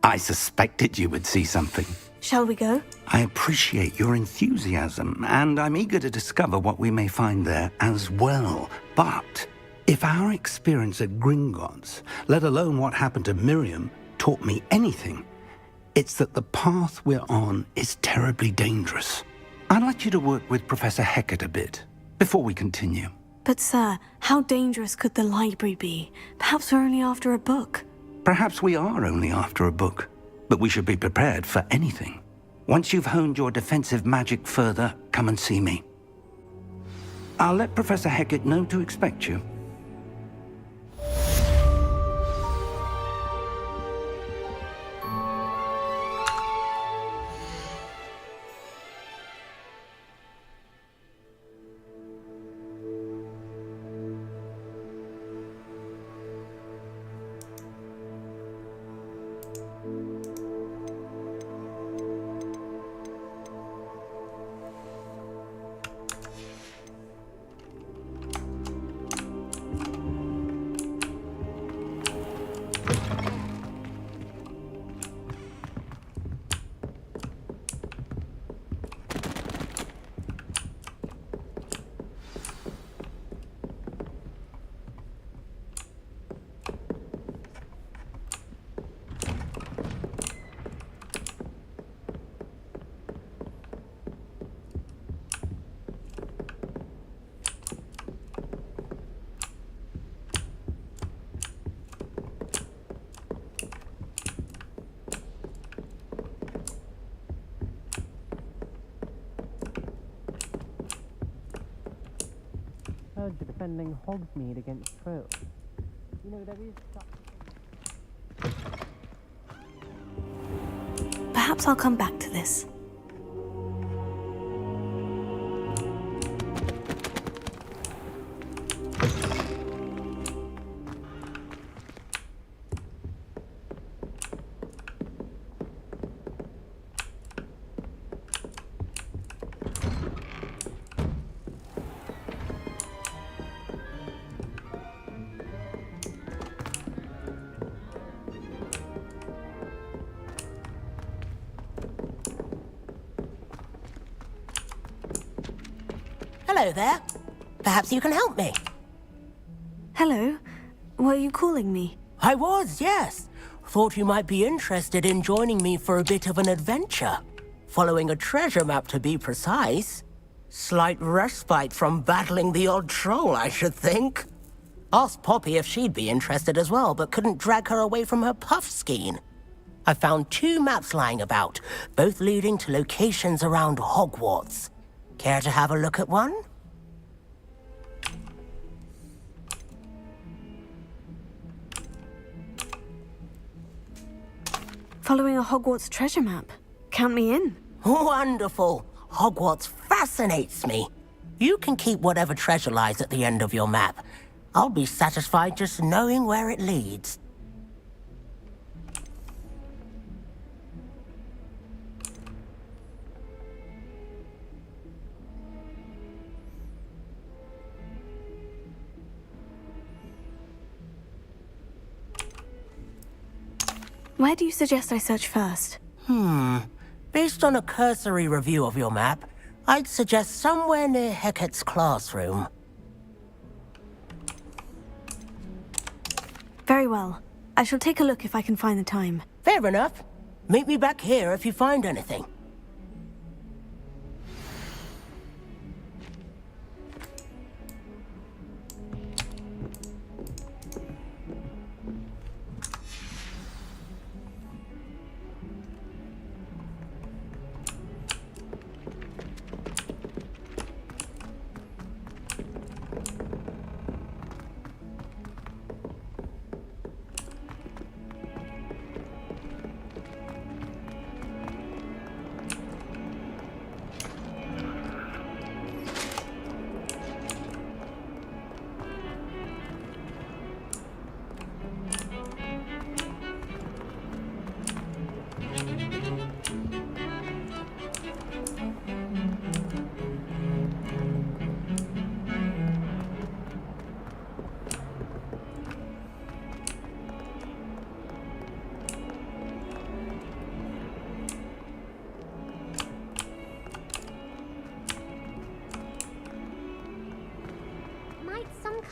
I suspected you would see something. Shall we go? I appreciate your enthusiasm, and I'm eager to discover what we may find there as well. But if our experience at Gringotts, let alone what happened to Miriam, taught me anything, it's that the path we're on is terribly dangerous. I'd like you to work with Professor Hecat a bit before we continue. But sir, how dangerous could the library be? Perhaps we're only after a book. Perhaps we are only after a book, but we should be prepared for anything. Once you've honed your defensive magic further, come and see me. I'll let Professor Hecat know to expect you. defending Hogsmeade against trolls. You know, there is such... Perhaps I'll come back to this. Hello there. Perhaps you can help me. Hello. Were you calling me? I was, yes. Thought you might be interested in joining me for a bit of an adventure. Following a treasure map, to be precise. Slight respite from battling the odd troll, I should think. Asked Poppy if she'd be interested as well, but couldn't drag her away from her puff skein. I found 2 maps lying about, both leading to locations around Hogwarts. Care to have a look at one? Following a Hogwarts treasure map. Count me in. Wonderful. Hogwarts fascinates me. You can keep whatever treasure lies at the end of your map. I'll be satisfied just knowing where it leads. Where do you suggest I search first? Based on a cursory review of your map, I'd suggest somewhere near Hecat's classroom. Very well. I shall take a look if I can find the time. Fair enough. Meet me back here if you find anything.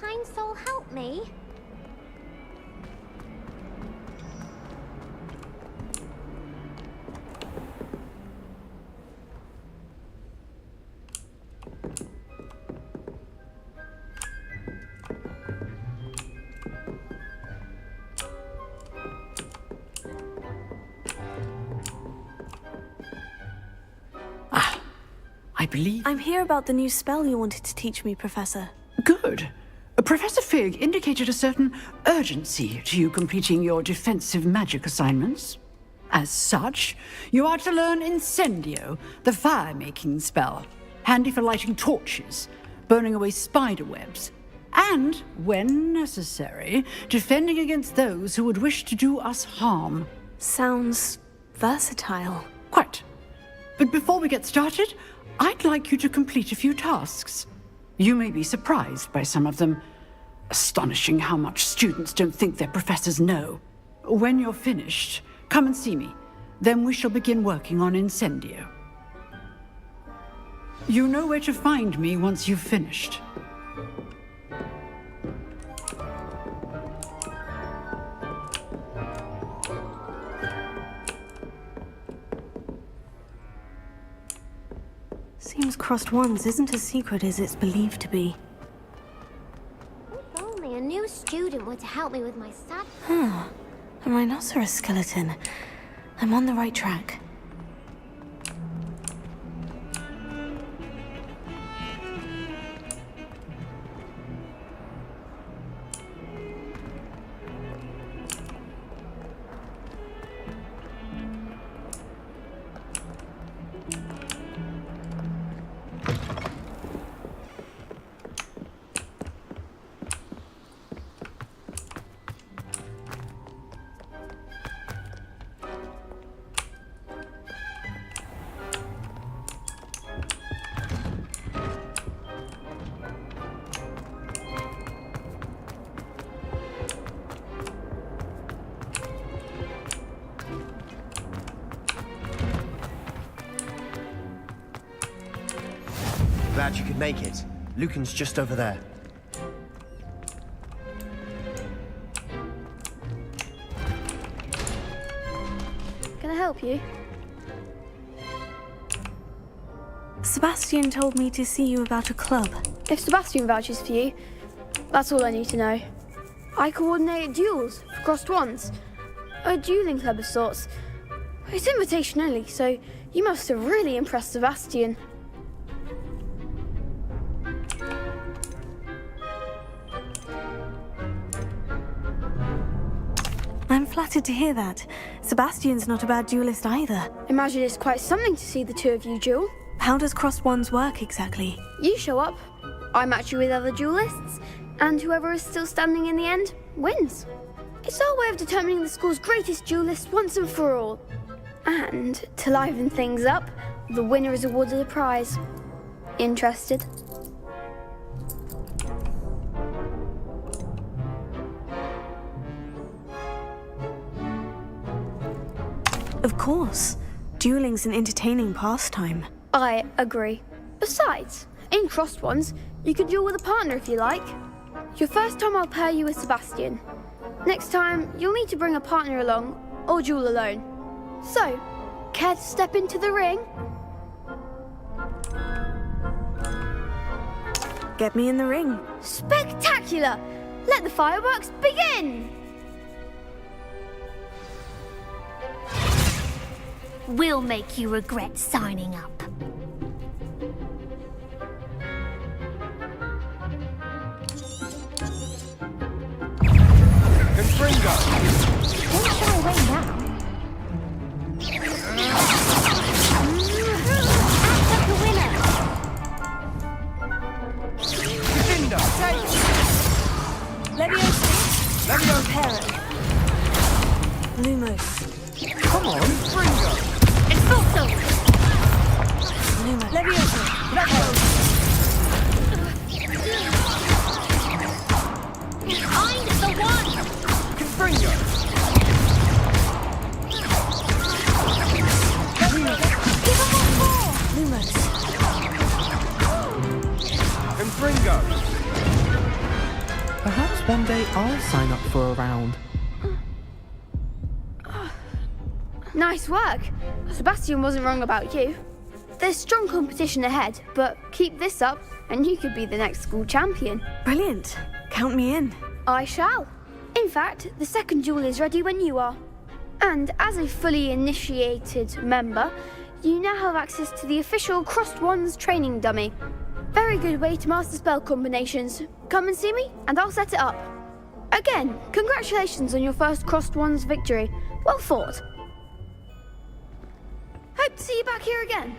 Kind soul help me? I believe... I'm here about the new spell you wanted to teach me, Professor. Good. Professor Fig indicated a certain urgency to you completing your defensive magic assignments. As such, you are to learn Incendio, the fire-making spell, handy for lighting torches, burning away spider webs, and, when necessary, defending against those who would wish to do us harm. Sounds versatile. Quite. But before we get started, I'd like you to complete a few tasks. You may be surprised by some of them. Astonishing how much students don't think their professors know. When you're finished, come and see me. Then we shall begin working on Incendio. You know where to find me once you've finished. Seems crossed wands isn't as secret as it's believed to be. If only a new student were to help me with my sad... Huh. A rhinoceros skeleton. I'm on the right track. Glad you could make it. Lucan's just over there. Can I help you? Sebastian told me to see you about a club. If Sebastian vouches for you, that's all I need to know. I coordinate duels for crossed wands. A dueling club of sorts. It's invitation only, so you must have really impressed Sebastian. I'm flattered to hear that. Sebastian's not a bad duelist either. Imagine it's quite something to see the two of you duel. How does crossed wands work exactly? You show up, I match you with other duelists, and whoever is still standing in the end wins. It's our way of determining the school's greatest duelist once and for all. And to liven things up, the winner is awarded a prize. Interested? Of course. Dueling's an entertaining pastime. I agree. Besides, in crossed wands, you could duel with a partner if you like. Your first time I'll pair you with Sebastian. Next time, you'll need to bring a partner along, or duel alone. So, care to step into the ring? Get me in the ring. Spectacular! Let the fireworks begin! We'll make you regret signing up. Confringo! Don't shy away now. Act up the winner! Defender! Leviosa. Leviosa! Lumos. Come on, Fringo! Expulso! Lumos. Leviosa! Leviosa! Find the one! Confringo! Give him one more! Lumos. Confringo! Perhaps one day I'll sign up for a round. Nice work. Sebastian wasn't wrong about you. There's strong competition ahead, but keep this up and you could be the next school champion. Brilliant. Count me in. I shall. In fact, the second duel is ready when you are. And as a fully initiated member, you now have access to the official Crossed Wands training dummy. Very good way to master spell combinations. Come and see me and I'll set it up. Again, congratulations on your first Crossed Wands victory. Well fought. Hope to see you back here again.